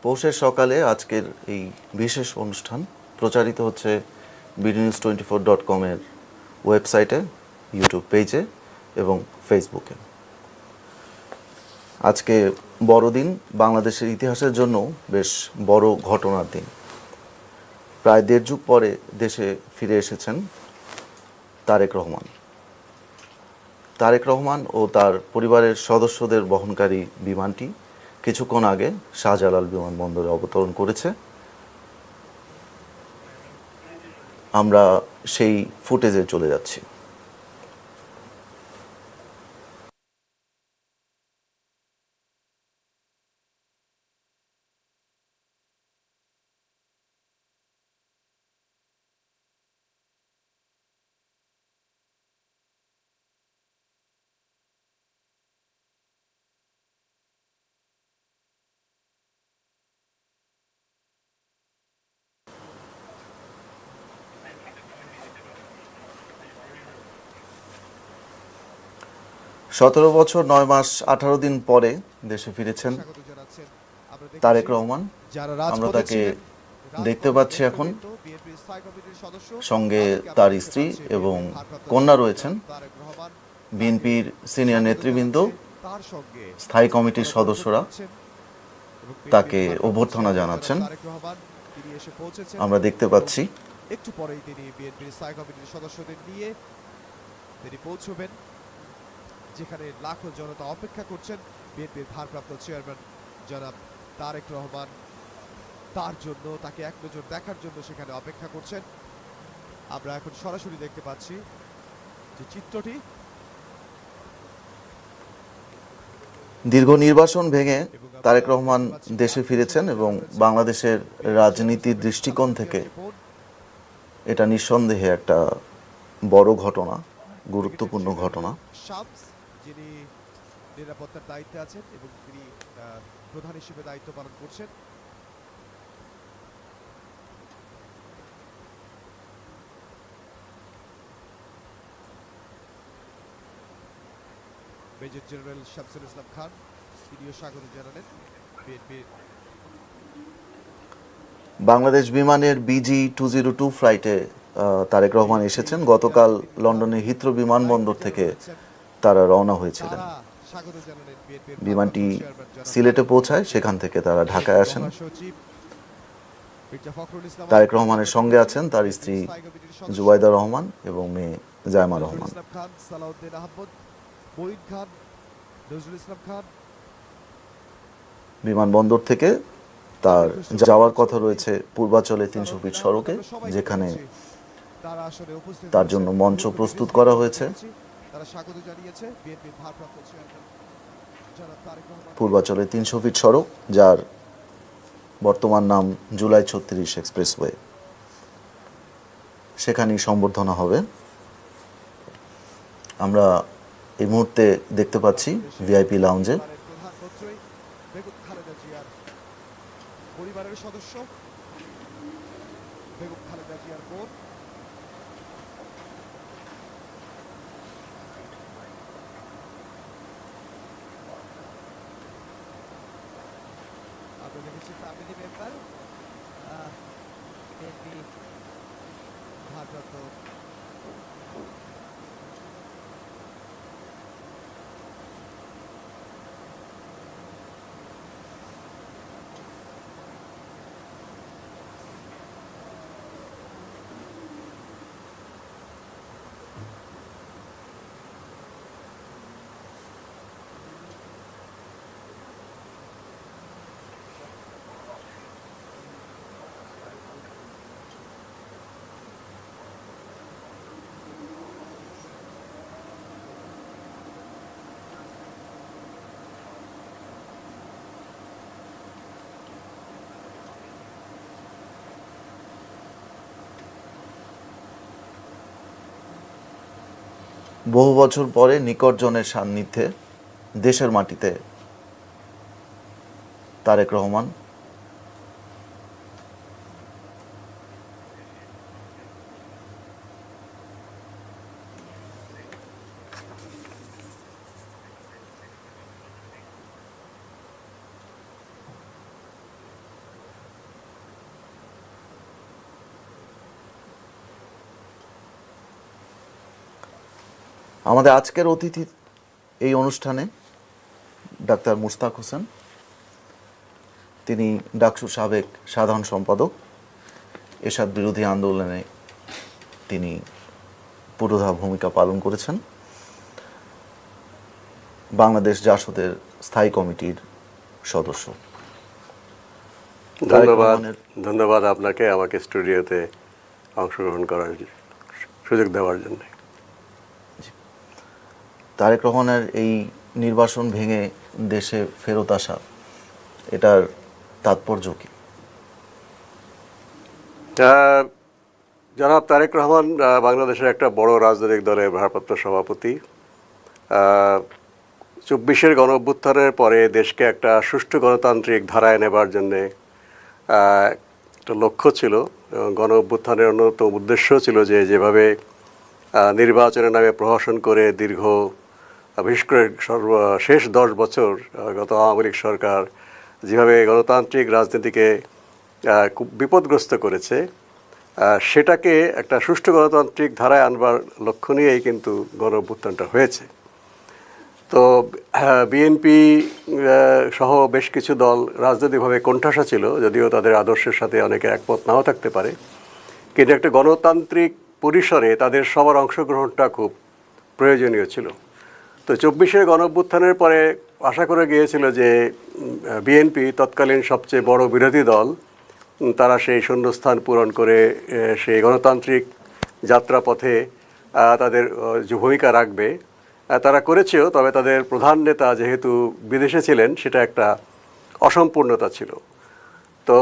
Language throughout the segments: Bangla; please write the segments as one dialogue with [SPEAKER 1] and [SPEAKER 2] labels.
[SPEAKER 1] পৌষের সকালে আজকের এই বিশেষ অনুষ্ঠান প্রচারিত হচ্ছে bdnews24.com এর ওয়েবসাইটে, ইউটিউব পেজে এবং ফেসবুকে। আজকে বড়দিন, বাংলাদেশের ইতিহাসের জন্য বেশ বড় ঘটনার দিন। প্রায় দেড় যুগ পরে দেশে ফিরে এসেছেন তারেক রহমান। তারেক রহমান ও তার পরিবারের সদস্যদের বহনকারী বিমানটি কিছুক্ষণ আগে শাহজালাল বিমানবন্দরে অবতরণ করেছে। আমরা সেই ফুটেজে চলে যাচ্ছি। সতেরো বছর 9 মাস 18 দিন পরে দেশে ফিরেছেন তারেক রহমান। আমরা তাকে দেখতে পাচ্ছি এখন। সঙ্গে তার স্ত্রী এবং কন্যা রয়েছেন। বিএনপির সিনিয়র নেতৃবৃন্দ, স্থায়ী কমিটির সদস্যরা তাকে অভ্যর্থনা জানাচ্ছেন। আমরা দেখতে পাচ্ছি।
[SPEAKER 2] একটু পরেই তিনি বিএনপির স্থায়ী কমিটির সদস্যদের নিয়ে তিনি পৌঁছবেন যেখানে লাখো জনতা অপেক্ষা করছেন বিএনপির ভারপ্রাপ্ত চেয়ারম্যান জনাব তারেক রহমান তার জন্য, তাকে এক নজর দেখার জন্য সেখানে অপেক্ষা করছেন। আমরা এখন সরাসরি দেখতে পাচ্ছি যে চিত্রটি।
[SPEAKER 1] দীর্ঘ নির্বাসন ভেঙে তারেক রহমান দেশে ফিরেছেন এবং বাংলাদেশের রাজনীতির দৃষ্টিকোণ থেকে এটা নিঃসন্দেহে একটা বড় ঘটনা, গুরুত্বপূর্ণ ঘটনা।
[SPEAKER 2] যিনি নিরাপত্তার দায়িত্বে আছেন এবং তিনি প্রধান হিসেবে দায়িত্ব পালন করছেন। মেজর জেনারেল শামসুল ইসলাম খান তিনিও স্বাগত জানালেন বিএনপির।
[SPEAKER 1] বাংলাদেশ বিমানের BG202 ফ্লাইটে তারেক রহমান এসেছেন। গতকাল লন্ডনের হিথ্রো বিমানবন্দর থেকে তারা রওনা হয়েছিলেন। বিমানটি সিলেটে পৌঁছায়, সেখান থেকে তারা ঢাকায় আসেন। তারেক রহমানের সঙ্গে আছেন তার স্ত্রী জুবাইদা রহমান এবং মেয়ে জায়মা রহমান। বিমানবন্দর থেকে তার যাওয়ার কথা রয়েছে পূর্বাচলে 300 ফিট সড়কে, যেখানে তার জন্য মঞ্চ প্রস্তুত করা হয়েছে। পূর্বাচলে 300 ফিট সড়ক, যার বর্তমান নাম জুলাই 36 এক্সপ্রেসওয়ে। সেখানেই সম্বর্ধনা হবে। আমরা এই মুহূর্তে দেখতে পাচ্ছি ভিআইপি লাউঞ্জে
[SPEAKER 2] পরিবারের সদস্য বেগম খালেদা জিয়ার বোন আমরা দেখেছি ফ্যামিলি মেম্বার ভারপ্রাপ্ত
[SPEAKER 1] বহু বছর পরে নিকটজনের সান্নিধ্যে দেশের মাটিতে তারেক রহমান। আমাদের আজকের অতিথি এই অনুষ্ঠানে ডাক্তার মুশতাক হোসেন, তিনি ডাকসুর সাবেক সাধারণ সম্পাদক। এরশাদ বিরোধী আন্দোলনে তিনি পুরোধা ভূমিকা পালন করেছেন। বাংলাদেশ জাসদের স্থায়ী কমিটির সদস্য।
[SPEAKER 3] ধন্যবাদ আপনাকে আমাকে স্টুডিওতে অংশগ্রহণ করার সুযোগ দেওয়ার জন্য।
[SPEAKER 1] তারেক রহমানের এই নির্বাসন ভেঙে দেশে ফেরত আসা, এটার তাৎপর্য কি?
[SPEAKER 3] জনাব তারেক রহমান বাংলাদেশের একটা বড় রাজনৈতিক দলের ভারপ্রাপ্ত সভাপতি। 24-এর গণঅভ্যুত্থানের পরে দেশকে একটা সুষ্ঠু গণতান্ত্রিক ধারায় নেবার জন্যে একটা লক্ষ্য ছিল এবং গণঅভ্যুত্থানের অন্যতম উদ্দেশ্য ছিল যে যেভাবে নির্বাচনের নামে প্রহসন করে দীর্ঘ, বিশেষ করে শেষ 10 বছর গত আওয়ামী লীগ সরকার যেভাবে গণতান্ত্রিক রাজনীতিকে খুব বিপদগ্রস্ত করেছে, সেটাকে একটা সুষ্ঠু গণতান্ত্রিক ধারায় আনবার লক্ষ্য নিয়েই কিন্তু গণঅভ্যুত্থানটা হয়েছে। তো বিএনপি সহ বেশ কিছু দল রাজনৈতিকভাবে কোণঠাসা ছিল, যদিও তাদের আদর্শের সাথে অনেকে একমত নাও থাকতে পারে, কিন্তু একটা গণতান্ত্রিক পরিসরে তাদের সবার অংশগ্রহণটা খুব প্রয়োজনীয় ছিল। তো 24-এর গণঅভ্যুত্থানের পরে আশা করে গিয়েছিল যে বিএনপি তৎকালীন সবচেয়ে বড় বিরোধী দল, তারা সেই শূন্যস্থান পূরণ করে সেই গণতান্ত্রিক যাত্রাপথে তাদের যে ভূমিকা রাখবে তারা করেছেও। তবে তাদের প্রধান নেতা যেহেতু বিদেশে ছিলেন, সেটা একটা অসম্পূর্ণতা ছিল। তো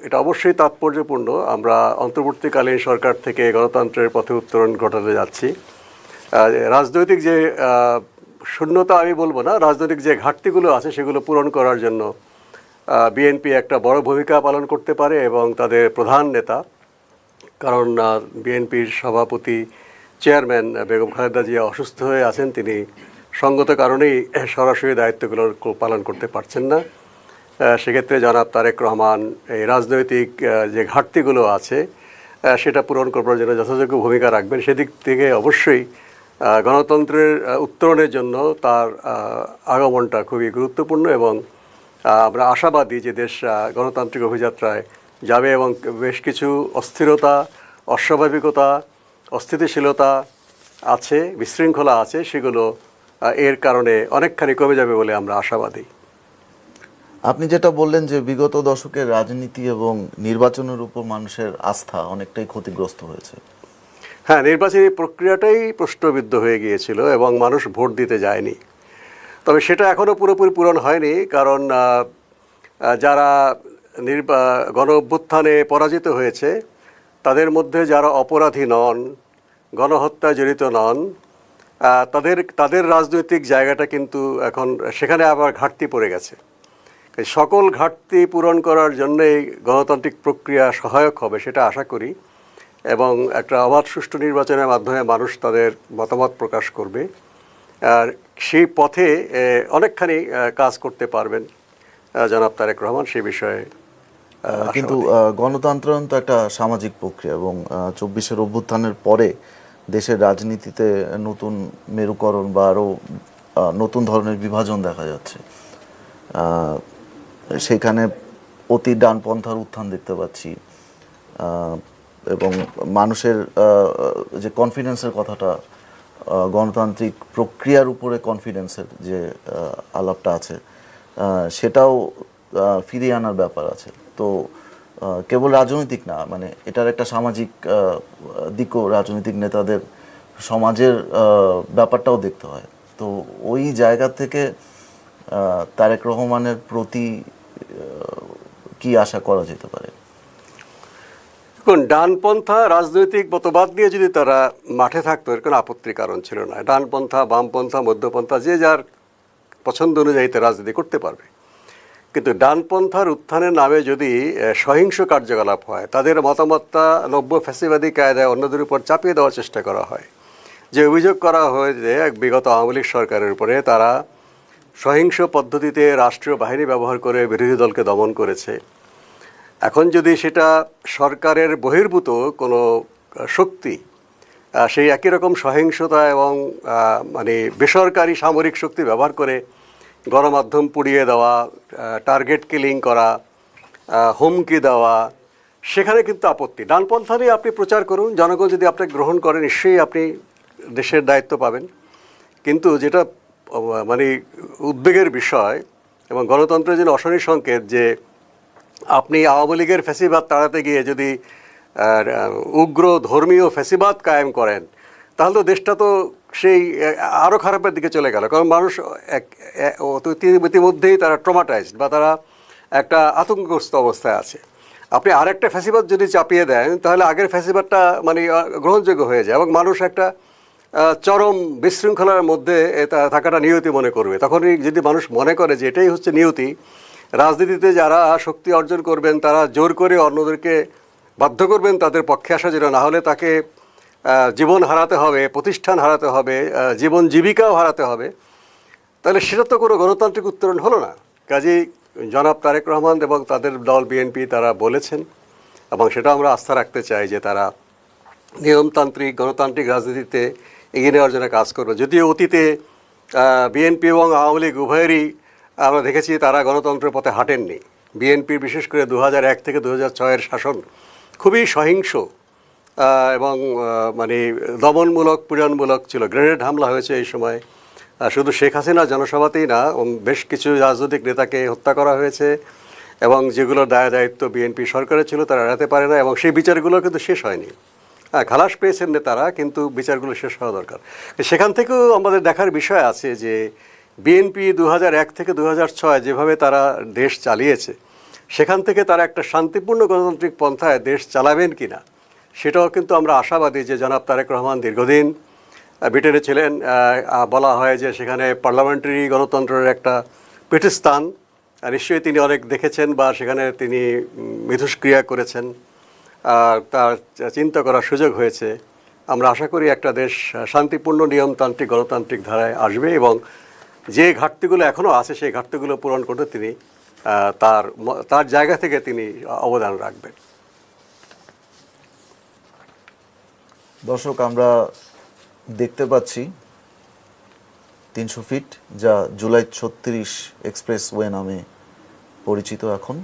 [SPEAKER 3] এটা অবশ্যই তাৎপর্যপূর্ণ। আমরা অন্তর্বর্তীকালীন সরকার থেকে গণতন্ত্রের পথে উত্তরণ ঘটাতে যাচ্ছি। রাজনৈতিক যে শূন্যতা আমি বলবো না, রাজনৈতিক যে ঘাটতিগুলো আছে সেগুলো পূরণ করার জন্য বিএনপি একটা বড় ভূমিকা পালন করতে পারে এবং তাদের প্রধান নেতা, কারণ বিএনপির সভাপতি চেয়ারম্যান বেগম খালেদা জিয়া অসুস্থ হয়ে আছেন, তিনি সঙ্গত কারণেই সরাসরি দায়িত্বগুলো পালন করতে পারছেন না। সেক্ষেত্রে জনাব তারেক রহমান এই রাজনৈতিক যে ঘাটতিগুলো আছে সেটা পূরণ করবার জন্য যথাযোগ্য ভূমিকা রাখবেন। সেদিক থেকে অবশ্যই গণতন্ত্রের উত্তরণের জন্য তার আগমনটা খুবই গুরুত্বপূর্ণ এবং আমরা আশাবাদী যে দেশ গণতান্ত্রিক অভিযাত্রায় যাবে এবং বেশ কিছু অস্থিরতা, অস্বাভাবিকতা, অস্থিতিশীলতা আছে, বিশৃঙ্খলা আছে, সেগুলো এর কারণে অনেকখানি কমে যাবে বলে আমরা আশাবাদী।
[SPEAKER 1] আপনি যেটা বললেন যে বিগত দশকের রাজনীতি এবং নির্বাচনের উপর মানুষের আস্থা অনেকটাই ক্ষতিগ্রস্ত হয়েছে।
[SPEAKER 3] হ্যাঁ, নির্বাচনী প্রক্রিয়াটাই প্রশ্নবিদ্ধ হয়ে গিয়েছিল এবং মানুষ ভোট দিতে যায়নি। তবে সেটা এখনও পুরোপুরি পূরণ হয়নি, কারণ যারা গণ অভ্যুত্থানে পরাজিত হয়েছে তাদের মধ্যে যারা অপরাধী নন, গণহত্যায় জড়িত নন, তাদের রাজনৈতিক জায়গাটা কিন্তু এখন সেখানে আবার ঘাটতি পড়ে গেছে। সকল ঘাটতি পূরণ করার জন্যই গণতান্ত্রিক প্রক্রিয়া সহায়ক হবে সেটা আশা করি এবং একটা অবাধ সুষ্ঠু নির্বাচনের মাধ্যমে মানুষ তাদের মতামত প্রকাশ করবে। আর সেই পথে অনেকখানি কাজ করতে পারবেন জনাব তারেক রহমান, সেই বিষয়ে।
[SPEAKER 1] কিন্তু গণতন্ত্র তো একটা সামাজিক প্রক্রিয়া এবং 24-এর অভ্যুত্থানের পরে দেশের রাজনীতিতে নতুন মেরুকরণ বা আরও নতুন ধরনের বিভাজন দেখা যাচ্ছে। সেখানে অতি ডানপন্থার উত্থান দেখতে পাচ্ছি এবং মানুষের যে কনফিডেন্সের কথাটা, গণতান্ত্রিক প্রক্রিয়ার উপরে কনফিডেন্সের যে আলাপটা আছে, সেটাও ফিরিয়ে আনার ব্যাপার আছে। তো কেবল রাজনৈতিক না, মানে এটার একটা সামাজিক দিকও, রাজনৈতিক নেতাদের সমাজের ব্যাপারটাও দেখতে হয়। তো ওই জায়গা থেকে তারেক রহমানের প্রতি কি আশা করা যেতে পারে?
[SPEAKER 3] দেখুন, ডানপন্থা রাজনৈতিক মতবাদ নিয়ে যদি তারা মাঠে থাকতো এর কোনো আপত্তির কারণ ছিল না। ডানপন্থা, বামপন্থা, মধ্যপন্থা, যে যার পছন্দ অনুযায়ী তা রাজনীতি করতে পারবে। কিন্তু ডানপন্থার উত্থানের নামে যদি সহিংস কার্যকলাপ হয়, তাদের মতামতটা নব্য ফ্যাসিবাদী কায়দায় অন্যদের উপর চাপিয়ে দেওয়ার চেষ্টা করা হয়, যে অভিযোগ করা হয় যে বিগত আওয়ামী লীগ সরকারের উপরে তারা সহিংস পদ্ধতিতে রাষ্ট্রীয় বাহিনী ব্যবহার করে বিরোধী দলকে দমন করেছে, এখন যদি সেটা সরকারের বহির্ভূত কোনো শক্তি সেই একই রকম সহিংসতা এবং মানে বেসরকারি সামরিক শক্তি ব্যবহার করে গণমাধ্যম পুড়িয়ে দেওয়া, টার্গেট কিলিং করা, হুমকি দেওয়া, সেখানে কিন্তু আপত্তি। ডানপন্থা নিয়ে আপনি প্রচার করুন, জনগণ যদি আপনাকে গ্রহণ করে নিশ্চয়ই আপনি দেশের দায়িত্ব পাবেন। কিন্তু যেটা মানে উদ্বেগের বিষয় এবং গণতন্ত্রের জন্য অশনি সংকেত যে আপনি আওয়ামী লীগের ফ্যাসিবাদ তাড়াতে গিয়ে যদি উগ্র ধর্মীয় ফ্যাসিবাদ কায়েম করেন, তাহলে তো দেশটা তো সেই আরও খারাপের দিকে চলে গেল। কারণ মানুষ ইতিমধ্যেই তারা ট্রমাটাইজড বা তারা একটা আতঙ্কগ্রস্ত অবস্থায় আছে। আপনি আরেকটা ফ্যাসিবাদ যদি চাপিয়ে দেন, তাহলে আগের ফ্যাসিবাদটা মানে গ্রহণযোগ্য হয়ে যায় এবং মানুষ একটা চরম বিশৃঙ্খলার মধ্যে থাকাটা নিয়তি মনে করবে। তখনই যদি মানুষ মনে করে যে এটাই হচ্ছে নিয়তি, রাজনীতিতে যারা শক্তি অর্জন করবেন তারা জোর করে অন্যদেরকে বাধ্য করবেন তাদের পক্ষে আসার জন্য, না হলে তাকে জীবন হারাতে হবে, প্রতিষ্ঠান হারাতে হবে, জীবন জীবিকাও হারাতে হবে, তাহলে সেটা তো কোনো গণতান্ত্রিক উত্তরণ হলো না। কাজেই জনাব তারেক রহমান এবং তাদের দল বিএনপি তারা বলেছেন এবং সেটা আমরা আস্থা রাখতে চাই যে তারা নিয়মতান্ত্রিক গণতান্ত্রিক রাজনীতিতে এগিয়ে নেওয়ার জন্য কাজ করবে। যদিও অতীতে বিএনপি এবং আওয়ামী লীগ উভয়েরই আমরা দেখেছি তারা গণতন্ত্রের পথে হাঁটেননি। বিএনপির বিশেষ করে 2001 থেকে 2006-এর শাসন খুবই সহিংস এবং মানে দমনমূলক পীড়নমূলক ছিল। গ্রেনেড হামলা হয়েছে এই সময়, শুধু শেখ হাসিনা জনসভাতেই না, বেশ কিছু রাজনৈতিক নেতাকে হত্যা করা হয়েছে এবং যেগুলোর দায়িত্ব বিএনপি সরকারের ছিল তারা এড়াতে পারে না এবং সেই বিচারগুলো কিন্তু শেষ হয়নি। খালাস পেয়েছেন নেতারা, কিন্তু বিচারগুলো শেষ হওয়া দরকার। সেখান থেকেও আমাদের দেখার বিষয় আছে যে বিএনপি 2001 থেকে 2006 যেভাবে তারা দেশ চালিয়েছে, সেখান থেকে তারা একটা শান্তিপূর্ণ গণতান্ত্রিক পন্থায় দেশ চালাবেন কিনা সেটাও কিন্তু আমরা আশাবাদী যে জনাব তারেক রহমান দীর্ঘদিন ব্রিটেনে ছিলেন। বলা হয় যে সেখানে পার্লামেন্টারি গণতন্ত্রের একটা পীঠস্থান, নিশ্চয়ই তিনি অনেক দেখেছেন বা সেখানে তিনি মিথস্ক্রিয়া করেছেন, তার চিন্তা করার সুযোগ হয়েছে। আমরা আশা করি একটা দেশ শান্তিপূর্ণ নিয়মতান্ত্রিক গণতান্ত্রিক ধারায় আসবে এবং যে ঘাটতিগুলো এখনও আছে সেই ঘাটতিগুলো পূরণ করতে তিনি তার জায়গা থেকে তিনি অবদান রাখবেন।
[SPEAKER 1] দর্শক, আমরা দেখতে পাচ্ছি 300 ফিট, যা জুলাই 36 এক্সপ্রেসওয়ে নামে পরিচিত। এখন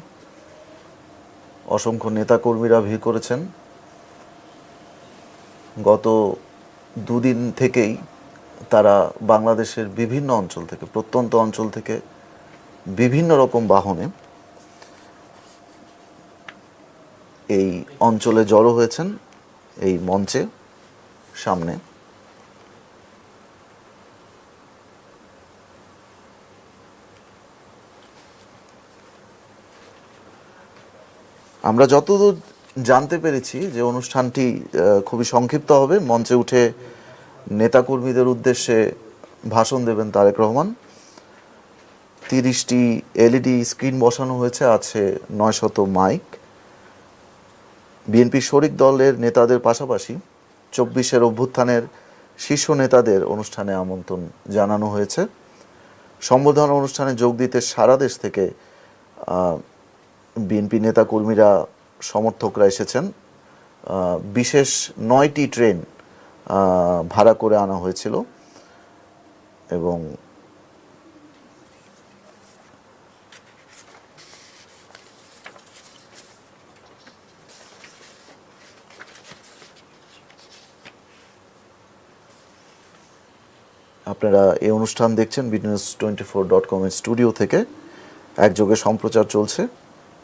[SPEAKER 1] অসংখ্য নেতাকর্মীরা ভিড় করেছেন। গত দুদিন থেকেই তারা বাংলাদেশের বিভিন্ন অঞ্চল থেকে, প্রত্যন্ত অঞ্চল থেকে বিভিন্ন রকম বাহনে এই অঞ্চলে জড়ো হয়েছেন, এই মঞ্চে সামনে। আমরা যতদূর জানতে পেরেছি যে অনুষ্ঠানটি খুবই সংক্ষিপ্ত হবে। মঞ্চে উঠে নেতাকর্মীদের উদ্দেশ্যে ভাষণ দেবেন তারেক রহমান। 30টি এলইডি স্ক্রিন বসানো হয়েছে, আছে 900 মাইক। বিএনপি শরিক দলের নেতাদের পাশাপাশি 24-এর অভ্যুত্থানের শীর্ষ নেতাদের অনুষ্ঠানে আমন্ত্রণ জানানো হয়েছে। সম্বর্ধনা অনুষ্ঠানে যোগ দিতে সারা দেশ থেকে বিএনপি নেতাকর্মীরা, সমর্থকরা এসেছেন। বিশেষ 9টি ট্রেন ভাড়া করে আনা হয়েছিল এবং আপনারা এই অনুষ্ঠান দেখছেন bdnews24.com এর স্টুডিও থেকে। একযোগে সম্প্রচার চলছে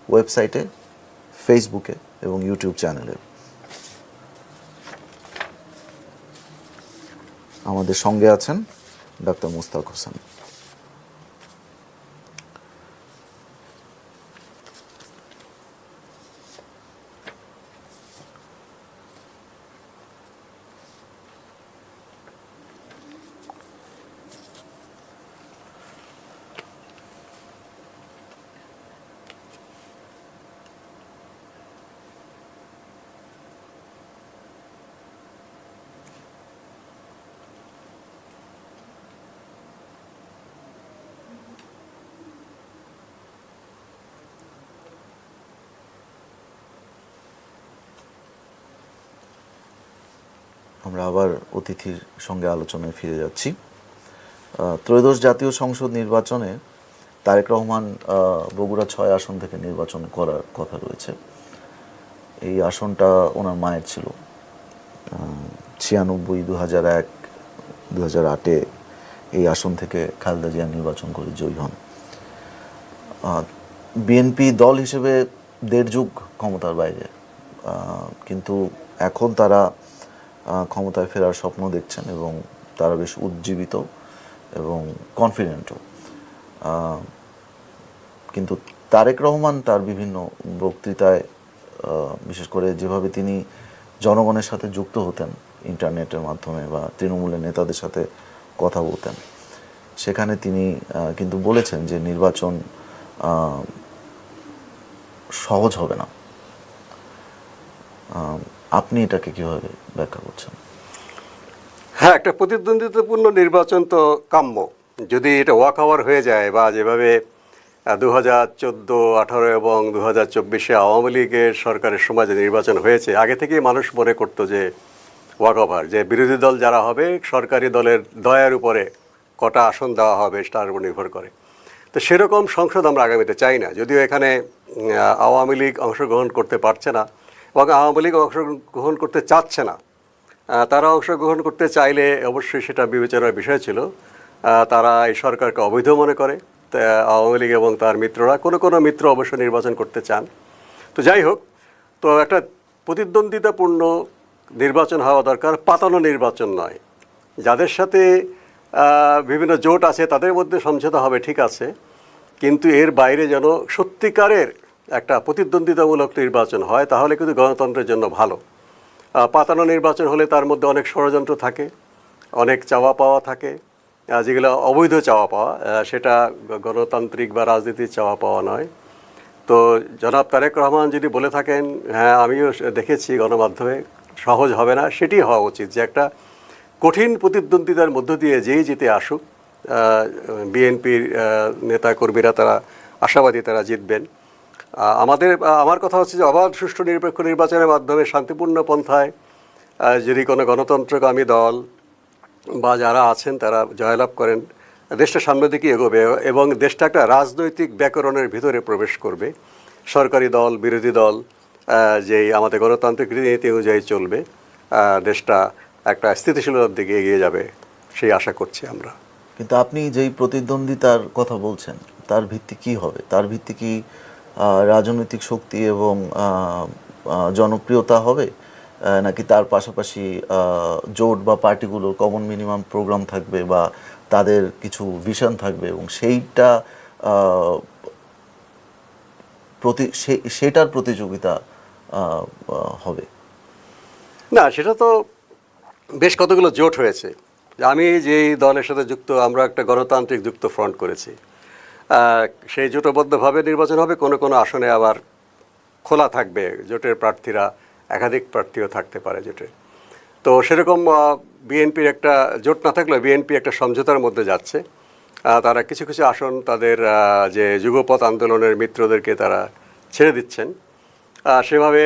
[SPEAKER 1] ওয়েবসাইটে, ফেসবুকে এবং ইউটিউব চ্যানেলে। আমাদের সঙ্গে আছেন ডাক্তার মুস্তাক হোসেন। আমরা আবার অতিথির সঙ্গে আলোচনায় ফিরে যাচ্ছি। ত্রয়োদশ জাতীয় সংসদ নির্বাচনে তারেক রহমান বগুড়া 6 আসন থেকে নির্বাচন করার কথা রয়েছে। এই আসনটা ওনার মায়ের ছিল। 96, 2001, 2008-এ এই আসন থেকে খালেদা জিয়া নির্বাচন করে জয়ী হন। বিএনপি দল হিসেবে 1.5 যুগ ক্ষমতার বাইরে, কিন্তু এখন তারা ক্ষমতায় ফেরার স্বপ্ন দেখছেন এবং তারা বেশ উজ্জীবিত এবং কনফিডেন্টও। কিন্তু তারেক রহমান তার বিভিন্ন বক্তৃতায়, বিশেষ করে যেভাবে তিনি জনগণের সাথে যুক্ত হতেন ইন্টারনেটের মাধ্যমে বা তৃণমূলের নেতাদের সাথে কথা বলতেন, সেখানে তিনি কিন্তু বলেছেন যে নির্বাচন সহজ হবে না। আপনি এটাকে কিভাবে ব্যাখ্যা করছেন?
[SPEAKER 3] হ্যাঁ, একটা প্রতিদ্বন্দ্বিতাপূর্ণ নির্বাচন তো কাম্য। যদি এটা ওয়াক ওভার হয়ে যায় বা যেভাবে 2014, 18 এবং 2024-এ আওয়ামী লীগের সরকারের সময় যে নির্বাচন হয়েছে, আগে থেকেই মানুষ মনে করতো যে ওয়াক ওভার, যে বিরোধী দল যারা হবে সরকারি দলের দয়ার উপরে কটা আসন দেওয়া হবে তার উপর নির্ভর করে। তো সেরকম সংসদ আমরা আগামীতে চাই না। যদিও এখানে আওয়ামী লীগ অংশগ্রহণ করতে পারছে না এবং আওয়ামী লীগ অংশগ্রহণ করতে চাচ্ছে না। তারা অংশগ্রহণ করতে চাইলে অবশ্যই সেটা বিবেচনার বিষয় ছিল। তারা এই সরকারকে অবৈধ মনে করে। আওয়ামী লীগ এবং তার মিত্ররা, কোনো মিত্র অবশ্য নির্বাচন করতে চান। তো যাই হোক, তো একটা প্রতিদ্বন্দ্বিতাপূর্ণ নির্বাচন হওয়া দরকার, পাতানো নির্বাচন নয়। যাদের সাথে বিভিন্ন জোট আছে তাদের মধ্যে সমঝোতা হবে, ঠিক আছে, কিন্তু এর বাইরে যেন সত্যিকারের একটা প্রতিদ্বন্দ্বিতামূলক নির্বাচন হয়, তাহলে কিন্তু গণতন্ত্রের জন্য ভালো। পাতানো নির্বাচন হলে তার মধ্যে অনেক ষড়যন্ত্র থাকে, অনেক চাওয়া পাওয়া থাকে, যেগুলো অবৈধ চাওয়া পাওয়া, সেটা গণতান্ত্রিক বা রাজনীতির চাওয়া পাওয়া নয়। তো জনাব তারেক রহমান যদি বলে থাকেন, হ্যাঁ আমিও দেখেছি গণমাধ্যমে, সহজ হবে না, সেটি হওয়া উচিত যে একটা কঠিন প্রতিদ্বন্দ্বিতার মধ্য দিয়ে যেই জিতে আসুক, বিএনপির নেতাকর্মীরা তারা আশাবাদী তারা জিতবেন। আমার কথা হচ্ছে যে অবাধ, সুষ্ঠু, নিরপেক্ষ নির্বাচনের মাধ্যমে শান্তিপূর্ণ পন্থায় যদি কোনো গণতন্ত্রকামী দল বা যারা আছেন তারা জয়লাভ করেন, দেশটা সামনের দিকে এগোবে এবং দেশটা একটা রাজনৈতিক ব্যাকরণের ভিতরে প্রবেশ করবে। সরকারি দল, বিরোধী দল যেই আমাদের গণতান্ত্রিক রীতিনীতি অনুযায়ী চলবে, দেশটা একটা স্থিতিশীলতার দিকে এগিয়ে যাবে, সেই আশা করছি আমরা।
[SPEAKER 1] কিন্তু আপনি যেই প্রতিদ্বন্দ্বিতার কথা বলছেন তার ভিত্তি কি হবে? তার ভিত্তি কি রাজনৈতিক শক্তি এবং জনপ্রিয়তা হবে, নাকি তার পাশাপাশি জোট বা পার্টিগুলোর কমন মিনিমাম প্রোগ্রাম থাকবে বা তাদের কিছু ভিশন থাকবে এবং সেটার প্রতিযোগিতা হবে?
[SPEAKER 3] না, সেটা তো বেশ কতগুলো জোট হয়েছে। আমি যেই দলের সাথে যুক্ত, আমরা একটা গণতান্ত্রিক যুক্ত ফ্রন্ট করেছি। সেই জোটবদ্ধভাবে নির্বাচন হবে, কোনো আসনে আবার খোলা থাকবে, জোটের প্রার্থীরা, একাধিক প্রার্থীও থাকতে পারে জোটে। তো সেরকম বিএনপির একটা জোট না থাকলেও বিএনপি একটা সমঝোতার মধ্যে যাচ্ছে। তারা কিছু কিছু আসন তাদের যে যুগপৎ আন্দোলনের মিত্রদেরকে তারা ছেড়ে দিচ্ছেন। সেভাবে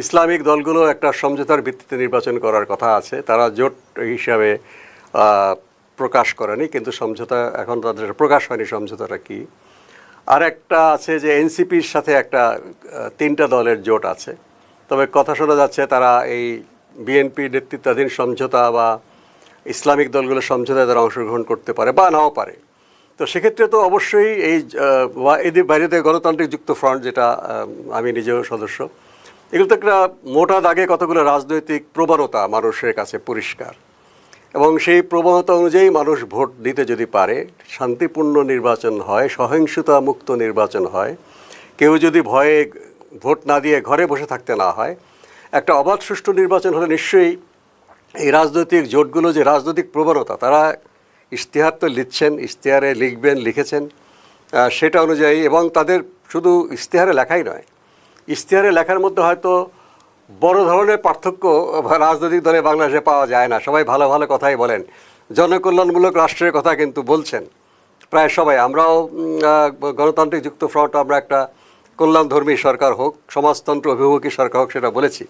[SPEAKER 3] ইসলামিক দলগুলো একটা সমঝোতার ভিত্তিতে নির্বাচন করার কথা আছে, তারা জোট হিসাবে প্রকাশ করেনি, কিন্তু সমঝোতা এখন তাদের প্রকাশ হয়নি সমঝোতাটা কি। আর একটা আছে যে এনসিপির সাথে একটা 3টা দলের জোট আছে, তবে কথা শোনা যাচ্ছে তারা এই বিএনপি নেতৃত্বাধীন সমঝোতা বা ইসলামিক দলগুলোর সমঝোতায় তারা অংশগ্রহণ করতে পারে বা নাও পারে। তো সেক্ষেত্রে তো অবশ্যই এদের বাইরে গণতান্ত্রিক যুক্ত ফ্রন্ট, যেটা আমি নিজেও সদস্য, এগুলো তো একটা মোটা দাগে কতগুলো রাজনৈতিক প্রবণতা মানুষের কাছে পরিষ্কার, এবং সেই প্রবণতা অনুযায়ী মানুষ ভোট দিতে যদি পারে, শান্তিপূর্ণ নির্বাচন হয়, সহিংসতা মুক্ত নির্বাচন হয়, কেউ যদি ভয়ে ভোট না দিয়ে ঘরে বসে থাকতে না হয়, একটা অবাধ সুষ্ঠু নির্বাচন হলে নিশ্চয়ই এই রাজনৈতিক জোটগুলো যে রাজনৈতিক প্রবণতা, তারা ইশতেহার তো লিখছেন, ইশতেহারে লিখেছেন সেটা অনুযায়ী, এবং তাদের শুধু ইশতেহারে লেখাই নয়, ইশতেহারে লেখার মধ্যে হয়তো বড় ধরনের পার্থক্য রাজনৈতিক দলে বাংলাদেশে পাওয়া যায় না। সবাই ভালো ভালো কথাই বলেন, জনকল্যাণমূলক রাষ্ট্রের কথা কিন্তু বলছেন প্রায় সবাই। আমরাও গণতান্ত্রিক যুক্ত ফ্রন্ট, আমরা একটা কল্যাণধর্মী সরকার হোক, সমাজতন্ত্র অভিমুখী সরকার হোক, সেটা বলেছি।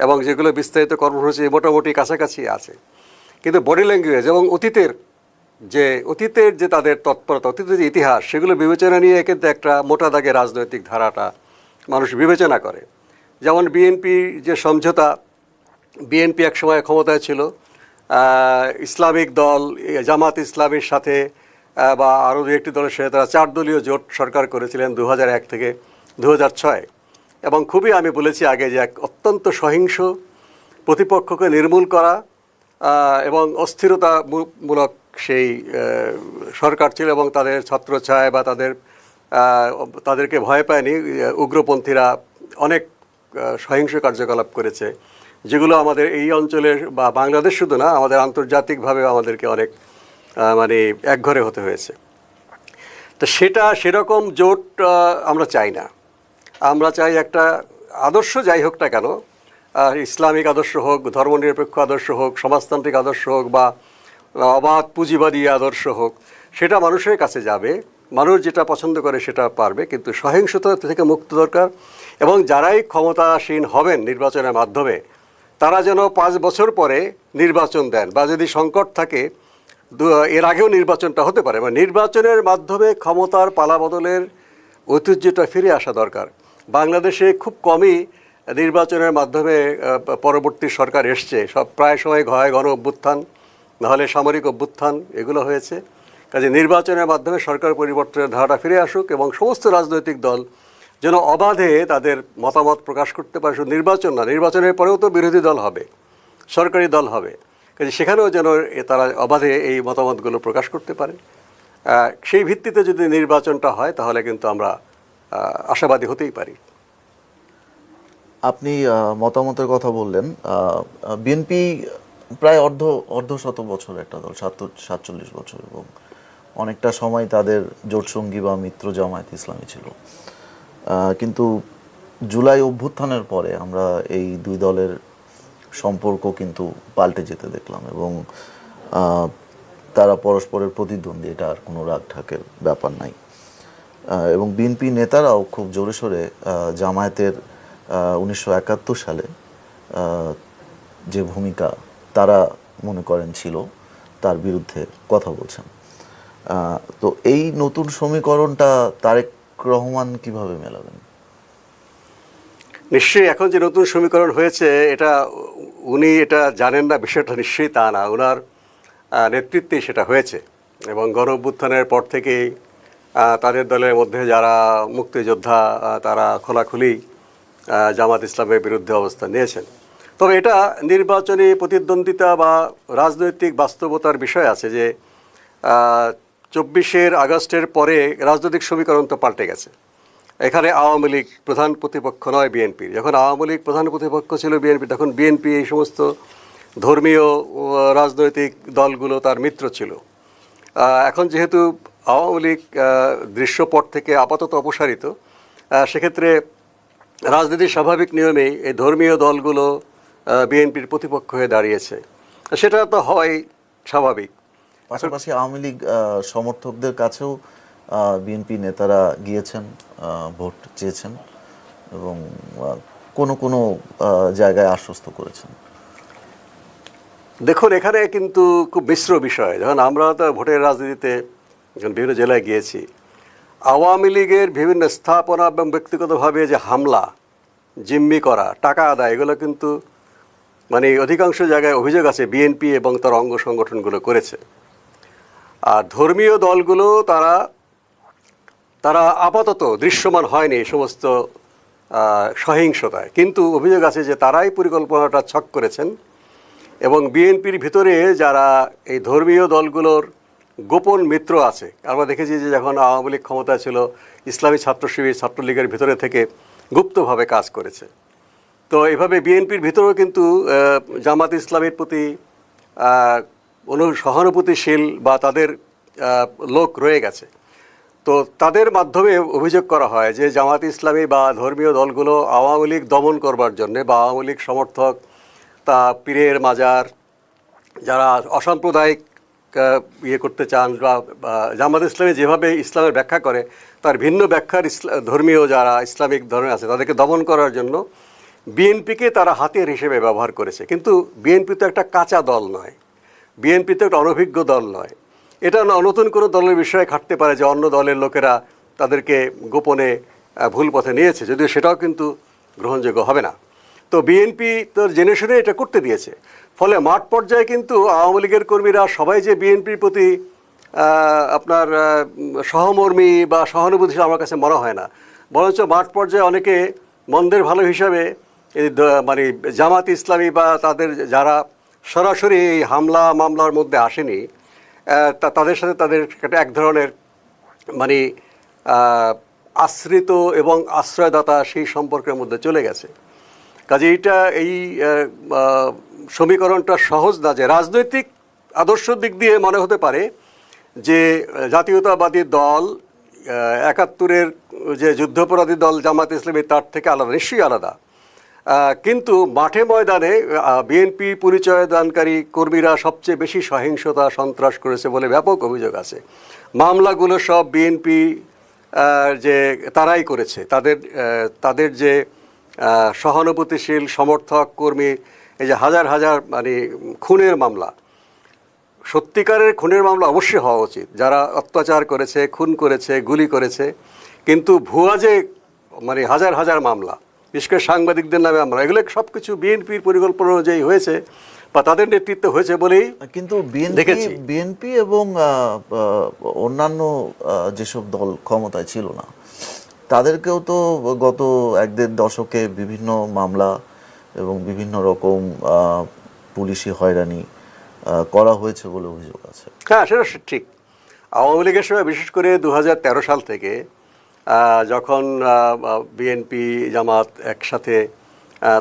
[SPEAKER 3] এবং যেগুলো বিস্তারিত কর্মসূচি মোটামুটি কাছাকাছি আছে, কিন্তু বডি ল্যাঙ্গুয়েজ এবং অতীতের যে তাদের তৎপরতা, অতীতের যে ইতিহাস, সেগুলো বিবেচনা নিয়ে কিন্তু একটা মোটা দাগে রাজনৈতিক ধারাটা মানুষ বিবেচনা করে। যেমন বিএনপি যে সমঝোতা, বিএনপি একসময় ক্ষমতায় ছিল, ইসলামিক দল জামাত ইসলামীর সাথে বা আরও দু একটি দলের সাথে তারা 4 দলীয় জোট সরকার করেছিলেন 2001 থেকে 2006, এবং খুবই আমি বলেছি আগে যে এক অত্যন্ত সহিংস প্রতিপক্ষকে নির্মূল করা এবং অস্থিরতামূলক সেই সরকার ছিল, এবং তাদের ছত্রছায়া বা তাদেরকে ভয় পায়নি উগ্রপন্থীরা অনেক সহিংস কার্যকলাপ করেছে, যেগুলো আমাদের এই অঞ্চলের বা বাংলাদেশ শুধু না, আমাদের আন্তর্জাতিকভাবে আমাদেরকে অনেক মানে একঘরে হতে হয়েছে। তো সেরকম জোট আমরা চাই না। আমরা চাই একটা আদর্শ যাই হোক না কেন, ইসলামিক আদর্শ হোক, ধর্মনিরপেক্ষ আদর্শ হোক, সমাজতান্ত্রিক আদর্শ হোক বা অবাধ পুঁজিবাদী আদর্শ হোক, সেটা মানুষের কাছে যাবে, মানুষ যেটা পছন্দ করে সেটা পারবে, কিন্তু সহিংসতা থেকে মুক্ত দরকার। এবং যারাই ক্ষমতাসীন হবেন নির্বাচনের মাধ্যমে, তারা যেন 5 বছর পরে নির্বাচন দেন, বা যদি সংকট থাকে এর আগেও নির্বাচনটা হতে পারে, মানে নির্বাচনের মাধ্যমে ক্ষমতার পালাবদলের ঐতিহ্যটা ফিরে আসা দরকার। বাংলাদেশে খুব কমই নির্বাচনের মাধ্যমে পরবর্তী সরকার এসছে, প্রায় সময় হয় গণ অভ্যুত্থান, নাহলে সামরিক অভ্যুত্থান, এগুলো হয়েছে। কাজে নির্বাচনের মাধ্যমে সরকার পরিবর্তনের ধারাটা ফিরে আসুক এবং সমস্ত রাজনৈতিক দল যেন অবাধে তাদের মতামত প্রকাশ করতে পারে। শুধু নির্বাচন না, নির্বাচনের পরেও তো বিরোধী দল হবে, সরকারি দল হবে, কাজে সেখানেও যেন তারা অবাধে এই মতামতগুলো প্রকাশ করতে পারে। সেই ভিত্তিতে যদি নির্বাচনটা হয় তাহলে কিন্তু আমরা আশাবাদী হতেই পারি।
[SPEAKER 1] আপনি মতামতের কথা বললেন। বিএনপি প্রায় অর্ধশত বছর একটা দল, 47 বছর, এবং অনেকটা সময় তাদের জোটসঙ্গী বা মিত্র জামায়াত ইসলামী ছিল। কিন্তু জুলাই অভ্যুত্থানের পরে আমরা এই দুই দলের সম্পর্ক কিন্তু পাল্টে যেতে দেখলাম, এবং তারা পরস্পরের প্রতিদ্বন্দ্বী, এটা আর কোনো রাগ ঢাকের ব্যাপার নাই। এবং বিএনপি নেতারাও খুব জোরে সোরে জামায়াতের 1971 সালে যে ভূমিকা তারা মনে করেন ছিল, তার বিরুদ্ধে কথা বলছেন। তো এই নতুন সমীকরণটা তারেক রহমান কিভাবে মেলাবেন?
[SPEAKER 3] নিশ্চয়ই এখন যে নতুন সমীকরণ হয়েছে, উনি এটা জানেন না, বিষয়টা নিশ্চয়ই তা না, ওনার নেতৃত্বেই সেটা হয়েছে। এবং গণ অভ্যুত্থানের পর থেকেই তাদের দলের মধ্যে যারা মুক্তিযোদ্ধা, তারা খোলাখুলি জামাত ইসলামের বিরুদ্ধে অবস্থান নিয়েছেন। তবে এটা নির্বাচনী প্রতিদ্বন্দ্বিতা বা রাজনৈতিক বাস্তবতার বিষয় আছে যে 24 আগস্টের পরে রাজনৈতিক সমীকরণ তো পাল্টে গেছে। এখানে আওয়ামী লীগ প্রধান প্রতিপক্ষ নয় বিএনপির। যখন আওয়ামী লীগ প্রধান প্রতিপক্ষ ছিল বিএনপি, তখন বিএনপি এই সমস্ত ধর্মীয় রাজনৈতিক দলগুলো তার মিত্র ছিল। এখন যেহেতু আওয়ামী লীগ দৃশ্যপট থেকে আপাতত অপসারিত, সেক্ষেত্রে রাজনীতির স্বাভাবিক নিয়মেই এই ধর্মীয় দলগুলো বিএনপির প্রতিপক্ষ হয়ে দাঁড়িয়েছে, সেটা তো হয় স্বাভাবিক।
[SPEAKER 1] পাশাপাশি আওয়ামী লীগ সমর্থকদের কাছেও বিএনপি নেতারা গিয়েছেন, ভোট চেয়েছেন, এবং কোনো কোনো জায়গায় আশ্বস্ত করেছেন।
[SPEAKER 3] দেখুন, এখানে কিন্তু খুব মিশ্র বিষয়। যখন আমরা তো ভোটের রাজনীতিতে যখন বিভিন্ন জেলায় গিয়েছি, আওয়ামী লীগের বিভিন্ন স্থাপনা এবং ব্যক্তিগতভাবে যে হামলা, জিম্মি করা, টাকা আদায়, এগুলো কিন্তু মানে অধিকাংশ জায়গায় অভিযোগ আছে বিএনপি এবং তার অঙ্গ সংগঠনগুলো করেছে। আর ধর্মীয় দলগুলো তারা আপাতত দৃশ্যমান হয়নি এই সমস্ত সহিংসতায়, কিন্তু অভিযোগ আছে যে তারাই পরিকল্পনাটা ছক করেছেন। এবং বিএনপির ভিতরে যারা এই ধর্মীয় দলগুলোর গোপন মিত্র আছে, আমরা দেখেছি যে যখন আওয়ামী লীগ ক্ষমতায় ছিল, ইসলামী ছাত্র শিবির ছাত্রলীগের ভিতরে থেকে গুপ্তভাবে কাজ করেছে। তো এভাবে বিএনপির ভিতরেও কিন্তু জামাত ইসলামের প্রতি সহানুভূতিশীল বা তাদের লোক রয়ে গেছে। তো তাদের মাধ্যমে অভিযোগ করা হয় যে জামাত ইসলামী বা ধর্মীয় দলগুলো আওয়ামী লীগ দমন করবার জন্যে বা আওয়ামী লীগ সমর্থক, তা পীরের মাজার, যারা অসাম্প্রদায়িক করতে চান বা জামাত ইসলামী যেভাবে ইসলামের ব্যাখ্যা করে তার ভিন্ন ব্যাখ্যার ধর্মীয় যারা ইসলামিক ধর্মে আছে, তাদেরকে দমন করার জন্য বিএনপিকে তারা হাতিয়ার হিসেবে ব্যবহার করেছে। কিন্তু বিএনপি তো একটা কাঁচা দল নয়, বিএনপি তো একটা অনভিজ্ঞ দল নয়। এটা নতুন কোনো দলের বিষয়ে খাটতে পারে যে অন্য দলের লোকেরা তাদেরকে গোপনে ভুল পথে নিয়েছে, যদিও সেটাও কিন্তু গ্রহণযোগ্য হবে না। তো বিএনপি তো জেনে শুনে এটা করতে দিয়েছে। ফলে মাঠ পর্যায়ে কিন্তু আওয়ামী লীগের কর্মীরা সবাই যে বিএনপির প্রতি আপনার সহমর্মী বা সহানুভূতিশীল আমার কাছে মনে হয় না। বরঞ্চ মাঠ পর্যায়ে অনেকে মন্দের ভালো হিসাবে মানে জামাত ইসলামী বা তাদের যারা সরাসরি এই হামলা মামলার মধ্যে আসেনি, তাদের সাথে তাদের একটা এক ধরনের মানে আশ্রিত এবং আশ্রয়দাতা সেই সম্পর্কের মধ্যে চলে গেছে। কাজে এইটা এই সমীকরণটা সহজ না যে রাজনৈতিক আদর্শ দিক দিয়ে মনে হতে পারে যে জাতীয়তাবাদী দল ৭১-এর যে যুদ্ধাপরাধী দল জামাত ইসলামী তার থেকে আলাদা, নিশ্চয়ই আলাদা। কিন্তু মাঠে ময়দানে বিএনপি পরিচয়দানকারী কর্মীরা সবচেয়ে বেশি সহিংসতা সন্ত্রাস করেছে বলে ব্যাপক অভিযোগ আছে। মামলাগুলো সব বিএনপি যে তারাই করেছে, তাদের যে সহানুভূতিশীল সমর্থক কর্মী, এই যে হাজার হাজার মানে খুনের মামলা, সত্যিকারের খুনের মামলা অবশ্যই হওয়া উচিত, যারা অত্যাচার করেছে, খুন করেছে, গুলি করেছে। কিন্তু ভুয়া যে মানে হাজার হাজার মামলা, বিশেষ করে সাংবাদিকদের নামে আমরা, এগুলো সব কিছু বিএনপির পরিকল্পনা অনুযায়ী হয়েছে বা তাদের নেতৃত্ব হয়েছে বলেই
[SPEAKER 1] কিন্তু
[SPEAKER 3] দেখেছি।
[SPEAKER 1] বিএনপি এবং অন্যান্য যেসব দল ক্ষমতায় ছিল না তাদেরকেও তো গত ১-১.৫ দশকে বিভিন্ন মামলা এবং বিভিন্ন রকম পুলিশি হয়রানি করা হয়েছে বলে অভিযোগ আছে।
[SPEAKER 3] হ্যাঁ, সেটা ঠিক। আওয়ামী লীগের সময় বিশেষ করে ২০১৩ সাল থেকে যখন বিএনপি জামাত একসাথে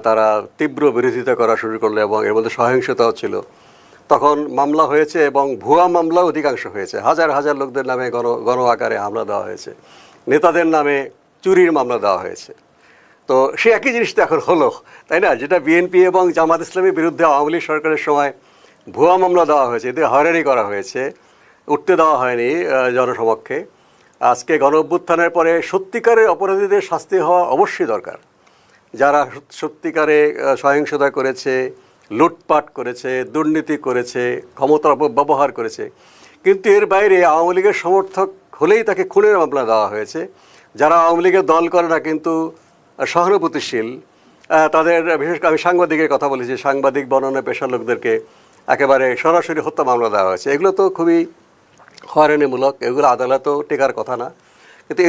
[SPEAKER 3] তারা তীব্র বিরোধিতা করা শুরু করলো এবং এর মধ্যে সহিংসতাও ছিল, তখন মামলা হয়েছে এবং ভুয়া মামলা অধিকাংশ হয়েছে। হাজার হাজার লোকদের নামে গণ আকারে হামলা দেওয়া হয়েছে, নেতাদের নামে চুরির মামলা দেওয়া হয়েছে। তো সে একই জিনিসটা এখন হলো, তাই না? যেটা বিএনপি এবং জামাত ইসলামীর বিরুদ্ধে আওয়ামী লীগ সরকারের সময় ভুয়া মামলা দেওয়া হয়েছে, এতে হয়রানি করা হয়েছে, উঠতে দেওয়া হয়নি জনসমক্ষে। আজকে গণ অভ্যুত্থানের পরে সত্যিকারের অপরাধীদের শাস্তি হওয়া অবশ্যই দরকার। যারা সত্যিকারে সহিংসতা করেছে, লুটপাট করেছে, দুর্নীতি করেছে, ক্ষমতার অপব্যবহার করেছে, কিন্তু এর বাইরে আওয়ামী লীগের সমর্থক হলেই তাকে খুনের মামলা দেওয়া হয়েছে। যারা আওয়ামী লীগের দল করে না কিন্তু সহানুভূতিশীল, তাদের বিশেষ করে আমি সাংবাদিকের কথা বলেছি, সাংবাদিক বর্ণনা পেশার লোকদেরকে একেবারে সরাসরি হত্যা মামলা দেওয়া হয়েছে। এগুলো তো খুবই হয়রানিমূলক, এগুলো আদালতেও টেকার কথা না। কিন্তু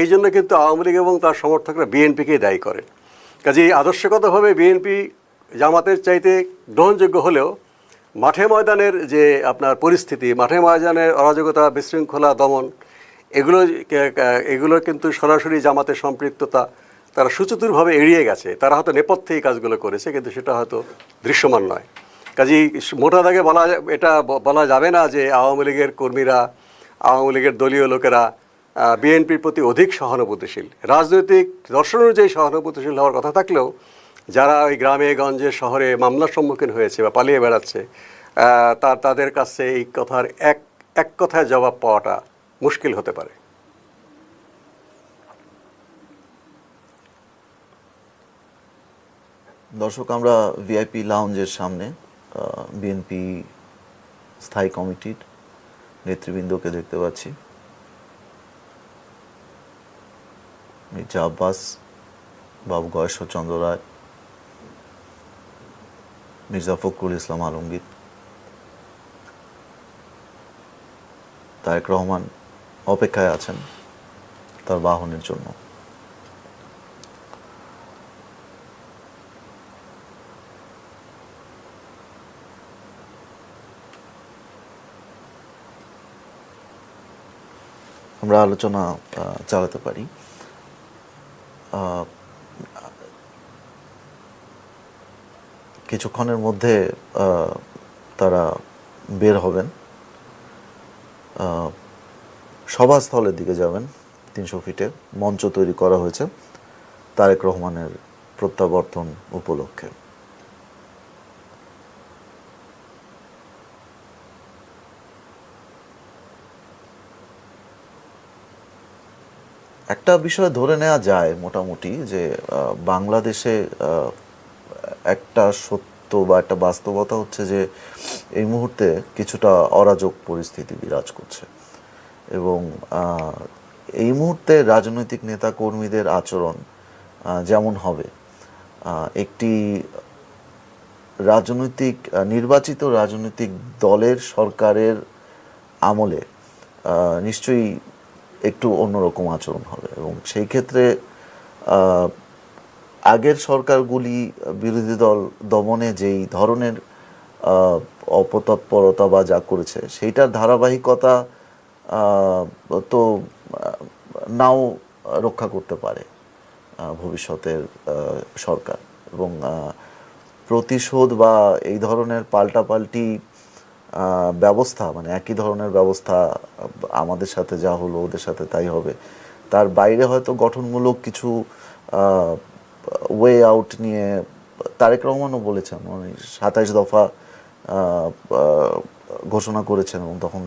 [SPEAKER 3] এই জন্য কিন্তু আওয়ামী লীগ এবং তার সমর্থকরা বিএনপিকেই দায়ী করে। কাজেই আদর্শগতভাবে বিএনপি জামাতের চাইতে গ্রহণযোগ্য হলেও মাঠে ময়দানের যে আপনার পরিস্থিতি, মাঠে ময়দানের অরাজকতা, বিশৃঙ্খলা দমন, এগুলো কিন্তু সরাসরি জামাতের সম্পৃক্ততা তারা সুচতুরভাবে এড়িয়ে গেছে। তারা হয়তো নেপথ্যে এই কাজগুলো করেছে, কিন্তু সেটা হয়তো দৃশ্যমান নয়। কাজেই মোটা দাগে এটা বলা যাবে না যে আওয়ামী লীগের কর্মীরা, আওয়ামী লীগের দলীয় লোকেরা বিএনপির প্রতি অধিক সহানুভূতিশীল। রাজনৈতিক দর্শন অনুযায়ী সহানুভূতিশীল হওয়ার কথা থাকলেও যারা ওই গ্রামে গঞ্জে শহরে মামলার সম্মুখীন হয়েছে বা পালিয়ে বেড়াচ্ছে, তাদের কাছে এই কথার এক কথায় জবাব পাওয়াটা মুশকিল হতে পারে।
[SPEAKER 1] দর্শক, আমরা ভিআইপি লাউঞ্জের সামনে বিএনপি স্থায়ী কমিটির নেতৃবৃন্দকে দেখতে পাচ্ছি। মির্জা আব্বাস, বাবু গয়েশ্বরচন্দ্র রায়, মির্জা ফখরুল ইসলাম আলমগীর, তারেক রহমান অপেক্ষায় আছেন তার বাহনের জন্য। আমরা আলোচনা চালাতে পারি। কিছুক্ষণের মধ্যে তারা বের হবেন, সভাস্থলের দিকে যাবেন। ৩০০ ফিটে মঞ্চ তৈরি করা হয়েছে তারেক রহমানের প্রত্যাবর্তন উপলক্ষে। একটা বিষয় ধরে নেওয়া যায় মোটামুটি যে বাংলাদেশে একটা সত্য বা একটা বাস্তবতা হচ্ছে যে এই মুহূর্তে কিছুটা অরাজক পরিস্থিতি বিরাজ করছে এবং এই মুহূর্তে রাজনৈতিক নেতা কর্মীদের আচরণ যেমন হবে একটি নির্বাচিত রাজনৈতিক দলের সরকারের আমলে নিশ্চয়ই একটু অন্যরকম আচরণ হবে এবং সেই ক্ষেত্রে আগের সরকারগুলি বিরোধী দল দমনে যেই ধরনের অপতৎপরতা বা যা করেছে সেইটার ধারাবাহিকতা তো নাও রক্ষা করতে পারে ভবিষ্যতের সরকার এবং প্রতিশোধ বা এই ধরনের পাল্টাপাল্টি ব্যবস্থা মানে একই ধরনের ব্যবস্থা আমাদের সাথে যা হলো ওদের সাথে তাই হবে তার বাইরে হয়তো গঠনমূলক কিছু ওয়ে আউট নিয়ে তারেক রহমানও বলেছেন উনি 27 দফা ঘোষণা করেছেন এবং তখন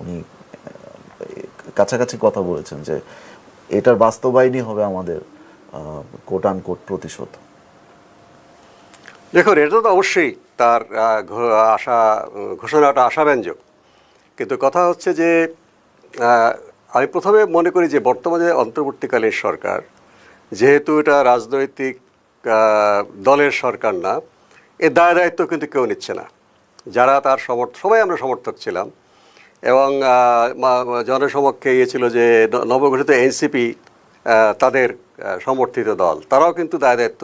[SPEAKER 1] উনি কাছাকাছি কথা বলেছেন যে এটার বাস্তবায়নই হবে আমাদের কোট আনকোট প্রতিশোধ।
[SPEAKER 3] দেখুন, এটা তো অবশ্যই তার ঘোষণাটা আশাব্যঞ্জক, কিন্তু কথা হচ্ছে যে আমি প্রথমে মনে করি যে বর্তমানে অন্তর্বর্তীকালীন সরকার যেহেতু এটা রাজনৈতিক দলের সরকার না, এর দায়িত্ব কিন্তু কেউ নিচ্ছে না। যারা তার সবাই আমরা সমর্থক ছিলাম এবং জনসমক্ষে ছিল যে নবগঠিত এনসিপি তাদের সমর্থিত দল, তারাও কিন্তু দায়িত্ব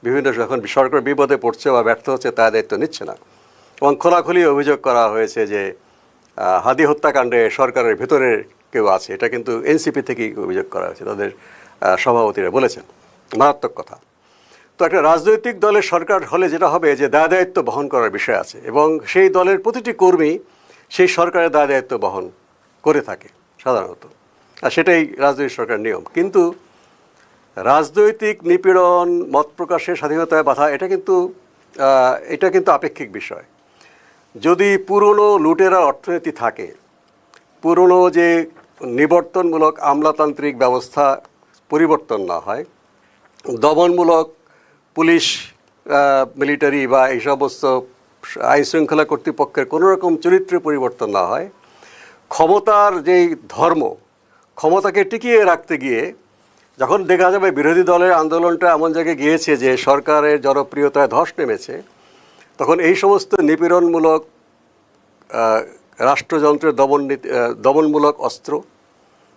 [SPEAKER 3] বিভিন্ন যখন সরকার বিপদে পড়ছে বা ব্যর্থ হচ্ছে তার দায়িত্ব নিচ্ছে না এবং খোলাখুলি অভিযোগ করা হয়েছে যে হাদি হত্যাকাণ্ডে সরকারের ভিতরে কেউ আছে, এটা কিন্তু এনসিপি থেকেই অভিযোগ করা হয়েছে, তাদের সভাপতিরা বলেছেন। মারাত্মক কথা। তো একটা রাজনৈতিক দলের সরকার হলে যেটা হবে যে দায়িত্ব বহন করার বিষয় আছে এবং সেই দলের প্রতিটি কর্মী সেই সরকারের দায়িত্ব বহন করে থাকে সাধারণত, আর সেটাই রাজনৈতিক সরকার নিয়ম। কিন্তু রাজনৈতিক নিপীড়ন, মত প্রকাশের স্বাধীনতায় বাধা, এটা কিন্তু আপেক্ষিক বিষয়। যদি পুরনো লুটেরা অর্থনীতি থাকে, পুরনো যে নিবর্তনমূলক আমলাতান্ত্রিক ব্যবস্থা পরিবর্তন না হয়, দমনমূলক পুলিশ মিলিটারি বা এই সমস্ত আইন শৃঙ্খলা কর্তৃপক্ষের কোনো রকম চরিত্রে পরিবর্তন না হয়, ক্ষমতার যেই ধর্ম, ক্ষমতাকে টিকিয়ে রাখতে গিয়ে যখন দেখা যাবে বিরোধী দলের আন্দোলনটা এমন জায়গায় গিয়েছে যে সরকারের জনপ্রিয়তায় ধস নেমেছে, তখন এই সমস্ত নিপীড়নমূলক রাষ্ট্রযন্ত্রের দমনমূলক অস্ত্র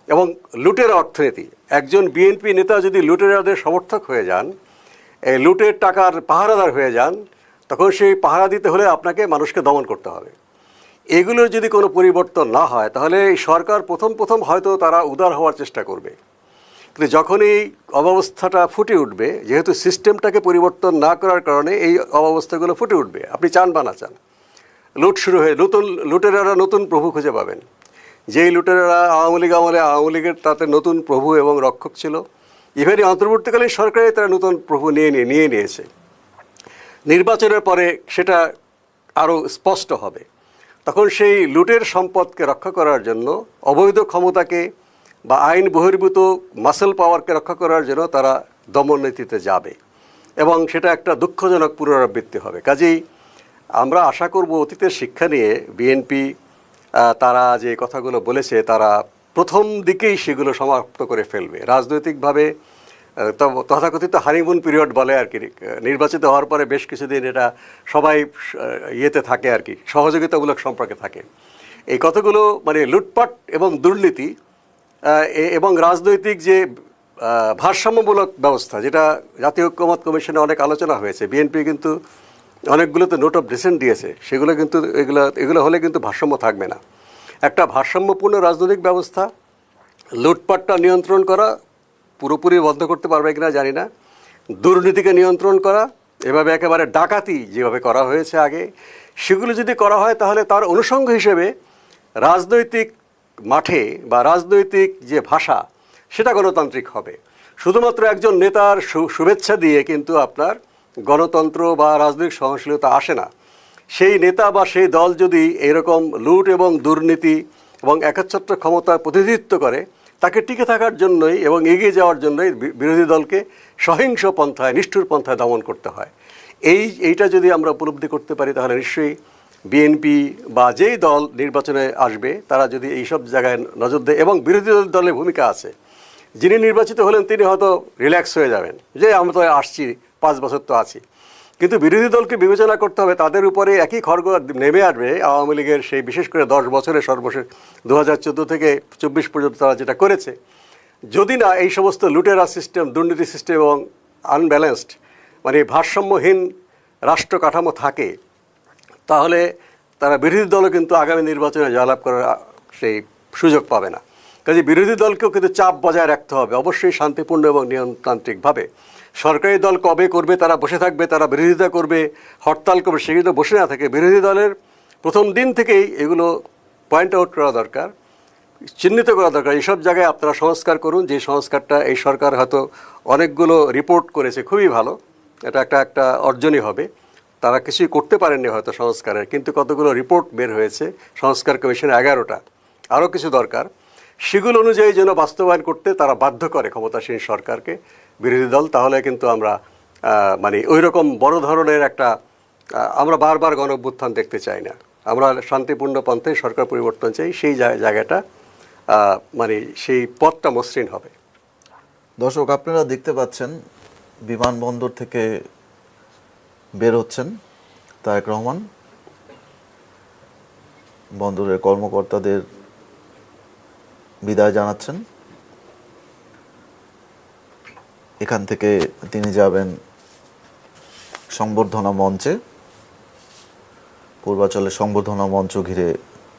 [SPEAKER 3] এবং লুটের অর্থনীতি, একজন বিএনপি নেতা যদি লুটেরাদের সমর্থক হয়ে যান, এই লুটের টাকার পাহারাদার হয়ে যান, তখন সেই পাহারা দিতে হলে আপনাকে মানুষকে দমন করতে হবে। এগুলোর যদি কোনো পরিবর্তন না হয় তাহলে এই সরকার প্রথম হয়তো তারা উদার হওয়ার চেষ্টা করবে, কিন্তু যখন এই অব্যবস্থাটা ফুটে উঠবে, যেহেতু সিস্টেমটাকে পরিবর্তন না করার কারণে এই অব্যবস্থাগুলো ফুটে উঠবে, আপনি চান বা না চান, লুট শুরু হয়ে লুটেরারা নতুন প্রভু খুঁজে পাবেন। যেই লুটেরারা আওয়ামী লীগ আমলে আওয়ামী লীগের তাতে নতুন প্রভু এবং রক্ষক ছিল, ইভেন অন্তর্বর্তীকালীন সরকারে তারা নতুন প্রভু নিয়ে নিয়েছে। নির্বাচনের পরে সেটা আরও স্পষ্ট হবে। তখন সেই লুটের সম্পদকে রক্ষা করার জন্য, অবৈধ ক্ষমতাকে বা আইন বহির্ভূত মাসেল পাওয়ারকে রক্ষা করার জন্য তারা দমন নীতিতে যাবে এবং সেটা একটা দুঃখজনক পুনরাবৃত্তি হবে। কাজেই আমরা আশা করব অতীতের শিক্ষা নিয়ে বিএনপি তারা যে কথাগুলো বলেছে তারা প্রথম দিকেই সেগুলো সমাপ্ত করে ফেলবে। রাজনৈতিকভাবে তথাকথিত হানিমুন পিরিয়ড বলে আর কি, নির্বাচিত হওয়ার পরে বেশ কিছুদিন এটা সবাই ইয়েতে থাকে আর কি, সহযোগিতামূলক সম্পর্কে থাকে। এই কথাগুলো মানে লুটপাট এবং দুর্নীতি এবং রাজনৈতিক যে ভারসাম্যমূলক ব্যবস্থা, যেটা জাতীয় ঐক্যমত্য কমিশনে অনেক আলোচনা হয়েছে, বিএনপি কিন্তু অনেকগুলোতে নোট অফ ডিসেন্ট দিয়েছে, সেগুলো কিন্তু এগুলো হলে কিন্তু ভারসাম্য থাকবে না। একটা ভারসাম্যপূর্ণ রাজনৈতিক ব্যবস্থা, লুটপাটটা নিয়ন্ত্রণ করা, পুরোপুরি বন্ধ করতে পারবে কিনা জানি না, দুর্নীতিকে নিয়ন্ত্রণ করা, এভাবে একেবারে ডাকাতি যেভাবে করা হয়েছে আগে, সেগুলো যদি করা হয় তাহলে তার অনুষঙ্গ হিসেবে রাজনৈতিক মাঠে বা রাজনৈতিক যে ভাষা সেটা গণতান্ত্রিক হবে। শুধুমাত্র একজন নেতার শুভেচ্ছা দিয়ে কিন্তু আপনার গণতন্ত্র বা রাজনৈতিক সহনশীলতা আসে না। সেই নেতা বা সেই দল যদি এরকম লুট এবং দুর্নীতি এবং একচ্ছত্র ক্ষমতার প্রতিনিধিত্ব করে, তাকে টিকে থাকার জন্যই এবং এগিয়ে যাওয়ার জন্যই বিরোধী দলকে সহিংস পন্থায়, নিষ্ঠুর পন্থায় দমন করতে হয়। এইটা যদি আমরা উপলব্ধি করতে পারি, তাহলে নিশ্চয়ই বিএনপি বা যেই দল নির্বাচনে আসবে তারা যদি এইসব জায়গায় নজর দেয়, এবং বিরোধী দলের ভূমিকা আছে। যিনি নির্বাচিত হলেন তিনি হয়তো রিল্যাক্স হয়ে যাবেন, যে আমরা তো আসছি, 5 বছর তো আছি। কিন্তু বিরোধী দলকে বিবেচনা করতে হবে, তাদের উপরে একই খড়গ নেমে আসবে আওয়ামী লীগের সেই বিশেষ করে 10 বছরের সর্বশেষ 2014 থেকে 24 পর্যন্ত তারা যেটা করেছে। যদি না এই সমস্ত লুটেরা সিস্টেম, দুর্নীতি সিস্টেম এবং আনব্যালেন্সড, মানে ভারসাম্যহীন রাষ্ট্র কাঠামো থাকে, তাহলে তারা বিরোধী দলও কিন্তু আগামী নির্বাচনে জয়লাভ করার সেই সুযোগ পাবে না। কাজে বিরোধী দলকেও কিন্তু চাপ বজায় রাখতে হবে, অবশ্যই শান্তিপূর্ণ এবং নিয়মতান্ত্রিকভাবে। সরকারি দল কবে করবে, তারা বসে থাকবে, তারা বিরোধিতা করবে, হরতাল করবে, সেগুলো বসে না থাকে। বিরোধী দলের প্রথম দিন থেকেই এগুলো পয়েন্ট আউট করা দরকার, চিহ্নিত করা দরকার। এইসব জায়গায় আপনারা সংস্কার করুন, যে সংস্কারটা এই সরকার হয়তো অনেকগুলো রিপোর্ট করেছে, খুবই ভালো, এটা একটা অর্জনই হবে। তারা কিছুই করতে পারেননি হয়তো সংস্কারের, কিন্তু কতগুলো রিপোর্ট বের হয়েছে সংস্কার কমিশনে, 11টা, আরও কিছু দরকার। সেগুলো অনুযায়ী যেন বাস্তবায়ন করতে তারা বাধ্য করে ক্ষমতাসীন সরকারকে, বিরোধী দল। তাহলে কিন্তু আমরা মানে ওই রকম বড় ধরনের একটা আমরা বারবার গণঅভ্যুত্থান দেখতে চাই না। আমরা শান্তিপূর্ণ পন্থায় সরকার পরিবর্তন চাই, সেই জায়গাটা মানে সেই পথটা মসৃণ হবে।
[SPEAKER 1] দর্শক, আপনারা দেখতে পাচ্ছেন বিমানবন্দর থেকে বের হচ্ছেন তারেক রহমান। বন্দরের কর্মকর্তাদের বিদায় জানাচ্ছেন। এখান থেকে তিনি যাবেন সংবর্ধনা মঞ্চে। পূর্বাচলের সংবর্ধনা মঞ্চ ঘিরে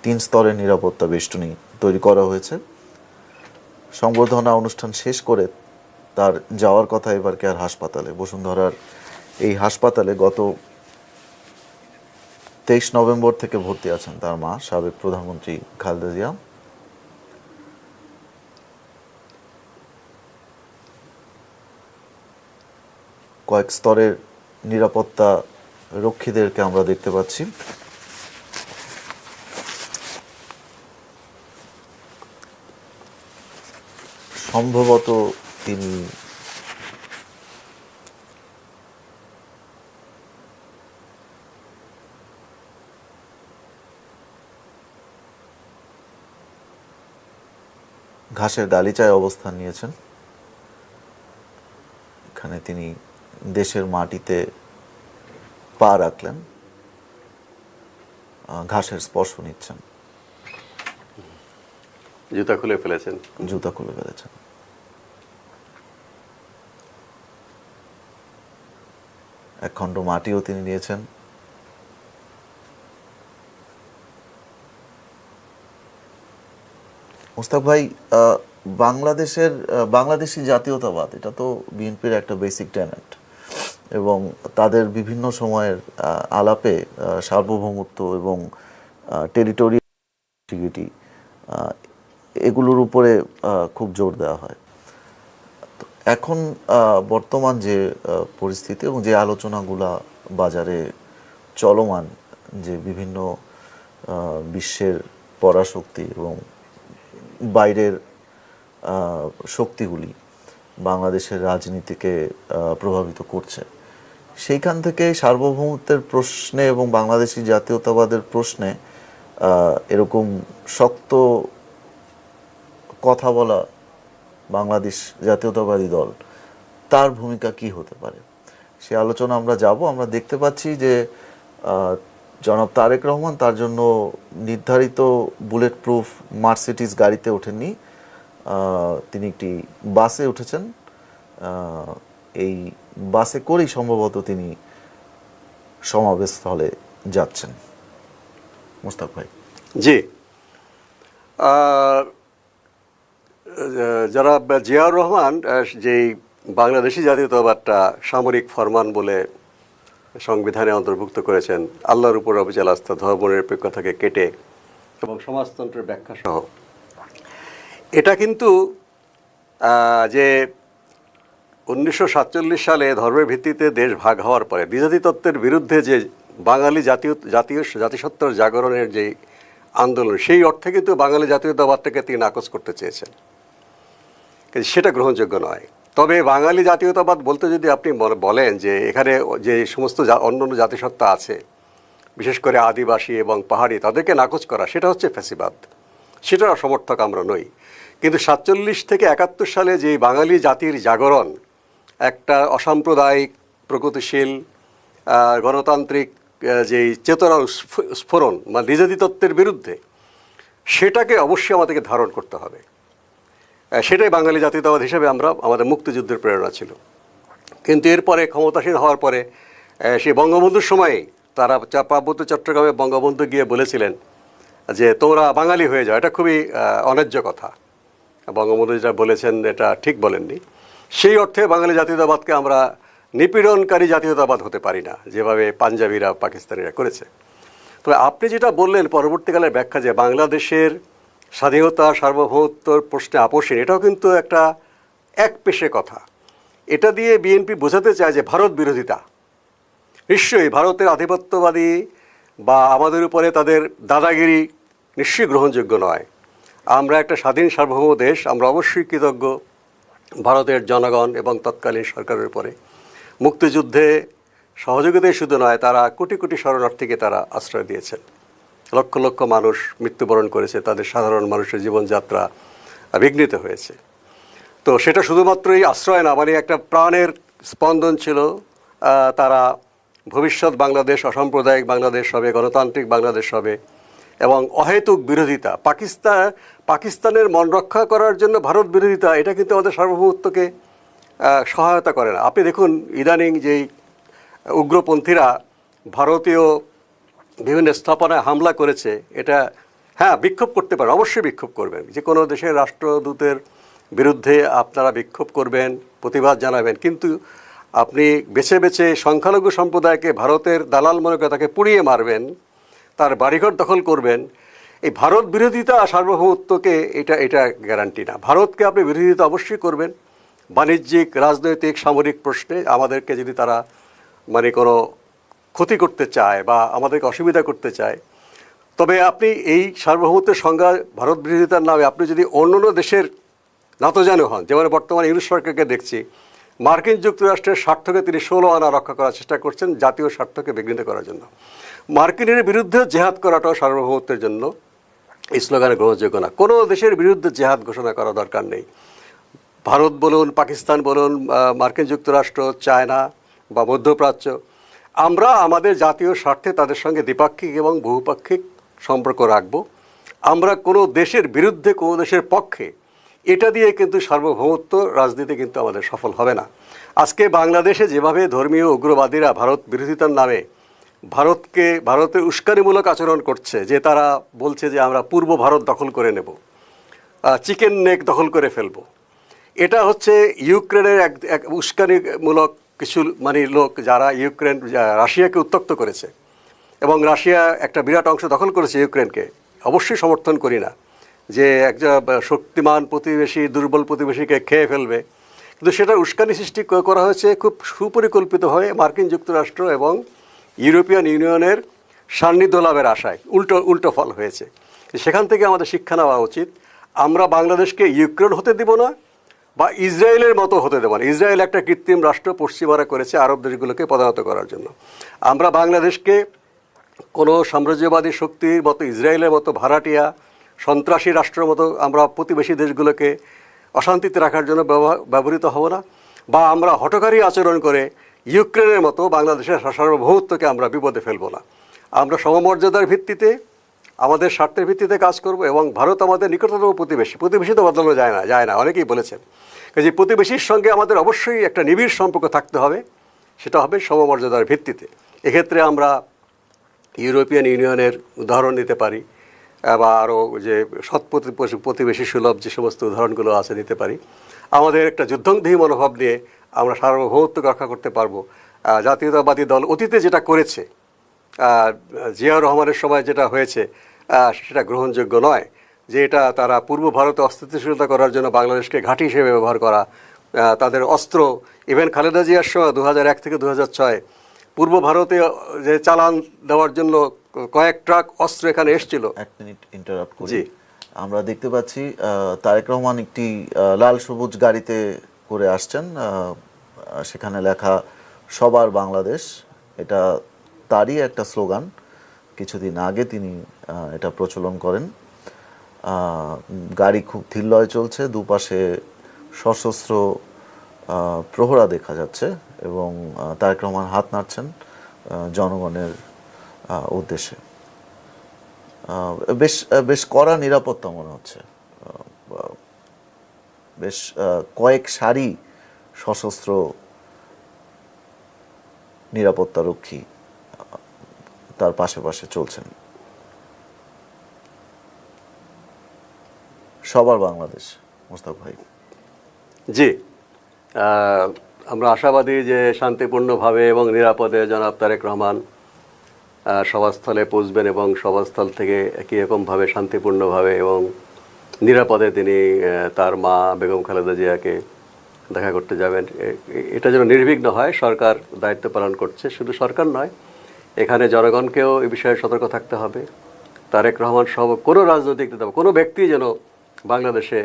[SPEAKER 1] 3 স্তরের নিরাপত্তা বেষ্টনী তৈরি করা হয়েছে। সংবর্ধনা অনুষ্ঠান শেষ করে তার যাওয়ার কথা এবার কেয়ার হাসপাতালে। বসুন্ধরার এই হাসপাতালে গত 23 নভেম্বর থেকে ভর্তি আছেন তার মা, সাবেক প্রধানমন্ত্রী খালেদা জিয়া। কয়েক স্তরের নিরাপত্তা রক্ষীদেরকে আমরা দেখতে পাচ্ছি। সম্ভবত তিনি ঘাসের গালিচায় অবস্থান নিয়েছেন। এখানে তিনি দেশের মাটিতে পা রাখলেন, ঘাসের স্পর্শ নিচ্ছেন,
[SPEAKER 3] জুতা খুলে ফেলেছেন।
[SPEAKER 1] এক খণ্ড মাটিও তিনি নিয়েছেন। মুস্তাক ভাই, বাংলাদেশি জাতীয়তাবাদ, এটা তো বিএনপির একটা বেসিক টেনেট, এবং তাদের বিভিন্ন সময়ের আলাপে সার্বভৌমত্ব এবং টেরিটোরিয়াল ইন্টিগ্রিটি এগুলোর উপরে খুব জোর দেওয়া হয়। তো এখন বর্তমান যে পরিস্থিতি এবং যে আলোচনাগুলা বাজারে চলমান, যে বিভিন্ন বিশ্বের পরাশক্তি এবং বাইরের শক্তিগুলি বাংলাদেশের রাজনীতিকে প্রভাবিত করছে, সেইখান থেকে সার্বভৌমত্বের প্রশ্নে এবং বাংলাদেশি জাতীয়তাবাদের প্রশ্নে এরকম শক্ত কথা বলা বাংলাদেশ জাতীয়তাবাদী দল, তার ভূমিকা কি হতে পারে, সে আলোচনা আমরা যাব। আমরা দেখতে পাচ্ছি যে জনাব তারেক রহমান তার জন্য নির্ধারিত বুলেট প্রুফ মার্সিডিজ গাড়িতে ওঠেননি, তিনি একটি বাসে উঠেছেন। এই বাসে করেই সম্ভবত তিনি সমাবেশ স্থলে যাচ্ছেন। মুস্তাক ভাই।
[SPEAKER 3] জি, যারা জিয়াউর রহমান যেই বাংলাদেশি জাতীয়তাবাদটা সামরিক ফরমান বলে সংবিধানে অন্তর্ভুক্ত করেছেন, আল্লাহর উপর অবিচল আস্থা, ধর্মনিরপেক্ষতাকে কেটে এবং সমাজতন্ত্রের ব্যাখ্যা সহ, এটা কিন্তু যে 1947 সালে ধর্মের ভিত্তিতে দেশ ভাগ হওয়ার পরে দ্বিজাতি তত্ত্বের বিরুদ্ধে যে বাঙালি জাতিসত্তার জাগরণের যে আন্দোলন, সেই অর্থে কিন্তু বাঙালি জাতীয়তাবাদটাকে তিনি নাকচ করতে চেয়েছেন। কিন্তু সেটা গ্রহণযোগ্য নয়। তবে বাঙালি জাতীয়তাবাদ বলতে যদি আপনি বলেন যে এখানে যে সমস্ত অন্যান্য জাতিসত্তা আছে, বিশেষ করে আদিবাসী এবং পাহাড়ি, তাদেরকে নাকচ করা, সেটা হচ্ছে ফ্যাসিবাদ। সেটার সমর্থক আমরা নই। কিন্তু 47 থেকে 71 সালে যে বাঙালি জাতির জাগরণ, একটা অসাম্প্রদায়িক প্রগতিশীল গণতান্ত্রিক যেই চেতনার স্ফোরণ বা নির্যাতিতত্বের বিরুদ্ধে, সেটাকে অবশ্যই আমাদেরকে ধারণ করতে হবে। সেটাই বাঙালি জাতীয়তাবাদ হিসেবে আমরা আমাদের মুক্তিযুদ্ধের প্রেরণা ছিল। কিন্তু এরপরে ক্ষমতাসীন হওয়ার পরে সেই বঙ্গবন্ধুর সময়ে তারা পার্বত্য চট্টগ্রামে বঙ্গবন্ধু গিয়ে বলেছিলেন যে তোমরা বাঙালি হয়ে যাও। এটা খুবই অন্যায্য কথা। বঙ্গবন্ধু যেটা বলেছেন এটা ঠিক বলেননি। সেই অর্থে বাঙালি জাতীয়তাবাদকে আমরা নিপীড়নকারী জাতীয়তাবাদ হতে পারি না, যেভাবে পাঞ্জাবিরা পাকিস্তানিরা করেছে। তবে আপনি যেটা বললেন পরবর্তীকালের ব্যাখ্যা, যে বাংলাদেশের স্বাধীনতা সার্বভৌমত্বর প্রশ্নে আপোষহীন, এটাও কিন্তু একটা একপেশে কথা। এটা দিয়ে বিএনপি বোঝাতে চায় যে ভারত বিরোধিতা। নিশ্চয়ই ভারতের আধিপত্যবাদী বা আমাদের উপরে তাদের দাদাগিরি নিশ্চয়ই গ্রহণযোগ্য নয়। আমরা একটা স্বাধীন সার্বভৌম দেশ, আমরা অবশ্যই কৃতজ্ঞ ভারতের জনগণ এবং তৎকালীন সরকারের উপরে। মুক্তিযুদ্ধে সহযোগিতাই শুধু নয়, তারা কোটি কোটি শরণার্থীকে তারা আশ্রয় দিয়েছেন। লক্ষ লক্ষ মানুষ মৃত্যুবরণ করেছে, তাদের সাধারণ মানুষের জীবনযাত্রা বিঘ্নিত হয়েছে। তো সেটা শুধুমাত্রই আশ্রয় না, মানে একটা প্রাণের স্পন্দন ছিল। তারা ভবিষ্যৎ বাংলাদেশ অসাম্প্রদায়িক বাংলাদেশ হবে, গণতান্ত্রিক বাংলাদেশ হবে। এবং অহেতুক বিরোধিতা, পাকিস্তানের মন রক্ষা করার জন্য ভারত বিরোধিতা, এটা কিন্তু আমাদের সার্বভৌমত্বকে সহায়তা করে না। আপনি দেখুন ইদানিং যেই উগ্রপন্থীরা ভারতীয় বিভিন্ন স্থাপনায় হামলা করেছে, এটা হ্যাঁ বিক্ষোভ করতে পারে, অবশ্যই বিক্ষোভ করবেন। যে কোনো দেশের রাষ্ট্রদূতের বিরুদ্ধে আপনারা বিক্ষোভ করবেন, প্রতিবাদ জানাবেন, কিন্তু আপনি বেছে বেছে সংখ্যালঘু সম্প্রদায়কে ভারতের দালাল মনে করে তাকে পুড়িয়ে মারবেন, তার বাড়িঘর দখল করবেন। এই ভারত বিরোধিতা সার্বভৌমত্বকে এটা গ্যারান্টি না। ভারতকে আপনি বিরোধিতা অবশ্যই করবেন বাণিজ্যিক, রাজনৈতিক, সামরিক প্রশ্নে। আমাদেরকে যদি তারা মানে কোনো ক্ষতি করতে চায় বা আমাদেরকে অসুবিধা করতে চায়, তবে আপনি এই সার্বভৌমত্বের সংজ্ঞা ভারত বিরোধিতার নামে আপনি যদি অন্যান্য দেশের নাতজানু হন, যেমন বর্তমানে ইউনুস সরকারকে দেখছি, মার্কিন যুক্তরাষ্ট্রের স্বার্থকে তিনি 16 আনা রক্ষা করার চেষ্টা করছেন জাতীয় স্বার্থকে বিঘ্নিত করার জন্য। মার্কিনের বিরুদ্ধে জেহাদ করাটাও সার্বভৌমত্বের জন্য এই স্লোগানে গ্রহণযোগ্য না। কোনো দেশের বিরুদ্ধে জেহাদ ঘোষণা করা দরকার নেই। ভারত বলুন, পাকিস্তান বলুন, মার্কিন যুক্তরাষ্ট্র, চায়না বা মধ্যপ্রাচ্য, আমরা আমাদের জাতীয় স্বার্থে তাদের সঙ্গে দ্বিপাক্ষিক এবং বহুপাক্ষিক সম্পর্ক রাখব। আমরা কোনো দেশের বিরুদ্ধে, কোনো দেশের পক্ষে, এটা দিয়ে কিন্তু সার্বভৌমত্ব রাজনীতি কিন্তু আমাদের সফল হবে না। আজকে বাংলাদেশে যেভাবে ধর্মীয় উগ্রবাদীরা ভারত বিরোধিতার নামে ভারতের উস্কানিমূলক আচরণ করছে, যে তারা বলছে যে আমরা পূর্ব ভারত দখল করে নেব, চিকেন নেক দখল করে ফেলব, এটা হচ্ছে ইউক্রেনের এক উস্কানিমূলক কিছু মানে লোক, যারা রাশিয়াকে উত্তক্ত করেছে এবং রাশিয়া একটা বিরাট অংশ দখল করেছে ইউক্রেনকে। অবশ্যই সমর্থন করি না যে একজন শক্তিমান প্রতিবেশী দুর্বল প্রতিবেশীকে খেয়ে ফেলবে, কিন্তু সেটা উস্কানি সৃষ্টি করা হয়েছে খুব সুপরিকল্পিতভাবে মার্কিন যুক্তরাষ্ট্র এবং ইউরোপিয়ান ইউনিয়নের সান্নিধ্য লাভের আশায়। উল্টো ফল হয়েছে। সেখান থেকে আমাদের শিক্ষা নেওয়া উচিত। আমরা বাংলাদেশকে ইউক্রেন হতে দিব না বা ইসরায়েলের মতো হতে দেব না। ইসরায়েল একটা কৃত্রিম রাষ্ট্র পশ্চিমারা করেছে আরব দেশগুলোকে পদানত করার জন্য। আমরা বাংলাদেশকে কোনো সাম্রাজ্যবাদী শক্তির মতো, ইসরায়েলের মতো ভাড়াটিয়া সন্ত্রাসী রাষ্ট্রের মতো আমরা প্রতিবেশী দেশগুলোকে অশান্তিতে রাখার জন্য ব্যবহৃত হব না, বা আমরা হঠকারী আচরণ করে ইউক্রেনের মতো বাংলাদেশের সার্বভৌমত্বকে আমরা বিপদে ফেলব না। আমরা সমমর্যাদার ভিত্তিতে, আমাদের স্বার্থের ভিত্তিতে কাজ করব। এবং ভারত আমাদের নিকটতম প্রতিবেশী তো বদলানো যায় না, অনেকেই বলেছেন। কাজে প্রতিবেশীর সঙ্গে আমাদের অবশ্যই একটা নিবিড় সম্পর্ক থাকতে হবে, সেটা হবে সমমর্যাদার ভিত্তিতে। এক্ষেত্রে আমরা ইউরোপিয়ান ইউনিয়নের উদাহরণ নিতে পারি, বা আরও যে সৎ প্রতিবেশী সুলভ যে সমস্ত উদাহরণগুলো আছে নিতে পারি। আমাদের একটা যুদ্ধংদেহী মনোভাব নিয়ে আমরা সার্বভৌমত্ব রক্ষা করতে পারবো। জাতীয়তাবাদী দল অতীতে যেটা করেছে, জিয়াউর রহমানের সময় যেটা হয়েছে, সেটা গ্রহণযোগ্য নয়। যে এটা তারা পূর্ব ভারতে অস্থিতিশীলতা করার জন্য বাংলাদেশকে ঘাঁটি হিসেবে ব্যবহার করা, তাদের অস্ত্র, ইভেন খালেদা জিয়ার সময় 2001 থেকে 2006 পূর্ব ভারতে যে চালান দেওয়ার জন্য কয়েক ট্রাক অস্ত্র এখানে এসেছিল।
[SPEAKER 1] এক মিনিট ইন্টারাপ্ট করি।
[SPEAKER 3] জি।
[SPEAKER 1] আমরা দেখতে পাচ্ছি তারেক রহমান একটি লাল সবুজ গাড়িতে করে আসছেন, সেখানে লেখা সবার বাংলাদেশ। এটা তারই একটা স্লোগান, কিছুদিন আগে তিনি এটা প্রচলন করেন। গাড়ি খুব ধীরলয়ে চলছে, দুপাশে সশস্ত্র প্রহরা দেখা যাচ্ছে এবং তারেক রহমান হাত নাড়ছেন জনগণের উদ্দেশ্যে। বেশ বেশ কড়া নিরাপত্তা মনে হচ্ছে, বেশ কয়েক সারি সশস্ত্র নিরাপত্তা রক্ষী তার পাশে পাশে চলছেন। সবার বাংলাদেশ, মোস্তাক ভাই।
[SPEAKER 3] জি, আমরা আশাবাদী যে শান্তিপূর্ণভাবে এবং নিরাপদে জনাব তারেক রহমান সভাস্থলে পৌঁছবেন এবং সভাস্থল থেকে একই রকমভাবে শান্তিপূর্ণভাবে এবং নিরাপদে তিনি তার মা বেগম খালেদা জিয়াকে দেখা করতে যাবেন। এটা যেন নির্বিঘ্ন হয়। সরকার দায়িত্ব পালন করছে, শুধু সরকার নয়, এখানে জনগণকেও এই বিষয়ে সতর্ক থাকতে হবে। তারেক রহমান সহ কোনো রাজনৈতিক নেতা, কোনো ব্যক্তি যেন বাংলাদেশে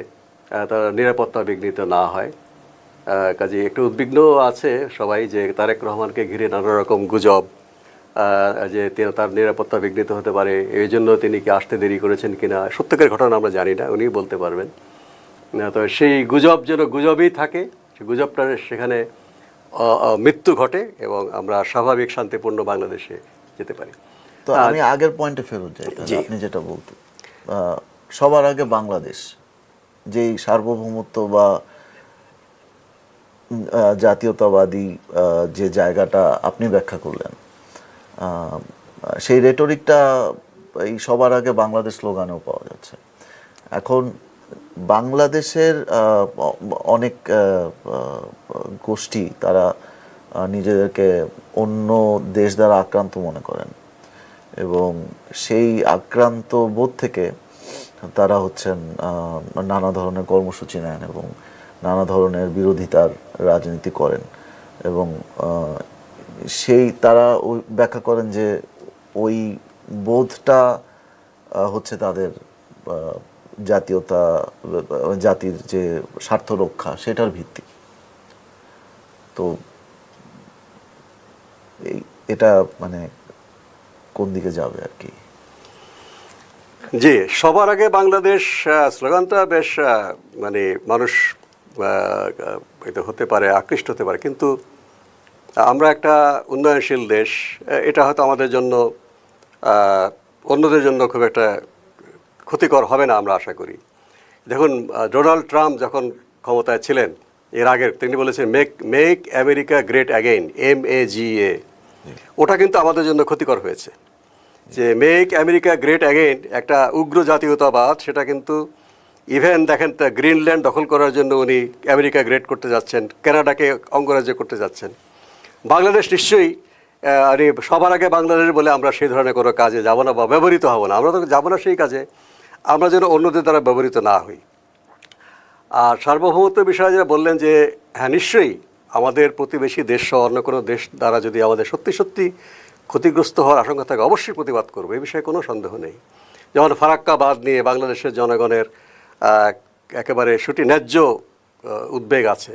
[SPEAKER 3] তার নিরাপত্তা বিঘ্নিত না হয়। কাজে একটু উদ্বিগ্ন আছে সবাই যে তারেক রহমানকে ঘিরে নানা রকম গুজব, যে তার নিরাপত্তা বিঘ্নিত হতে পারে, এই জন্য তিনি কি আসতে দেরি করেছেন কিনা, সত্যিকার ঘটনা আমরা জানি না, উনি বলতে পারবেন। তো সেই গুজব যেন গুজবই থাকে, সেই গুজবটার সেখানে মৃত্যু ঘটে এবং আমরা স্বাভাবিক শান্তিপূর্ণ বাংলাদেশে যেতে পারি।
[SPEAKER 1] তো আমি আগের পয়েন্টে ফেরত যাই, আপনি যেটা বলতেন সবার আগে বাংলাদেশ, যেই সার্বভৌমত্ব বা জাতীয়তাবাদী যে জায়গাটা আপনি ব্যাখ্যা করলেন, সেই রেটরিকটা এই সবার আগে বাংলাদেশ স্লোগানেও পাওয়া যাচ্ছে। এখন বাংলাদেশের অনেক গোষ্ঠী তারা নিজেদেরকে অন্য দেশ দ্বারা আক্রান্ত মনে করেন এবং সেই আক্রান্ত বোধ থেকে তারা হচ্ছেন নানা ধরনের কর্মসূচি নেন এবং নানা ধরনের বিরোধিতার রাজনীতি করেন এবং সেই তারা ওই ব্যাখ্যা করেন যে ওই বোধটা হচ্ছে তাদের জাতীয়তা, জাতির যে স্বার্থ রক্ষা সেটার ভিত্তি। তো এটা মানে কোন দিকে যাবে আর কি?
[SPEAKER 3] জি, সবার আগে বাংলাদেশ স্লোগানটা বেশ মানে মানুষ এটা হতে পারে, আকৃষ্ট হতে পারে, কিন্তু আমরা একটা উন্নয়নশীল দেশ, এটা হয়তো আমাদের জন্য অন্যদের জন্য খুব একটা ক্ষতিকর হবে না আমরা আশা করি। দেখুন, ডোনাল্ড ট্রাম্প যখন ক্ষমতায় ছিলেন এর আগের, তিনি বলেছেন make America great again, MAGA। ওটা কিন্তু আমাদের জন্য ক্ষতিকর হয়েছে। যে মেক আমেরিকা গ্রেট অ্যাগেইন একটা উগ্র জাতীয়তাবাদ, সেটা কিন্তু ইভেন দেখেন গ্রিনল্যান্ড দখল করার জন্য উনি আমেরিকা গ্রেট করতে যাচ্ছেন, কানাডাকে অঙ্গরাজ্য করতে যাচ্ছেন। বাংলাদেশ নিশ্চয়ই সবার আগে বাংলাদেশ বলে আমরা সেই ধরনের কোনো কাজে যাব না বা ব্যবহৃত হব না। আমরা তো যাবো না সেই কাজে, আমরা যেন অন্যদের দ্বারা ব্যবহৃত না হই। আর সার্বভৌমত্ব বিষয়ে যেটা বললেন যে হ্যাঁ, নিশ্চয়ই আমাদের প্রতিবেশী দেশ সহ অন্য কোনো দেশ দ্বারা যদি আমাদের সত্যি সত্যি ক্ষতিগ্রস্ত হওয়ার আশঙ্কা থাকে, অবশ্যই প্রতিবাদ করবো, এই বিষয়ে কোনো সন্দেহ নেই। যেমন ফারাক্কা বাঁধ নিয়ে বাংলাদেশের জনগণের একেবারে সুটি ন্যায্য উদ্বেগ আছে,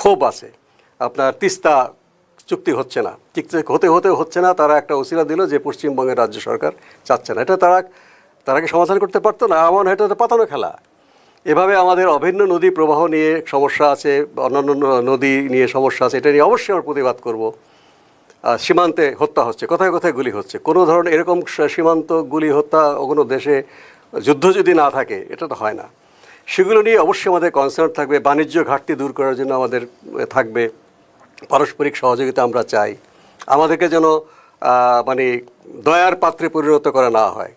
[SPEAKER 3] ক্ষোভ আছে। আপনার তিস্তা চুক্তি হচ্ছে না, হতে হচ্ছে না, তারা একটা উসিলা দিল যে পশ্চিমবঙ্গের রাজ্য সরকার চাচ্ছে না। এটা তারা কি সমাধান করতে পারতো না? এমন এটা তো পাতানো খেলা। এভাবে আমাদের অভিন্ন নদী প্রবাহ নিয়ে সমস্যা আছে, অন্যান্য নদী নিয়ে সমস্যা আছে, এটা নিয়ে অবশ্যই আমরা প্রতিবাদ করব। সীমান্তে হত্যা হচ্ছে, কোথায় কোথায় গুলি হচ্ছে, কোনো ধরনের এরকম সীমান্ত গুলি হত্যা কোনো দেশে যুদ্ধ যদি না থাকে এটা তো হয় না। সেগুলো নিয়ে অবশ্যই আমাদের কনসার্ন থাকবে। বাণিজ্য ঘাটতি দূর করার জন্য আমাদের থাকবে, পারস্পরিক সহযোগিতা আমরা চাই। আমাদেরকে যেন মানে দয়ার পাত্রে পরিণত করা না হয়।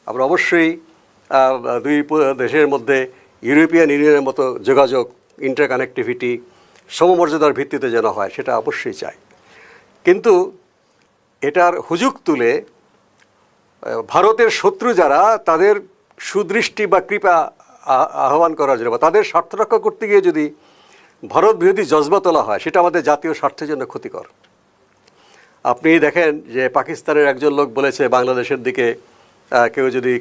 [SPEAKER 3] আমরা অবশ্যই দুই দেশের মধ্যে ইউরোপিয়ান ইউনিয়নের মতো যোগাযোগ, ইন্টারকানেক্টিভিটি সমমর্যাদার ভিত্তিতে যেন হয়, সেটা অবশ্যই চাই। কিন্তু এটার হুজুগ তুলে ভারতের শত্রু যারা, তাদের সুদৃষ্টি বা কৃপা আহ্বান করার জন্য বা তাদের স্বার্থ রক্ষা করতে গিয়ে যদি ভারত বিরোধী জজবা তোলা হয়, সেটা আমাদের জাতীয় স্বার্থের জন্য ক্ষতিকর। আপনি দেখেন যে পাকিস্তানের একজন লোক বলেছে বাংলাদেশের দিকে কেউ যদি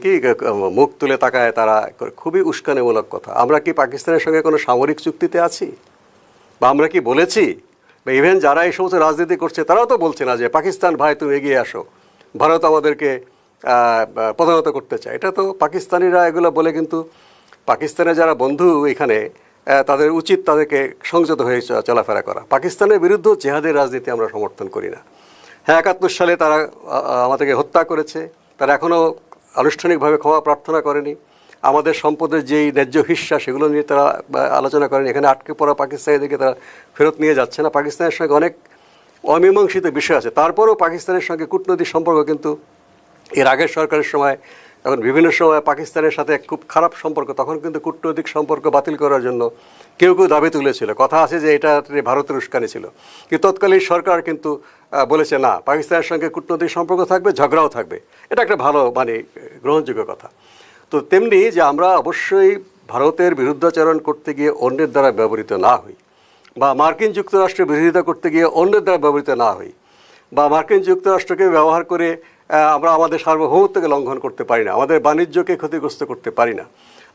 [SPEAKER 3] মুখ তুলে তাকায় তারা খুবই উস্কানিমূলক কথা। আমরা কি পাকিস্তানের সঙ্গে কোনো সামরিক চুক্তিতে আছি, বা আমরা কি বলেছি, বা ইভেন যারা এই সমস্ত রাজনীতি করছে তারাও তো বলছে না যে পাকিস্তান ভাই তুমি এগিয়ে আসো, ভারত আমাদেরকে পদানত করতে চায়। এটা তো পাকিস্তানিরা এগুলো বলে, কিন্তু পাকিস্তানের যারা বন্ধু এখানে তাদের উচিত তাদেরকে সংযত হয়ে চলাফেরা করা। পাকিস্তানের বিরুদ্ধে জেহাদের রাজনীতি আমরা সমর্থন করি না। হ্যাঁ, 71 সালে তারা আমাদেরকে হত্যা করেছে, তারা এখনও আনুষ্ঠানিকভাবে ক্ষমা প্রার্থনা করেনি। আমাদের সম্পদের যেই ন্যায্য হিস্সা সেগুলো নিয়ে তারা আলোচনা করেনি। এখানে আটকে পড়া পাকিস্তানিদেরকে তারা ফেরত নিয়ে যাচ্ছে না। পাকিস্তানের সঙ্গে অনেক অমীমাংসিত বিষয় আছে। তারপরেও পাকিস্তানের সঙ্গে কূটনৈতিক সম্পর্ক কিন্তু এর আগের সরকারের সময়, এখন বিভিন্ন সময় পাকিস্তানের সাথে খুব খারাপ সম্পর্ক, তখন কিন্তু কূটনৈতিক সম্পর্ক বাতিল করার জন্য কেউ কেউ দাবি তুলেছিল। কথা আছে যে এটা ভারতের উস্কানি ছিল, কিন্তু তৎকালীন সরকার কিন্তু বলেছে না, পাকিস্তানের সঙ্গে কূটনৈতিক সম্পর্ক থাকবে, ঝগড়াও থাকবে। এটা একটা ভালো গ্রহণযোগ্য কথা। তো তেমনি যে আমরা অবশ্যই ভারতের বিরুদ্ধাচরণ করতে গিয়ে অন্যের দ্বারা ব্যবহৃত না হই, বা মার্কিন যুক্তরাষ্ট্রের বিরোধিতা করতে গিয়ে অন্যের দ্বারা ব্যবহৃত না হই, বা মার্কিন যুক্তরাষ্ট্রকে ব্যবহার করে আমরা আমাদের সার্বভৌমত্বকে লঙ্ঘন করতে পারি না, আমাদের বাণিজ্যকে ক্ষতিগ্রস্ত করতে পারি না,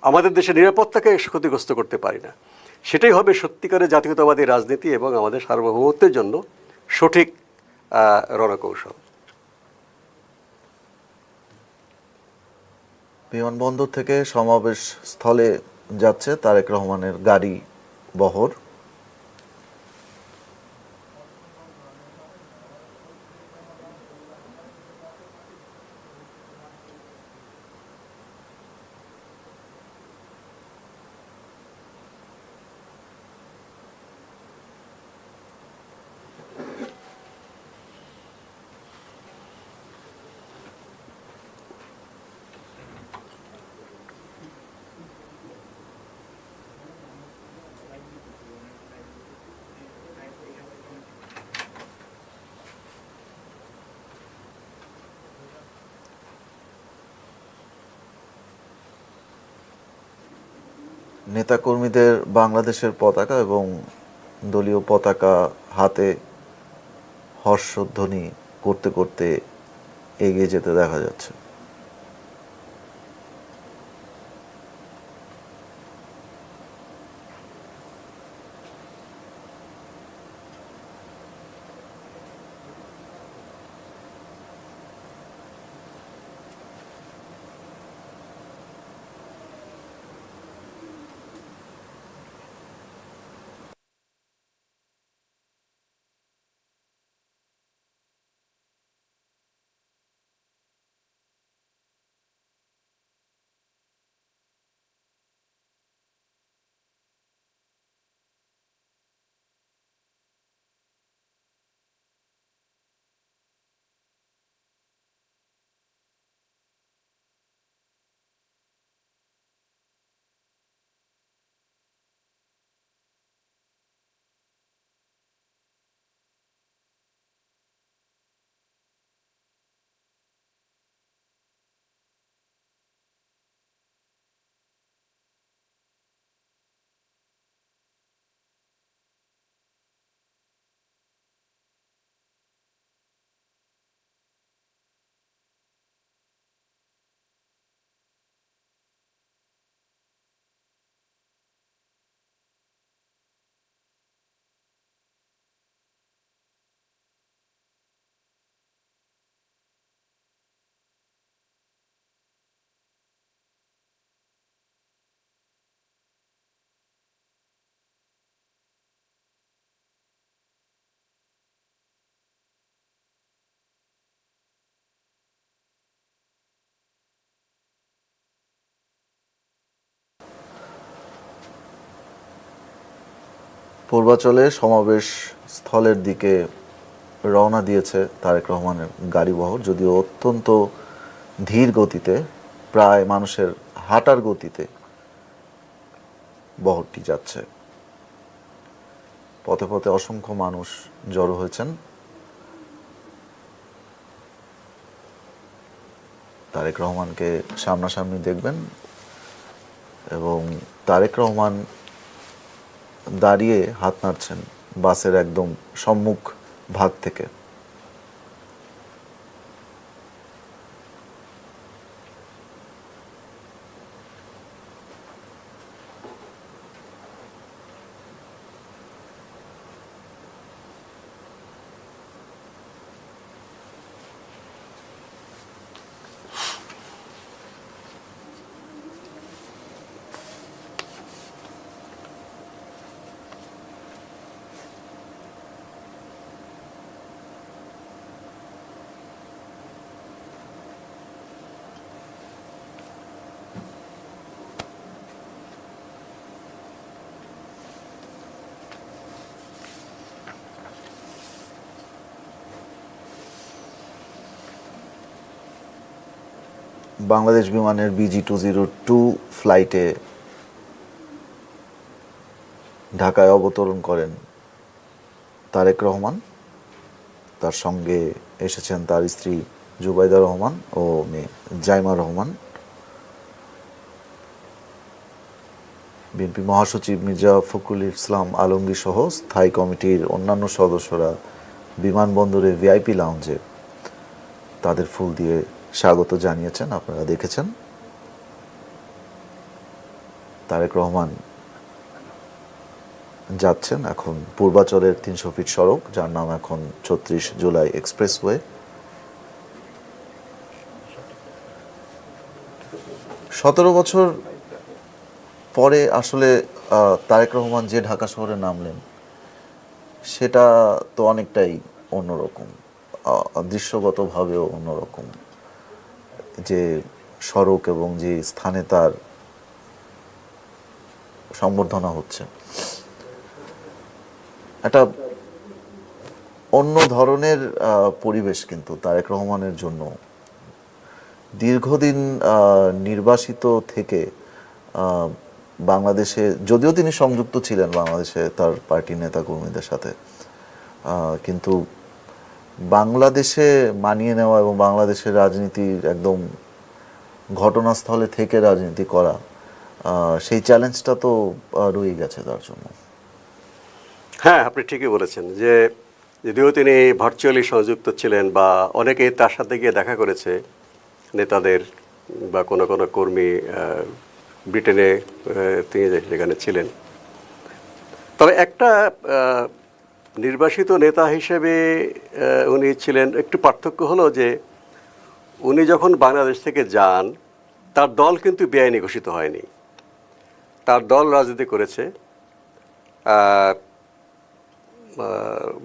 [SPEAKER 3] আমাদের দেশের নিরাপত্তাকে ক্ষতিগ্রস্ত করতে পারি না। সেটাই হবে সত্যিকারের জাতীয়তাবাদী রাজনীতি এবং আমাদের সার্বভৌমত্বের জন্য সঠিক রণকৌশল।
[SPEAKER 1] বিমানবন্দর থেকে সমাবেশ স্থলে যাচ্ছে তারেক রহমানের গাড়ি বহর। নেতাকর্মীদের বাংলাদেশের পতাকা এবং দলীয় পতাকা হাতে হর্ষধ্বনি করতে করতে এগিয়ে যেতে দেখা যাচ্ছে। পূর্বাচলে সমাবেশ স্থলের দিকে রওনা দিয়েছে তারেক রহমানের গাড়িবহর, যদিও অত্যন্ত ধীর গতিতে, প্রায় মানুষের হাঁটার গতিতে বহরটি যাচ্ছে। পথে পথে অসংখ্য মানুষ জড়ো হয়েছেন। তারেক রহমানকে সামনাসামনি দেখবেন এবং তারেক রহমান দাঁড়িয়ে হাত নাড়ছেন বাসের একদম সম্মুখ ভাগ থেকে। বাংলাদেশ বিমানের BG-202 ফ্লাইটে ঢাকায় অবতরণ করেন তারেক রহমান। তার সঙ্গে এসেছেন তার স্ত্রী জুবাইদা রহমান ও মেয়ে জাইমা রহমান। বিএনপি মহাসচিব মির্জা ফখরুল ইসলাম আলমগীর সহ স্থায়ী কমিটির অন্যান্য সদস্যরা বিমানবন্দরে VIP লাউঞ্জে তাদের ফুল দিয়ে স্বাগত জানিয়েছেন, আপনারা দেখেছেন। তারেক রহমান যাচ্ছেন এখন পূর্বাচলের 300 ফিট সড়ক, যার নাম এখন 36 জুলাই এক্সপ্রেসওয়ে। 17 বছর পরে আসলে তারেক রহমান যে ঢাকা শহরে নামলেন সেটা তো অনেকটাই অন্যরকম, দৃশ্যগতভাবেও অন্যরকম। যে সড়ক এবং যে স্থানে তার সম্বর্ধনা হচ্ছে, একটা অন্য ধরনের পরিবেশ কিন্তু তারেক রহমানের জন্য। দীর্ঘদিন নির্বাসিত থেকে বাংলাদেশে, যদিও তিনি সংযুক্ত ছিলেন বাংলাদেশে তার পার্টি নেতা কর্মীদের সাথে, কিন্তু বাংলাদেশে মানিয়ে নেওয়া এবং বাংলাদেশের রাজনীতির একদম ঘটনাস্থলে থেকে রাজনীতি করা, সেই চ্যালেঞ্জটা তো রয়ে গেছে তার জন্য।
[SPEAKER 3] হ্যাঁ, আপনি ঠিকই বলেছেন যে যদিও তিনি ভার্চুয়ালি সংযুক্ত ছিলেন বা অনেকেই তার সাথে গিয়ে দেখা করেছে, নেতাদের বা কোনো কোনো কর্মী ব্রিটেনে তিনি যেখানে ছিলেন, তবে একটা নির্বাসিত নেতা হিসেবে উনি ছিলেন। একটু পার্থক্য হলো যে উনি যখন বাংলাদেশ থেকে যান তার দল কিন্তু বেআইনি ঘোষিত হয়নি, তার দল রাজনীতি করেছে,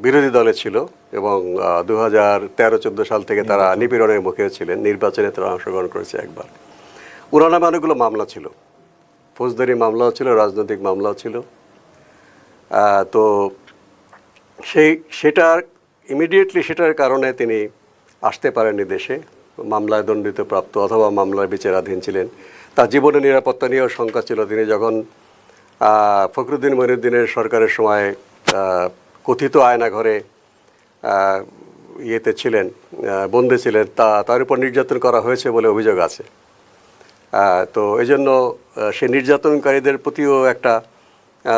[SPEAKER 3] বিরোধী দলে ছিল এবং 2013-14 সাল থেকে তারা নিপীড়নের মুখে ছিলেন। নির্বাচনে তারা অংশগ্রহণ করেছে একবার। ওনার নামে অনেকগুলো মামলা ছিল, ফৌজদারি মামলাও ছিল, রাজনৈতিক মামলাও ছিল। তো সেটার ইমিডিয়েটলি সেটার কারণে তিনি আসতে পারেননি দেশে, মামলায় দণ্ডিত প্রাপ্ত অথবা মামলার বিচারাধীন ছিলেন। তার জীবনের নিরাপত্তা নিয়েও শঙ্কা ছিল। তিনি যখন ফখরুদ্দিন মঈনুদ্দিনের সরকারের সময় কথিত আয়নাঘরে ইয়েতে ছিলেন, বন্দী ছিলেন, তার উপর নির্যাতন করা হয়েছে বলে অভিযোগ আছে। তো এই জন্য সে নির্যাতনকারীদের প্রতিও একটা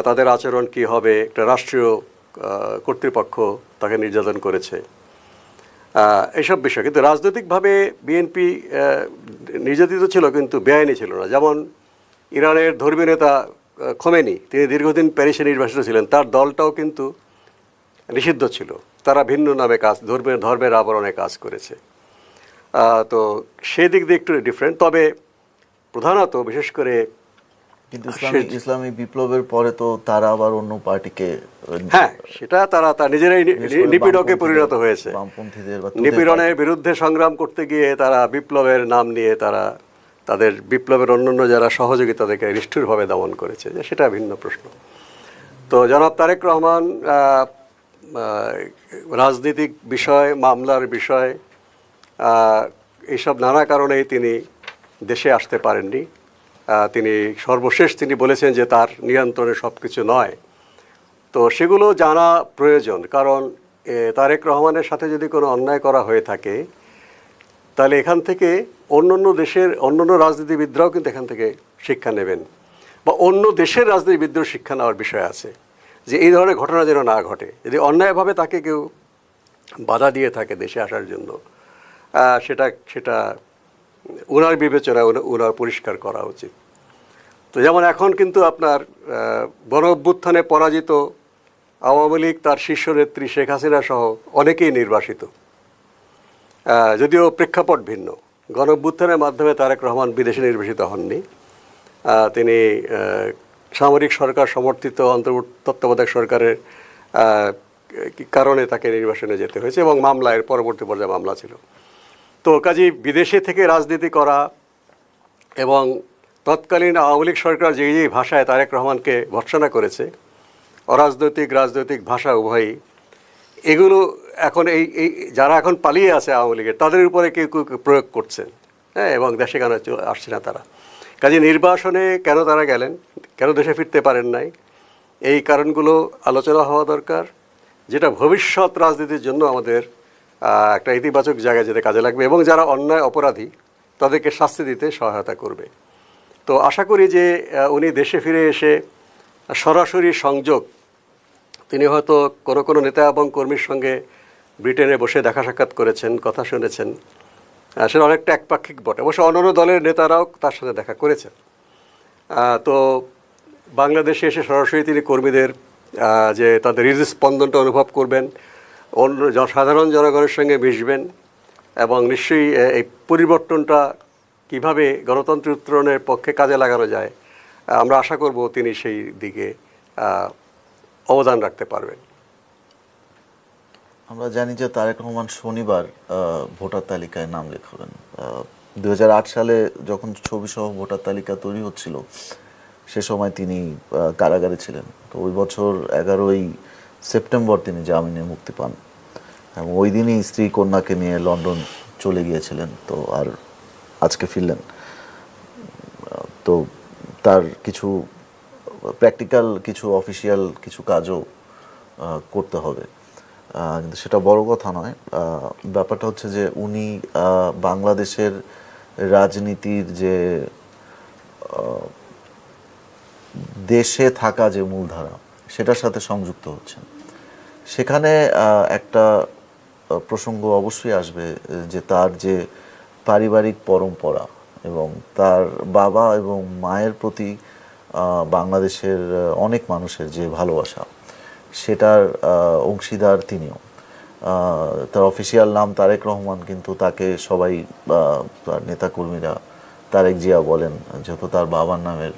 [SPEAKER 3] তাদের আচরণ কি হবে, একটা রাষ্ট্রীয় কর্তৃপক্ষ তাকে নির্যাতন করেছে, এইসব বিষয়। কিন্তু রাজনৈতিকভাবে বিএনপি নির্যাতিত ছিল কিন্তু বেআইনি ছিল না। যেমন ইরানের ধর্মীয় নেতা খোমেনি, তিনি দীর্ঘদিন প্যারিসে নির্বাসিত ছিলেন, তার দলটাও কিন্তু নিষিদ্ধ ছিল, তারা ভিন্ন নামে কাজ, ধর্মের আবরণে কাজ করেছে। তো সেদিক দিয়ে একটু ডিফারেন্ট। তবে প্রধানত বিশেষ করে
[SPEAKER 1] কিন্তু ইসলামী বিপ্লবের পরে তো তারা আবার অন্য পার্টিকে,
[SPEAKER 3] হ্যাঁ, সেটা তারা নিজেরাই নিপীড়কে পরিণত হয়েছে। নিপীড়নের বিরুদ্ধে সংগ্রাম করতে গিয়ে তারা বিপ্লবের নাম নিয়ে তাদের বিপ্লবের অন্যান্য যারা সহযোগী তাদেরকে নিষ্ঠুরভাবে দমন করেছে, যে সেটা ভিন্ন প্রশ্ন। তো জনাব তারেক রহমান রাজনৈতিক বিষয়, মামলার বিষয়, এইসব নানা কারণেই তিনি দেশে আসতে পারেননি। তিনি সর্বশেষ তিনি বলেছেন যে তার নিয়ন্ত্রণে সব কিছু নয়। তো সেগুলো জানা প্রয়োজন, কারণ তারেক রহমানের সাথে যদি কোনো অন্যায় করা হয়ে থাকে তাহলে এখান থেকে অন্যান্য দেশের অন্যান্য রাজনীতিবিদরাও কিন্তু এখান থেকে শিক্ষা নেবেন, বা অন্য দেশের রাজনীতিবিদরাও শিক্ষা নেওয়ার বিষয় আছে যে এই ধরনের ঘটনা যেন না ঘটে। যদি অন্যায়ভাবে তাকে কেউ বাধা দিয়ে থাকে দেশে আসার জন্য, সেটা ওনার বিবেচনায় ওনার পরিষ্কার করা উচিত। তো যেমন এখন কিন্তু আপনার গণ অভ্যুত্থানে পরাজিত আওয়ামী লীগ, তার শীর্ষ নেত্রী শেখ হাসিনা সহ অনেকেই নির্বাসিত, যদিও প্রেক্ষাপট ভিন্ন। গণ অভ্যুত্থানের মাধ্যমে তারেক রহমান বিদেশে নির্বাসিত হননি, তিনি সামরিক সরকার সমর্থিত তত্ত্বাবধায়ক সরকারের কারণে তাকে নির্বাসনে যেতে হয়েছে এবং মামলার পরবর্তী পর্যায়ে মামলা ছিল। তো কাজেই বিদেশে থেকে রাজনীতি করা এবং তৎকালীন আওয়ামী লীগ সরকার যেই ভাষায় তারেক রহমানকে ভর্ৎসনা করেছে, অরাজনৈতিক রাজনৈতিক ভাষা উভয়ই, এগুলো এখন এই যারা এখন পালিয়ে আছে আওয়ামী লীগের, তাদের উপরে কেউ কেউ প্রয়োগ করছেন। হ্যাঁ, এবং দেশে কেন আসছে না তারা। কাজে নির্বাসনে কেন তারা গেলেন, কেন দেশে ফিরতে পারেন নাই, এই কারণগুলো আলোচনা হওয়া দরকার, যেটা ভবিষ্যৎ রাজনীতির জন্য আমাদের একটা ইতিবাচক জায়গায় যেতে কাজে লাগবে এবং যারা অন্যায় অপরাধী তাদেরকে শাস্তি দিতে সহায়তা করবে। তো আশা করি যে উনি দেশে ফিরে এসে সরাসরি সংযোগ, তিনি হয়তো কোনো কোনো নেতা এবং কর্মীর সঙ্গে ব্রিটেনে বসে দেখা সাক্ষাৎ করেছেন, কথা শুনেছেন, সেটা অনেকটা একপাক্ষিক বটে। অবশ্য অন্যান্য দলের নেতারাও তার সাথে দেখা করেছেন। তো বাংলাদেশে এসে সরাসরি তিনি কর্মীদের যে তাদের হৃদস্পন্দনটা অনুভব করবেন, অন্য সাধারণ জনগণের সঙ্গে মিশবেন এবং নিশ্চয়ই এই পরিবর্তনটা কিভাবে গণতন্ত্র উত্তরণের পক্ষে কাজে লাগানো যায়, আমরা আশা করব তিনি সেই দিকে অবদান রাখতে পারবেন।
[SPEAKER 1] আমরা জানি যে তারেক রহমান শনিবার ভোটার তালিকায় নাম লেখাবেন। 2008 সালে যখন ছবিসহ ভোটার তালিকা তৈরি হচ্ছিল সে সময় তিনি কারাগারে ছিলেন। তো ওই বছর 11ই সেপ্টেম্বর তিনি জামিনে মুক্তি পান এবং ওই দিনই স্ত্রী কন্যাকে নিয়ে লন্ডন চলে গিয়েছিলেন। তো আর আজকে ফিরলেন। তো তার কিছু প্র্যাকটিক্যাল, কিছু অফিসিয়াল কিছু কাজও করতে হবে, কিন্তু সেটা বড় কথা নয়। ব্যাপারটা হচ্ছে যে উনি বাংলাদেশের রাজনীতির যে দেশে থাকা যে মূলধারা সেটার সাথে সংযুক্ত হচ্ছেন। সেখানে একটা প্রসঙ্গ অবশ্যই আসবে যে তার যে পারিবারিক পরম্পরা এবং তার বাবা এবং মায়ের প্রতি বাংলাদেশের অনেক মানুষের যে ভালোবাসা, সেটার অংশীদার তিনিও। তার অফিসিয়াল নাম তারেক রহমান, কিন্তু তাকে সবাই তার নেতাকর্মীরা তারেক জিয়া বলেন, যেহেতু তার বাবার নামের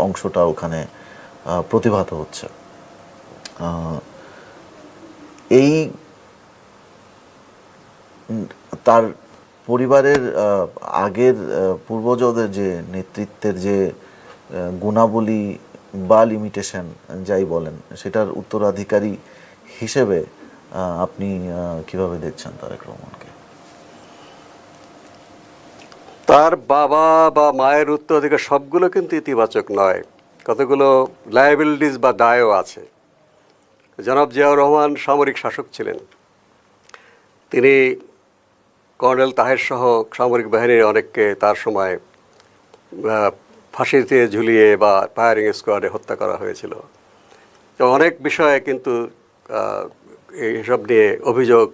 [SPEAKER 1] অংশটা ওখানে প্রতিভাত হচ্ছে। এই তার পরিবারের আগের পূর্বজদের যে নেতৃত্বের যে গুণাবলী বা লিমিটেশন যাই বলেন, সেটার উত্তরাধিকারী হিসেবে আপনি কিভাবে দেখছেন তারেক রহমানকে?
[SPEAKER 3] তার বাবা বা মায়ের উত্তরাধিকার সবগুলো কিন্তু ইতিবাচক নয়, কতগুলো লায়াবিলিটিস বা দায়ও আছে। জনাব জিয়াউর রহমান সামরিক শাসক ছিলেন। তিনি কর্নেল তাহের সহ সামরিক বাহিনীর অনেককে তার সময় ফাঁসিতে ঝুলিয়ে বা ফায়ারিং স্কোয়াডে হত্যা করা হয়েছিল। তো অনেক বিষয়ে কিন্তু এইসব নিয়ে অভিযোগ,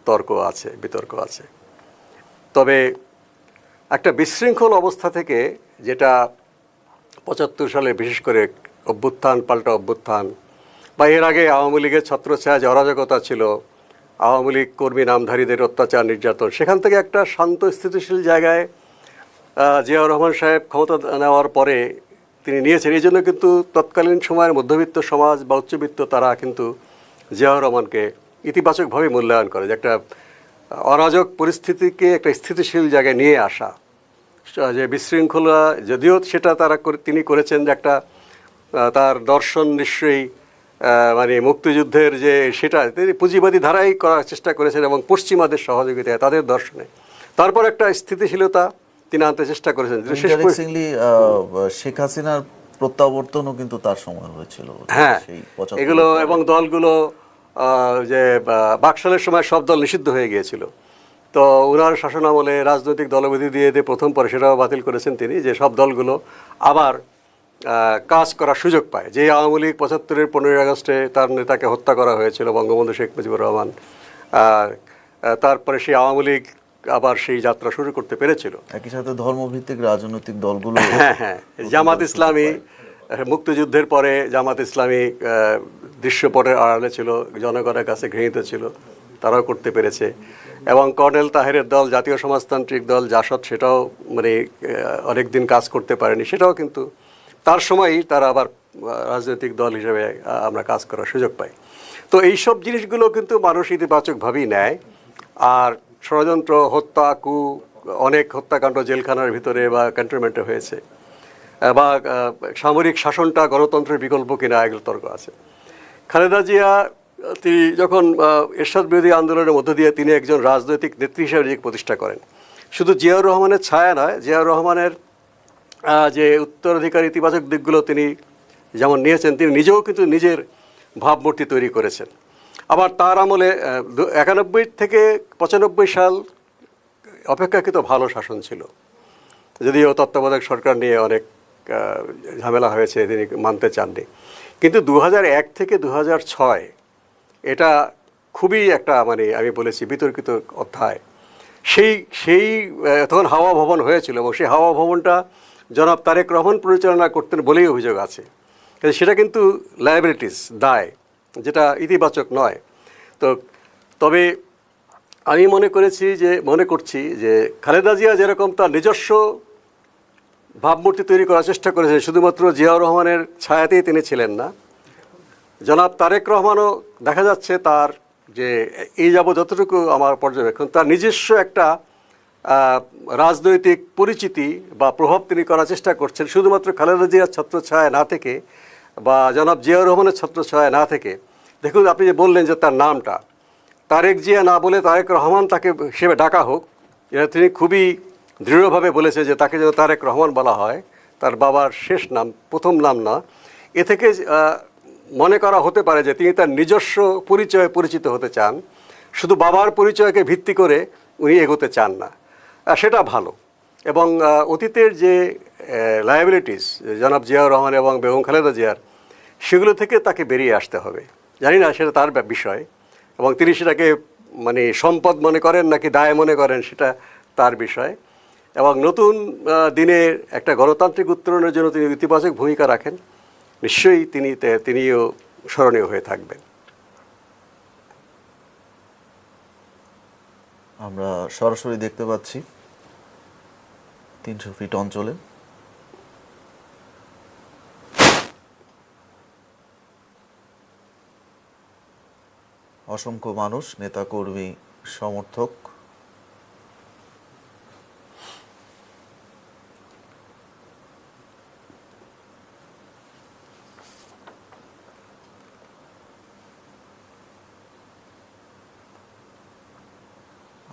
[SPEAKER 3] তর্ক আছে, বিতর্ক আছে। তবে একটা বিশৃঙ্খল অবস্থা থেকে, যেটা 75 সালে বিশেষ করে অভ্যুত্থান, পাল্টা অভ্যুত্থান বা এর আগে আওয়ামী লীগের ছত্রছায়া যে অরাজকতা ছিল, আওয়ামী লীগ কর্মী নামধারীদের অত্যাচার, নির্যাতন, সেখান থেকে একটা শান্ত স্থিতিশীল জায়গায় জিয়াউর রহমান সাহেব ক্ষমতা নেওয়ার পরে তিনি নিয়েছেন। এই জন্য কিন্তু তৎকালীন সময়ের মধ্যবিত্ত সমাজ বা উচ্চবিত্ত তারা কিন্তু জিয়াউর রহমানকে ইতিবাচকভাবে মূল্যায়ন করে, যে একটা অরাজক পরিস্থিতিকে একটা স্থিতিশীল জায়গায় নিয়ে আসা, যে বিশৃঙ্খলা যদিও সেটা তিনি করেছেন, যে একটা তার দর্শন নিশ্চয়ই মানে মুক্তিযুদ্ধের যে সেটা তিনি পুঁজিবাদী ধারাই করার চেষ্টা করেছেন এবং পশ্চিমাদের সহযোগিতায় তাদের দর্শনে তারপর একটা স্থিতিশীলতা তিনি আনতে চেষ্টা করেছেন।
[SPEAKER 1] শেখ হাসিনার প্রত্যাবর্তনও কিন্তু তার সময় হয়েছিল।
[SPEAKER 3] হ্যাঁ, এগুলো এবং দলগুলো যে বাকশালের সময় সব দল নিষিদ্ধ হয়ে গিয়েছিল। তো ওনার শাসনামলে রাজনৈতিক দলবিধি দিয়ে প্রথম পরে সেটাও বাতিল করেছেন তিনি, যে সব দলগুলো আবার কাজ করার সুযোগ পায়। যে আওয়ামী লীগ 75-এর 15ই আগস্টে তার নেতাকে হত্যা করা হয়েছিল বঙ্গবন্ধু শেখ মুজিবুর রহমান, তারপরে সেই আওয়ামী লীগ আবার সেই যাত্রা শুরু করতে পেরেছিল।
[SPEAKER 1] একই সাথে ধর্মভিত্তিক রাজনৈতিক দলগুলো,
[SPEAKER 3] হ্যাঁ, জামাত ইসলামী মুক্তিযুদ্ধের পরে জামাত ইসলামী দৃশ্যপটের আড়ালে ছিল, জনগণের কাছে ঘৃণিত ছিল, তারাও করতে পেরেছে। এবং কর্নেল তাহেরের দল, জাতীয় সমাজতান্ত্রিক দল জাসদ, সেটাও মানে অনেক দিন কাজ করতে পারেনি, সেটাও কিন্তু তার সময়ই তারা আবার রাজনৈতিক দল হিসেবে আমরা কাজ করার সুযোগ পাই। তো এইসব জিনিসগুলো কিন্তু মানুষ ইতিবাচকভাবেই নেয়। আর ষড়যন্ত্র, হত্যা, অনেক হত্যাকাণ্ড জেলখানার ভিতরে বা ক্যান্টনমেন্টে হয়েছে, বা সামরিক শাসনটা গণতন্ত্রের বিকল্প কিনা, এগুলো তর্ক আছে। খালেদা জিয়া তিনি যখন এরশাদ বিরোধী আন্দোলনের মধ্য দিয়ে তিনি একজন রাজনৈতিক নেত্রী হিসেবে নিজেকে প্রতিষ্ঠা করেন, শুধু জিয়াউর রহমানের ছায়া নয়, জিয়াউর রহমানের যে উত্তরাধিকার ইতিবাচক দিকগুলো তিনি যেমন নিয়েছেন, তিনি নিজেও কিন্তু নিজের ভাবমূর্তি তৈরি করেছেন। আবার তার আমলে 91 থেকে 95 সাল অপেক্ষাকৃত ভালো শাসন ছিল, যদিও তত্ত্বাবধায়ক সরকার নিয়ে অনেক ঝামেলা হয়েছে, তিনি মানতে চাননি। কিন্তু 2001 থেকে 2006 এটা খুবই একটা মানে আমি বলেছি বিতর্কিত অধ্যায়। সেই সেই তখন হাওয়া ভবন হয়েছিল এবং সেই হাওয়া ভবনটা জনাব তারেক রহমান পরিচালনা করতেন বলেই অভিযোগ আছে। সেটা কিন্তু লায়াবিলিটিস, দায়, যেটা ইতিবাচক নয়। তো তবে আমি মনে করছি যে খালেদা জিয়া যেরকম তার নিজস্ব ভাবমূর্তি তৈরি করার চেষ্টা করেছেন, শুধুমাত্র জিয়াউর রহমানের ছায়াতেই তিনি ছিলেন না, জনাব তারেক রহমানও দেখা যাচ্ছে তার যে এই যাবৎ যতটুকু আমার পর্যবেক্ষণ, তার নিজস্ব একটা রাজনৈতিক পরিচিতি বা প্রভাব তিনি করার চেষ্টা করছেন, শুধুমাত্র খালেদা জিয়ার ছত্রছায়া না থেকে বা জনাব জিয়াউর রহমানের ছত্রছায়া না থেকে। দেখুন, আপনি যে বললেন যে তার নামটা তারেক জিয়া না বলে তারেক রহমান তাকে হিসেবে ডাকা হোক, এটা তিনি খুবই দৃঢ়ভাবে বলেছে যে তাকে যেন তারেক রহমান বলা হয়, তার বাবার শেষ নাম, প্রথম নাম না। এ থেকে মনে করা হতে পারে যে তিনি তার নিজস্ব পরিচয়ে পরিচিত হতে চান, শুধু বাবার পরিচয়কে ভিত্তি করে উনি এগোতে চান না। সেটা ভালো। এবং অতীতের যে লায়াবিলিটিস জনাব জিয়াউর রহমান এবং বেগম খালেদা জিয়ার, সেগুলো থেকে তাকে বেরিয়ে আসতে হবে। জানি না সেটা তার বিষয়, এবং তিনি সেটাকে মানে সম্পদ মনে করেন নাকি দায় মনে করেন, সেটা তার বিষয়। এবং নতুন দিনের একটা গণতান্ত্রিক উত্তরণের জন্য তিনি ইতিবাচক ভূমিকা রাখেন, নিশ্চয়ই তিনিও স্মরণীয় হয়ে থাকবেন।
[SPEAKER 1] আমরা সরাসরি দেখতে পাচ্ছি 300 ফিট অঞ্চলে অসংখ্য মানুষ, নেতাকর্মী, সমর্থক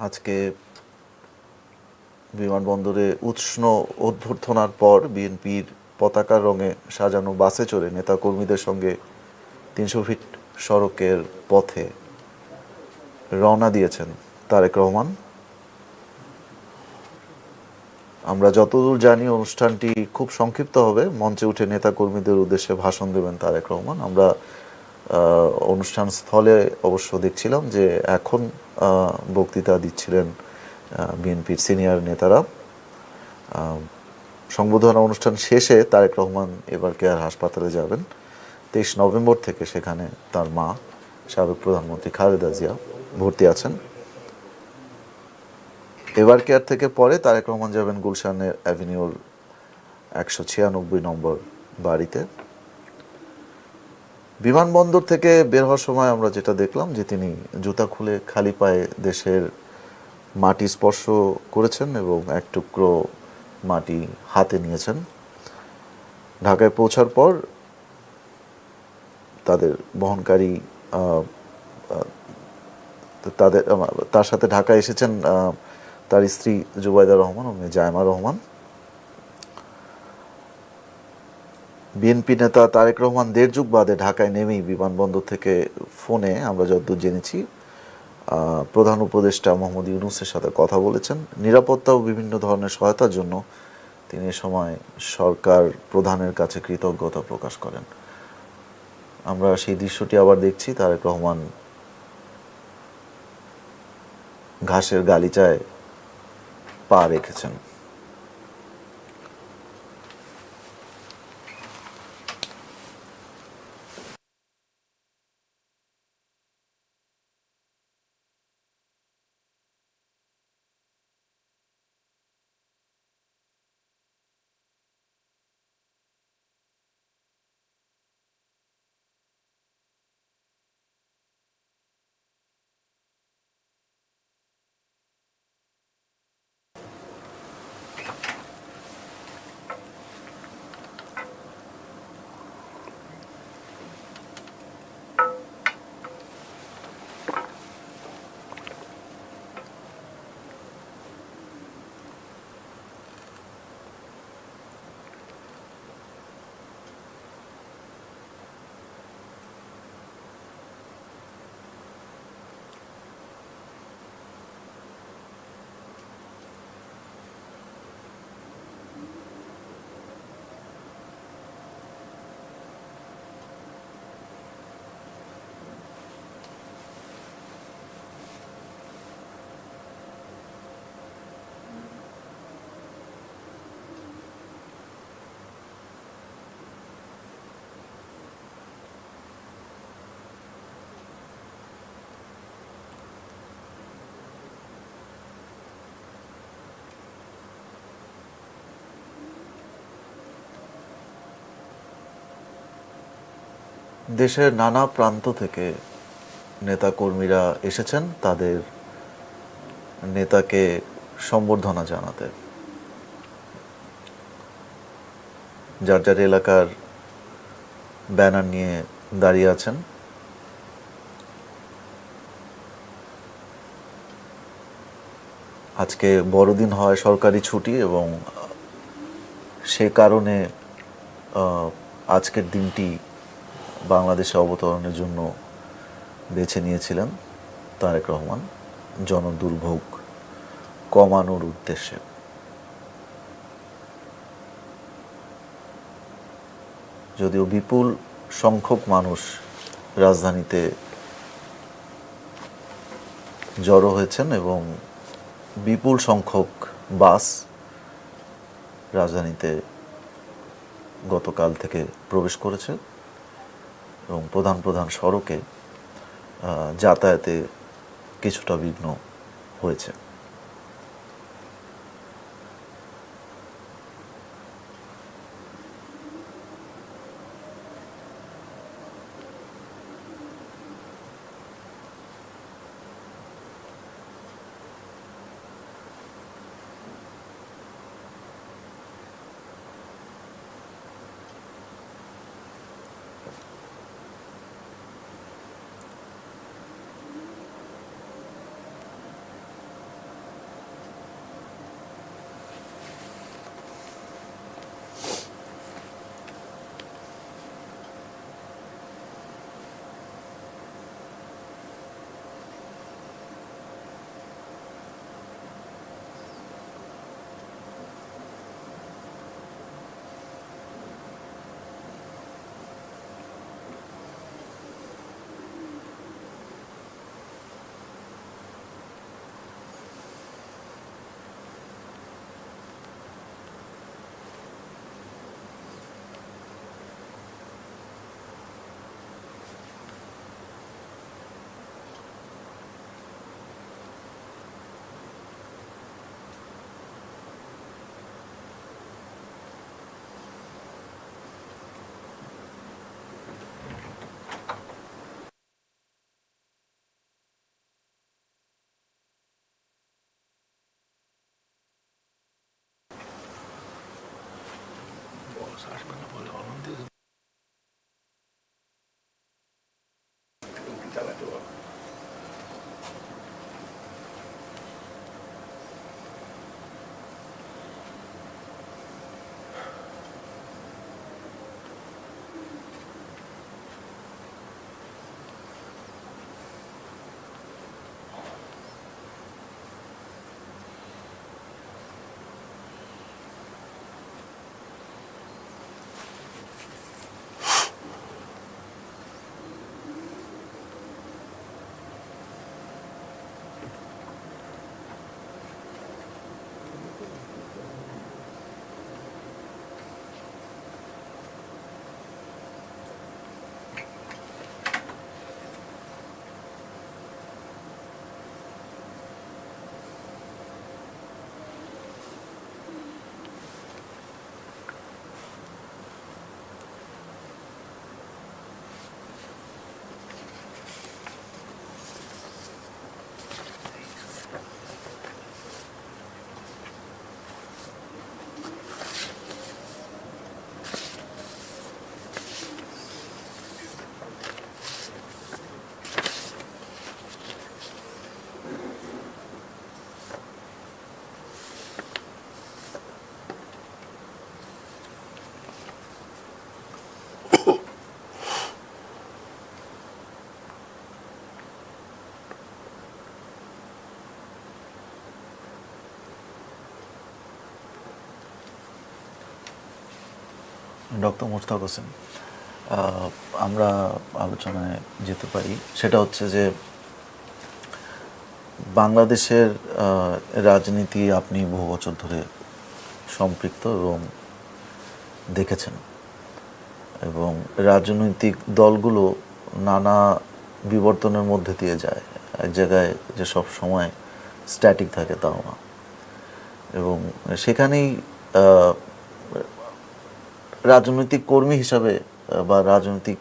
[SPEAKER 1] আজকে বিমানবন্দরে উষ্ণ অভ্যর্থনার পর বিএনপির পতাকার রঙে সাজানো বাসে চড়ে নেতাকর্মীদের সঙ্গে 300 ফিট সড়কের পথে রওনা দিয়েছেন তারেক রহমান। আমরা যতদূর জানি অনুষ্ঠানটি খুব সংক্ষিপ্ত হবে। মঞ্চে উঠে নেতাকর্মীদের উদ্দেশ্যে ভাষণ দেবেন তারেক রহমান। আমরা অনুষ্ঠান স্থলে অবশ্য দেখছিলাম যে এখন বক্তৃতা দিচ্ছিলেন বিএনপির সিনিয়র নেতারা। সংবর্ধনা অনুষ্ঠান শেষে তারেক রহমান এবার কেয়ার হাসপাতালে যাবেন। 23 নভেম্বর থেকে সেখানে তার মা সাবেক প্রধানমন্ত্রী খালেদা জিয়া ভর্তি আছেন। এবার কেয়ার থেকে পরে তারেক রহমান যাবেন গুলশানের অ্যাভিনিউর 196 নম্বর বাড়িতে। বিমানবন্দর থেকে বের হওয়ার সময় আমরা যেটা দেখলাম যে তিনি জুতা খুলে খালি পায়ে দেশের মাটি স্পর্শ করেছেন এবং এক টুকরো মাটি হাতে নিয়েছেন। ঢাকায় পৌঁছার পর তাদের বহনকারী তার সাথে ঢাকায় এসেছেন তার স্ত্রী জুবাইদা রহমান ও মেয়ে জায়মা রহমান। বিএনপি নেতা তারেক রহমান 1.5 যুগ বাদে ঢাকায় নেমেই বিমানবন্দর থেকে ফোনে আমরা যতদূর জেনেছি প্রধান উপদেষ্টা মোহাম্মদ ইউনূসের সাথে কথা বলেছেন। নিরাপত্তা ও বিভিন্ন ধরনের সহায়তার জন্য তিনি এ সময় সরকার প্রধানের কাছে কৃতজ্ঞতা প্রকাশ করেন। আমরা সেই দৃশ্যটি আবার দেখছি। তারেক রহমান ঘাসের গালিচায় পা রেখেছেন। দেশের নানা প্রান্ত থেকে নেতাকর্মীরা এসেছেন তাদের নেতাকে সম্বর্ধনা জানাতে। যার যার এলাকার ব্যানার নিয়ে দাঁড়িয়ে আছেন। আজকে বড়দিন হয়, সরকারি ছুটি, এবং সে কারণে আজকের দিনটি বাংলাদেশে অবতরণের জন্য বেছে নিয়েছিলেন তারেক রহমান, জনদুর্ভোগ কমানোর উদ্দেশ্যে। যদিও বিপুল সংখ্যক মানুষ রাজধানীতে জড়ো হয়েছেন এবং বিপুল সংখ্যক বাস রাজধানীতে গতকাল থেকে প্রবেশ করেছে এবং প্রধান প্রধান সড়কে যাতায়াতে কিছুটা বিঘ্ন হয়েছে। ডক্টর মোশতাক হোসেন, আমরা আলোচনায় যেতে পারি। সেটা হচ্ছে যে বাংলাদেশের রাজনীতি আপনি বহু বছর ধরে সম্পৃক্ত এবং দেখেছেন, এবং রাজনৈতিক দলগুলো নানা বিবর্তনের মধ্যে দিয়ে যায়। এক জায়গায় যে সব সময় স্ট্যাটিক থাকে তাও না, এবং সেখানেই রাজনৈতিক কর্মী হিসাবে বা রাজনৈতিক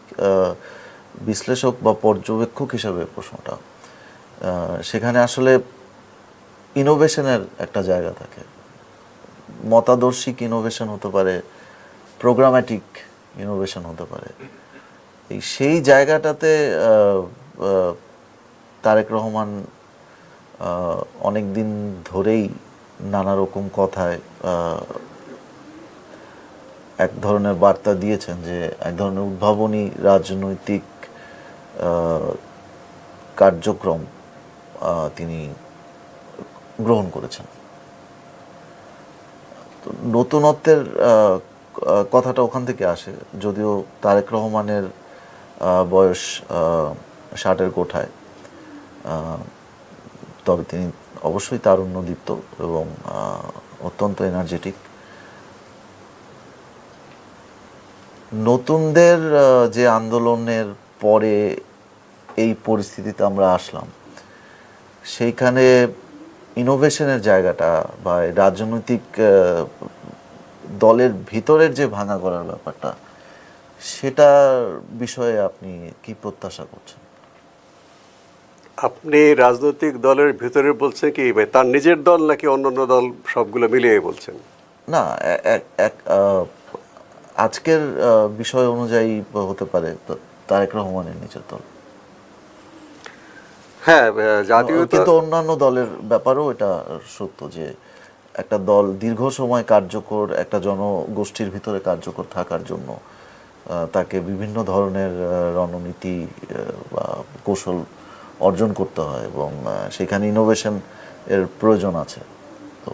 [SPEAKER 1] বিশ্লেষক বা পর্যবেক্ষক হিসাবে প্রশ্নটা, সেখানে আসলে ইনোভেশনের একটা জায়গা থাকে। মতাদর্শিক ইনোভেশন হতে পারে, প্রোগ্রামেটিক ইনোভেশন হতে পারে। সেই জায়গাটাতে তারেক রহমান অনেক দিন ধরেই নানা রকম কথায় এক ধরনের বার্তা দিয়েছেন যে এক ধরনের উদ্ভাবনী রাজনৈতিক কার্যক্রম তিনি গ্রহণ করেছেন। তো নতুনত্বের কথাটা ওখান থেকে আসে, যদিও তারেক রহমানের বয়স 60-এর কোঠায়, তবে তিনি অবশ্যই তারুণ্যদীপ্ত এবং অত্যন্ত এনার্জেটিক। নতুনদের যে আন্দোলনের পরে এই পরিস্থিতিতে আমরা আসলাম, সেইখানে ইনোভেশনের জায়গাটা বা রাজনৈতিক দলের ভিতরের যে ভাঙা করার ব্যাপারটা, সেটার বিষয়ে আপনি কি প্রত্যাশা করছেন?
[SPEAKER 3] আপনি রাজনৈতিক দলের ভিতরে বলছেন কি তার নিজের দল নাকি অন্যান্য দল সবগুলো মিলিয়ে বলছেন?
[SPEAKER 1] না, আজকের বিষয় অনুযায়ী হতে পারে তারেক রহমানের নিজের দল।
[SPEAKER 3] হ্যাঁ, জাতীয়
[SPEAKER 1] কিন্তু অন্যান্য দলের ব্যাপারেও এটা সত্য যে একটা দল দীর্ঘ সময় কার্যকর, একটা জনগোষ্ঠীর ভিতরে কার্যকর থাকার জন্য তাকে বিভিন্ন ধরনের রণনীতি বা কৌশল অর্জন করতে হয় এবং সেখানে ইনোভেশন এর প্রয়োজন আছে। তো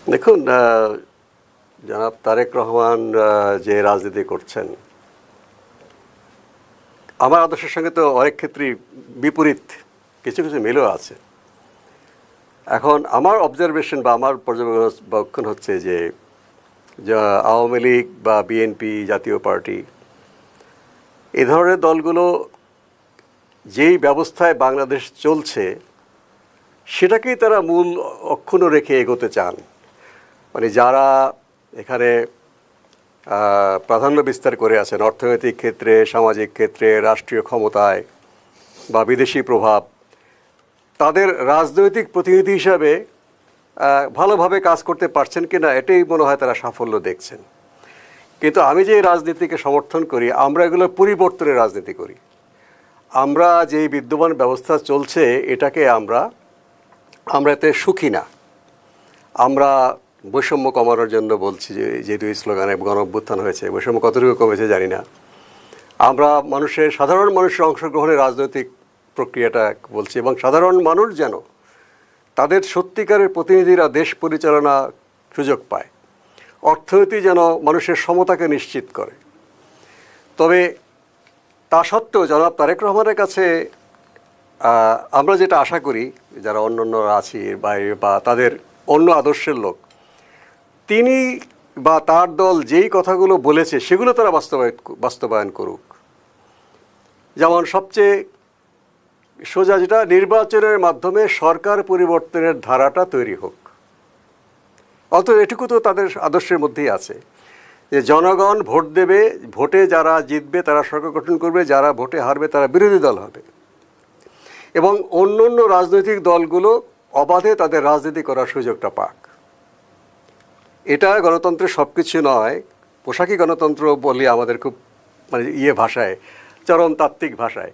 [SPEAKER 3] দেখুন, জনাব তারেক রহমান যে রাজনীতি করছেন, আমার আদর্শের সঙ্গে তো অনেক ক্ষেত্রেই বিপরীত, কিছু কিছু মিলও আছে। এখন আমার অবজারভেশন বা আমার পর্যবেক্ষণ হচ্ছে যে আওয়ামী লীগ বা বিএনপি, জাতীয় পার্টি, এ ধরনের দলগুলো যেই ব্যবস্থায় বাংলাদেশ চলছে সেটাকেই তারা মূল অক্ষুণ্ণ রেখে এগোতে চান। মানে যারা এখানে প্রাধান্য বিস্তার করে আছেন অর্থনৈতিক ক্ষেত্রে, সামাজিক ক্ষেত্রে, রাষ্ট্রীয় ক্ষমতায় বা বিদেশি প্রভাব, তাদের রাজনৈতিক প্রতিনিধি হিসাবে ভালোভাবে কাজ করতে পারছেন কিনা এটাই মনে হয় তারা সাফল্য দেখছেন। কিন্তু আমি যে রাজনীতিকে সমর্থন করি, আমরা এগুলো পরিবর্তনের রাজনীতি করি। আমরা যে বিদ্যমান ব্যবস্থা চলছে এটাকে আমরা এতে সুখী না। আমরা বৈষম্য কমানোর জন্য বলছি, যে যেহেতু এই স্লোগানে গণ অভ্যুত্থান হয়েছে, বৈষম্য কতটুকু কমেছে জানি না। আমরা সাধারণ মানুষের অংশগ্রহণের রাজনৈতিক প্রক্রিয়াটা বলছি, এবং সাধারণ মানুষ যেন তাদের সত্যিকারের প্রতিনিধিরা দেশ পরিচালনা সুযোগ পায়, অর্থনীতি যেন মানুষের সমতাকে নিশ্চিত করে। তবে তা সত্ত্বেও জনাব তারেক রহমানের কাছে আমরা যেটা আশা করি, যারা অন্যান্যরা আছি বাইরে বা তাদের অন্য আদর্শের লোক, তিনি বা তার দল যেই কথাগুলো বলেছে সেগুলো তারা বাস্তবায়ন করুক। যেমন সবচেয়ে সোজা যেটা, নির্বাচনের মাধ্যমে সরকার পরিবর্তনের ধারাটা তৈরি হোক। অতএব এটুকু তো তাদের আদর্শের মধ্যেই আছে যে জনগণ ভোট দেবে, ভোটে যারা জিতবে তারা সরকার গঠন করবে, যারা ভোটে হারবে তারা বিরোধী দল হবে, এবং অন্য রাজনৈতিক দলগুলো অবাধে তাদের রাজনীতি করার সুযোগটা পাক। এটা গণতন্ত্রের সব কিছু নয়, পোশাকি গণতন্ত্র বলি আমাদের খুব ভাষায়, চরম তাত্ত্বিক ভাষায়।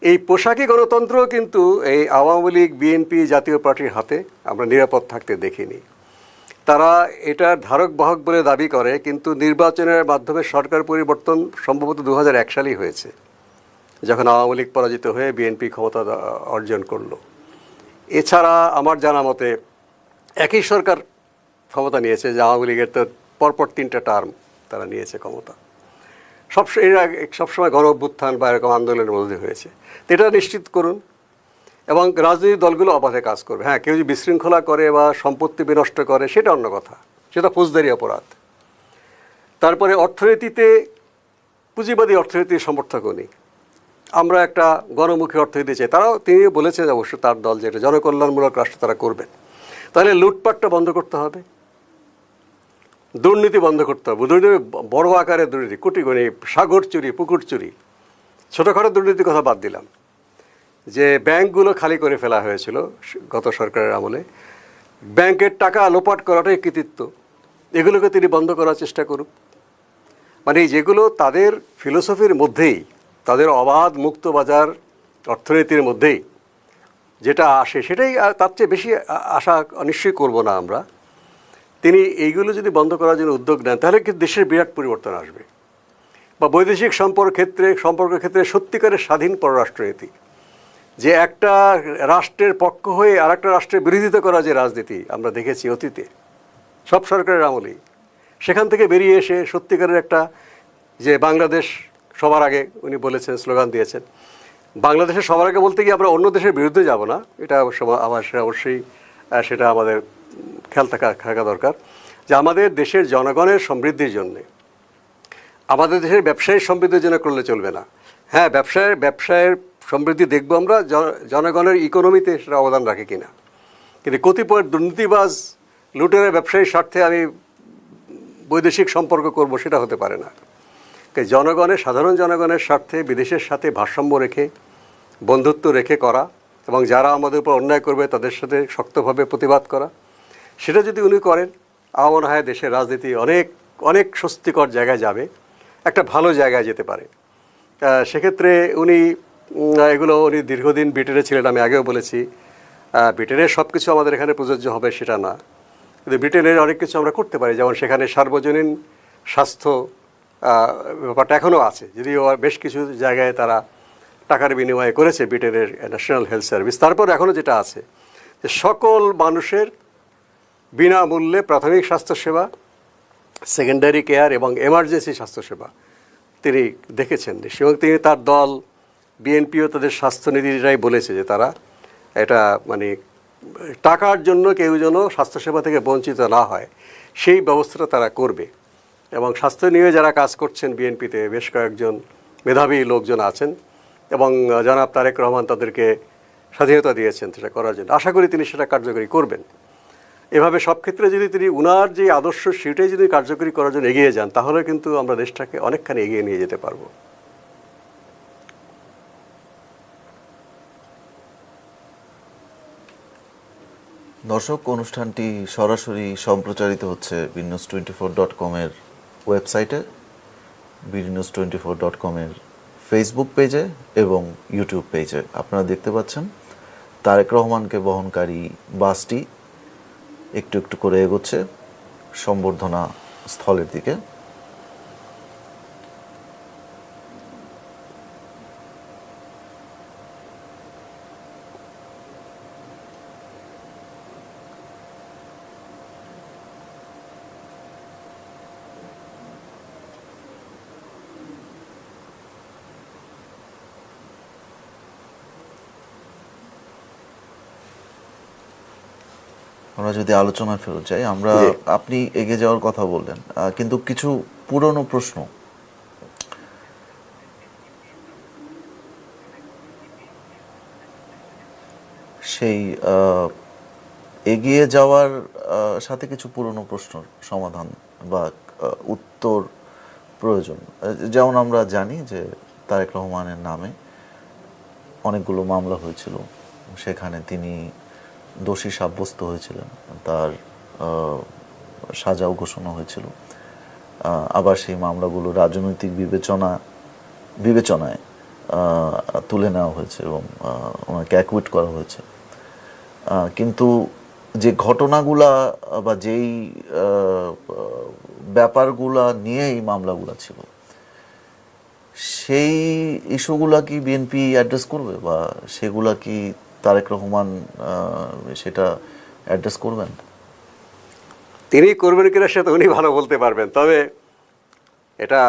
[SPEAKER 3] এই পোশাকি গণতন্ত্র কিন্তু এই আওয়ামী লীগ, বিএনপি, জাতীয় পার্টির হাতে আমরা নিরাপদ থাকতে দেখিনি। তারা এটার ধারক বাহক বলে দাবি করে, কিন্তু নির্বাচনের মাধ্যমে সরকার পরিবর্তন সম্ভবত 2001 সালেই হয়েছে, যখন আওয়ামী লীগ পরাজিত হয়ে বিএনপি ক্ষমতা অর্জন করলো। এছাড়া আমার জানা মতে একই সরকার ক্ষমতা নিয়েছে, যে আওয়ামী লীগের তো পরপর 3টা টার্ম তারা নিয়েছে ক্ষমতা। সবসময় গণ অভ্যুত্থান বা এরকম আন্দোলনের মধ্যে হয়েছে। তো এটা নিশ্চিত করুন, এবং রাজনৈতিক দলগুলো অবাধে কাজ করবে। হ্যাঁ, কেউ যদি বিশৃঙ্খলা করে বা সম্পত্তি বিনষ্ট করে সেটা অন্য কথা, সেটা ফৌজদারি অপরাধ। তারপরে অর্থনীতিতে পুঁজিবাদী অর্থনীতির সমর্থক উনি, আমরা একটা গণমুখী অর্থনীতি চাই। তিনি বলেছেন অবশ্য তার দল যেটা জনকল্যাণমূলক রাষ্ট্র তারা করবেন। তাহলে লুটপাটটা বন্ধ করতে হবে, দুর্নীতি বন্ধ করতে হবে। দুর্নীতি বড় আকারে দুর্নীতি, কোটি কোটি সাগর চুরি, পুকুর চুরি, ছোটোখাটো দুর্নীতির কথা বাদ দিলাম, যে ব্যাংকগুলো খালি করে ফেলা হয়েছিল গত সরকারের আমলে, ব্যাংকের টাকা লোপাট করাটাই কৃতিত্ব, এগুলোকে তিনি বন্ধ করার চেষ্টা করুক। মানে যেগুলো তাদের ফিলোসফির মধ্যেই, তাদের অবাধ মুক্ত বাজার অর্থনীতির মধ্যেই যেটা আসে, সেটাই তার চেয়ে বেশি আশা নিশ্চয়ই করব না আমরা। তিনি এইগুলো যদি বন্ধ করার জন্য উদ্যোগ নেন, তাহলে কিন্তু দেশের বিরাট পরিবর্তন আসবে। বা বৈদেশিক সম্পর্কের ক্ষেত্রে সত্যিকারের স্বাধীন পররাষ্ট্রনীতি, যে একটা রাষ্ট্রের পক্ষ হয়ে আর একটা রাষ্ট্রের বিরোধিতা করা যে রাজনীতি আমরা দেখেছি অতীতে সব সরকারের আমলেই, সেখান থেকে বেরিয়ে এসে সত্যিকারের একটা, যে বাংলাদেশ সবার আগে উনি বলেছেন, স্লোগান দিয়েছেন, বাংলাদেশের সবার আগে বলতে গিয়ে আমরা অন্য দেশের বিরুদ্ধে যাব না, এটা অবশ্যই সেটা আমাদের খেয়াল থাকা দরকার, যে আমাদের দেশের জনগণের সমৃদ্ধির জন্যে, আমাদের দেশের ব্যবসায়ীর সমৃদ্ধির জন্য করলে চলবে না। হ্যাঁ, ব্যবসায়ের সমৃদ্ধি দেখবো আমরা, জনগণের ইকোনমিতে সেটা অবদান রাখে কিনা। কিন্তু কতিপয় দুর্নীতিবাজ লুটেরা ব্যবসায়ীর স্বার্থে আমি বৈদেশিক সম্পর্ক করব, সেটা হতে পারে না। সাধারণ জনগণের স্বার্থে বিদেশের সাথে ভারসাম্য রেখে, বন্ধুত্ব রেখে করা, এবং যারা আমাদের উপর অন্যায় করবে তাদের সাথে শক্তভাবে প্রতিবাদ করা, সেটা যদি উনি করেন, আমার মনে হয় দেশের রাজনীতি অনেক অনেক স্বস্তিকর জায়গায় যাবে, একটা ভালো জায়গায় যেতে পারে। সেক্ষেত্রে উনি দীর্ঘদিন ব্রিটেনে ছিলেন, আমি আগেও বলেছি, ব্রিটেনের সব কিছু আমাদের এখানে প্রযোজ্য হবে সেটা না, কিন্তু ব্রিটেনের অনেক কিছু আমরা করতে পারি। যেমন সেখানে সার্বজনীন স্বাস্থ্য ব্যাপারটা এখনও আছে, যদিও বেশ কিছু জায়গায় তারা টাকার বিনিময়ে করেছে ব্রিটেনের ন্যাশনাল হেলথ সার্ভিস। তারপর এখনও যেটা আছে, যে সকল মানুষের বিনামূল্যে প্রাথমিক স্বাস্থ্যসেবা, সেকেন্ডারি কেয়ার এবং এমার্জেন্সি স্বাস্থ্যসেবা তিনি দেখেছেন। এবং তিনি, তার দল বিএনপিও তাদের স্বাস্থ্যনীতিটাই বলেছে যে তারা এটা মানে টাকার জন্য কেউ যেন স্বাস্থ্যসেবা থেকে বঞ্চিত না হয় সেই ব্যবস্থাটা তারা করবে। এবং স্বাস্থ্য নিয়ে যারা কাজ করছেন বিএনপিতে বেশ কয়েকজন মেধাবী লোকজন আছেন, এবং জনাব তারেক রহমান তাদেরকে স্বাধীনতা দিয়েছেন সেটা করার জন্য। আশা করি তিনি সেটা কার্যকরী করবেন। এভাবে সব ক্ষেত্রে যদি তিনি উনার যে আদর্শ সেটাই যদি কার্যকরী করার জন্য এগিয়ে যান, তাহলে কিন্তু আমরা দেশটাকে অনেকখানি এগিয়ে নিয়ে যেতে পারবো।
[SPEAKER 1] দর্শক, অনুষ্ঠানটি সরাসরি সম্প্রচারিত হচ্ছে bdnews24.com-এর ওয়েবসাইটে, bdnews24.com-এর ফেসবুক পেজে এবং ইউটিউব পেজে। আপনারা দেখতে পাচ্ছেন তারেক রহমানকে বহনকারী বাসটি একটু একটু করে এগোচ্ছে সম্বর্ধনা স্থলের দিকে। আমরা যদি আলোচনায় ফেরত যাই, আপনি এগিয়ে যাওয়ার কথা বললেন, কিন্তু কিছু পুরনো প্রশ্ন, সেই এগিয়ে যাওয়ার সাথে কিছু পুরনো প্রশ্নের সমাধান বা উত্তর প্রয়োজন। যেমন আমরা জানি যে তারেক রহমানের নামে অনেকগুলো মামলা হয়েছিল, সেখানে তিনি দোষী সাব্যস্ত হয়েছিলেন, তার সাজাও ঘোষণা হয়েছিল। আবার সেই মামলাগুলো রাজনৈতিক বিবেচনায় তুলে নেওয়া হয়েছে এবং ওনাকে অ্যাকুইট করা হয়েছে। কিন্তু যে ঘটনাগুলা বা যেই ব্যাপারগুলা নিয়ে এই মামলাগুলা ছিল, সেই ইস্যুগুলা কি বিএনপি অ্যাড্রেস করবে, বা সেগুলা কি তারেক রহমান সেটা অ্যাড্রেস করবেন?
[SPEAKER 3] তিনি করবেন কিনা সেটা উনি ভালো বলতে পারবেন। তবে এটা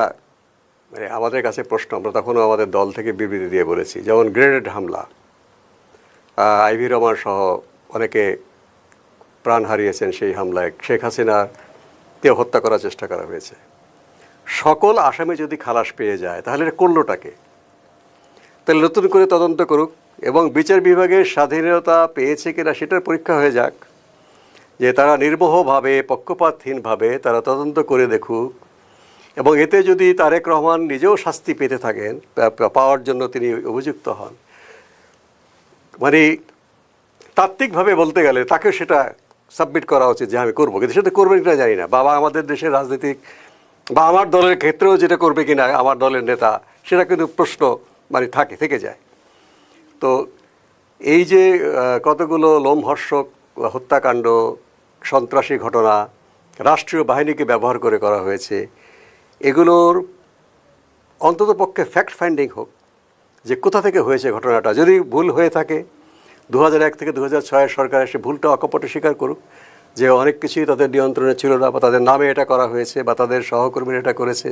[SPEAKER 3] মানে আমাদের কাছে প্রশ্ন, আমরা তখনও আমাদের দল থেকে বিবৃতি দিয়ে বলেছি, যেমন গ্রেনেড হামলা, আইভি রহমান সহ অনেকে প্রাণ হারিয়েছেন সেই হামলায়, শেখ হাসিনাকে হত্যা করার চেষ্টা করা হয়েছে। সকল আসামি যদি খালাস পেয়ে যায় তাহলে এটা করলোটাকে, তাহলে নতুন করে তদন্ত করুক এবং বিচার বিভাগের স্বাধীনতা পেয়েছে কিনা সেটার পরীক্ষা হয়ে যাক, যে তারা নির্মোহভাবে পক্ষপাতহীনভাবে তারা তদন্ত করে দেখুক এবং এতে যদি তারেক রহমান নিজেও শাস্তি পেতে থাকেন, পাওয়ার জন্য তিনি অভিযুক্ত হন, মানে তাত্ত্বিকভাবে বলতে গেলে তাকে সেটা সাবমিট করা উচিত যে আমি করবো, কিন্তু সেটা করবেন কিনা জানি না। বাবা আমাদের দেশের রাজনীতিক বা আমার দলের ক্ষেত্রেও যেটা করবে কিনা আমার দলের নেতা, সেটা কিন্তু প্রশ্ন মানে থেকে যায়। তো এই যে কতগুলো লোমহর্ষক হত্যাকাণ্ড, সন্ত্রাসী ঘটনা রাষ্ট্রীয় বাহিনীকে ব্যবহার করে করা হয়েছে, এগুলোর অন্তত পক্ষে ফ্যাক্ট ফাইন্ডিং হোক যে কোথা থেকে হয়েছে ঘটনাটা। যদি ভুল হয়ে থাকে 2001 থেকে 2006 সরকার এসে ভুলটা অকপটে স্বীকার করুক যে অনেক কিছুই তাদের নিয়ন্ত্রণে ছিল না, বা তাদের নামে এটা করা হয়েছে, বা তাদের সহকর্মীরা এটা করেছে,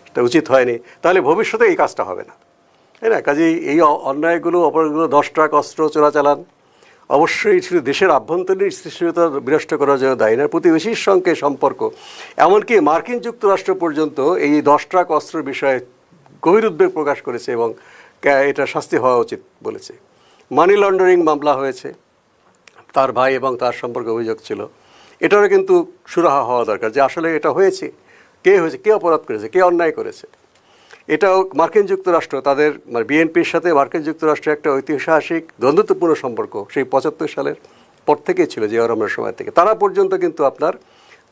[SPEAKER 3] এটা উচিত হয়নি, তাহলে ভবিষ্যতে এই কাজটা হবে না, তাই না? কাজেই এই অন্যায়গুলো, অপরাধগুলো, 10 ট্রাক অস্ত্র চোরাচালান অবশ্যই শুধু দেশের আভ্যন্তরীণ স্থিতিশীলতা বিনষ্ট করার জন্য দায়ী না, প্রতিবেশীর সঙ্গে সম্পর্ক, এমনকি মার্কিন যুক্তরাষ্ট্র পর্যন্ত এই 10 ট্রাক অস্ত্রের বিষয়ে গভীর উদ্বেগ প্রকাশ করেছে এবং এটা শাস্তি হওয়া উচিত বলেছে। মানি লন্ডারিং মামলা হয়েছে, তার ভাই এবং তার সম্পর্কে অভিযোগ ছিল, এটারও কিন্তু সুরাহা হওয়া দরকার যে আসলে এটা হয়েছে, কে হয়েছে, কে অপরাধ করেছে, কে অন্যায় করেছে। এটাও মার্কিন যুক্তরাষ্ট্র, তাদের মানে বিএনপির সাথে মার্কিন যুক্তরাষ্ট্রের একটা ঐতিহাসিক দ্বন্দ্বপূর্ণ সম্পর্ক সেই 75 সালের পর থেকেই ছিল, জিয়া রহমানের সময় থেকে। তারা পর্যন্ত কিন্তু আপনার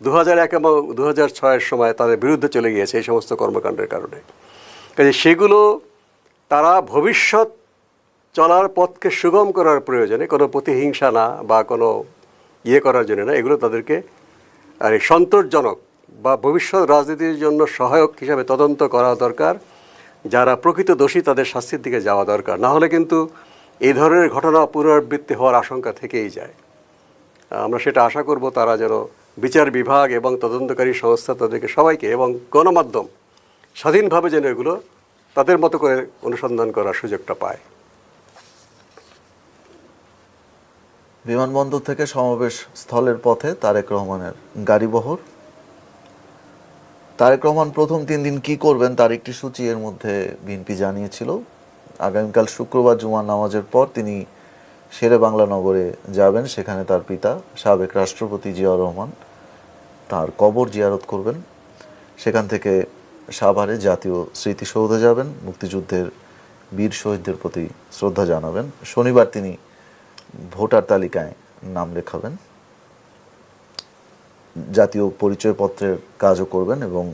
[SPEAKER 3] 2001 এবং 2006 সময় তাদের বিরুদ্ধে চলে গিয়েছে এই সমস্ত কর্মকাণ্ডের কারণে। কাজে সেগুলো তারা ভবিষ্যৎ চলার পথকে সুগম করার প্রয়োজনে, কোনো প্রতিহিংসা না বা কোনো করার জন্য না, এগুলো তাদেরকে আর সন্তোষজনক বা ভবিষ্যৎ রাজনীতির জন্য সহায়ক হিসাবে তদন্ত করা দরকার। যারা প্রকৃত দোষী তাদের শাস্তির দিকে যাওয়া দরকার, না হলে কিন্তু এই ধরনের ঘটনা পুনরাবৃত্তি হওয়ার আশঙ্কা থেকেই যায়। আমরা সেটা আশা করব তারা যেন বিচার বিভাগ এবং তদন্তকারী সংস্থা তাদেরকে সবাইকে এবং গণমাধ্যম স্বাধীনভাবে যেন এগুলো তাদের মতো করে অনুসন্ধান করার সুযোগটা পায়।
[SPEAKER 1] বিমানবন্দর থেকে সমাবেশ স্থলের পথে তারেক রহমানের গাড়িবহর। তারেক রহমান প্রথম 3 দিন কি করবেন তার একটি সূচি এর মধ্যে বিএনপি জানিয়েছিল। আগামীকাল শুক্রবার জুমার নামাজের পর তিনি শেরে বাংলা নগরে যাবেন, সেখানে তার পিতা সাবেক রাষ্ট্রপতি জিয়াউর রহমান তার কবর জিয়ারত করবেন। সেখান থেকে সাভারে জাতীয় স্মৃতিসৌধে যাবেন, মুক্তিযুদ্ধের বীর শহীদদের প্রতি শ্রদ্ধা জানাবেন। শনিবার তিনি ভোটার তালিকায় নাম লেখাবেন, জাতীয় পরিচয়পত্রের কাজও করবেন এবং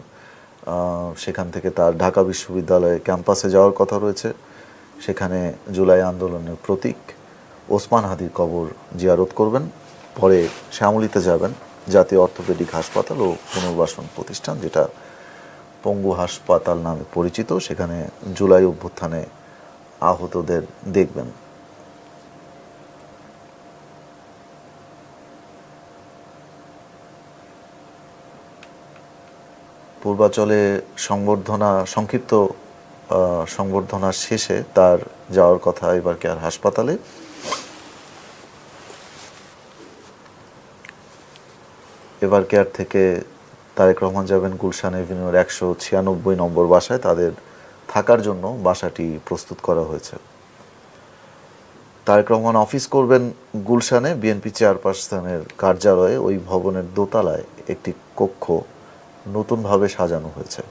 [SPEAKER 1] সেখান থেকে তার ঢাকা বিশ্ববিদ্যালয়ে ক্যাম্পাসে যাওয়ার কথা রয়েছে। সেখানে জুলাই আন্দোলনের প্রতীক ওসমান হাদির কবর জিয়ারত করবেন। পরে শ্যামলীতে যাবেন, জাতীয় অর্থোপেডিক হাসপাতাল ও পুনর্বাসন প্রতিষ্ঠান, যেটা পঙ্গু হাসপাতাল নামে পরিচিত, সেখানে জুলাই অভ্যুত্থানে আহতদের দেখবেন। পূর্বাচলে সংক্ষিপ্ত সংবর্ধনা শেষে তার যাওয়ার কথা এবার কেয়ার হাসপাতালে। এবার কেয়ার থেকে তারেক রহমান যাবেন গুলশান এভিনিউর 196 নম্বর বাসায়। তাদের থাকার জন্য বাসাটি প্রস্তুত করা হয়েছে। তারেক রহমান অফিস করবেন গুলশানে বিএনপি চেয়ারপারসনের কার্যালয়ে। ওই ভবনের দোতলায় একটি কক্ষ নতুনভাবে সাজানো হয়েছে।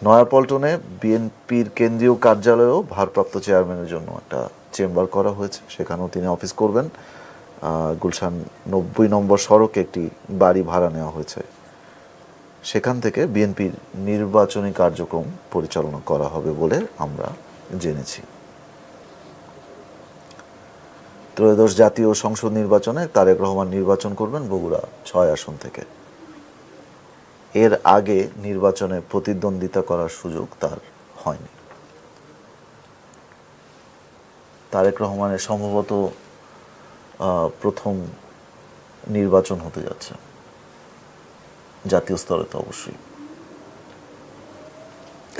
[SPEAKER 1] নয়াপল্টনে বিএনপির কেন্দ্রীয় কার্যালয়েও ভারপ্রাপ্ত চেয়ারম্যানের জন্য একটা চেম্বার করা হয়েছে, সেখানেও তিনি অফিস করবেন। গুলশান 90 নম্বর সড়কে একটি বাড়ি ভাড়া নেওয়া হয়েছে, সেখান থেকে বিএনপির নির্বাচনী কার্যক্রম পরিচালনা করা হবে বলে আমরা জেনেছি। ত্রয়োদশ জাতীয় সংসদ নির্বাচনে তারেক রহমান নির্বাচন করবেন বগুড়া 6 আসন থেকে। এর আগে নির্বাচনে প্রতিদ্বন্দ্বিতা করার সুযোগ তার হয়নি। তারেক রহমানের সম্ভবত প্রথম নির্বাচন হতে যাচ্ছে, জাতীয় স্তরে তো অবশ্যই।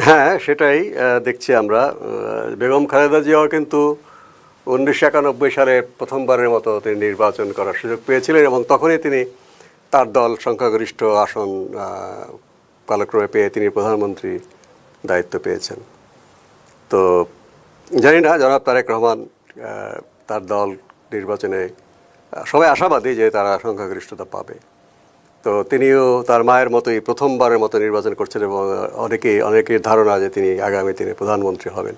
[SPEAKER 3] হ্যাঁ, সেটাই দেখছি আমরা। বেগম খালেদা জিয়াও কিন্তু 1991 সালে প্রথমবারের মতো তিনি নির্বাচন করার সুযোগ পেয়েছিলেন এবং তখনই তিনি তার দল সংখ্যাগরিষ্ঠ আসন কালক্রমে পেয়ে তিনি প্রধানমন্ত্রী দায়িত্ব পেয়েছেন। তো জানি না জনাব তারেক রহমান তার দল নির্বাচনে সবাই আশাবাদী যে তারা সংখ্যাগরিষ্ঠতা পাবে। তো তিনিও তার মায়ের মতোই প্রথমবারের মতো নির্বাচন করছেন এবং অনেকের ধারণা যে তিনি আগামী দিনে প্রধানমন্ত্রী হবেন।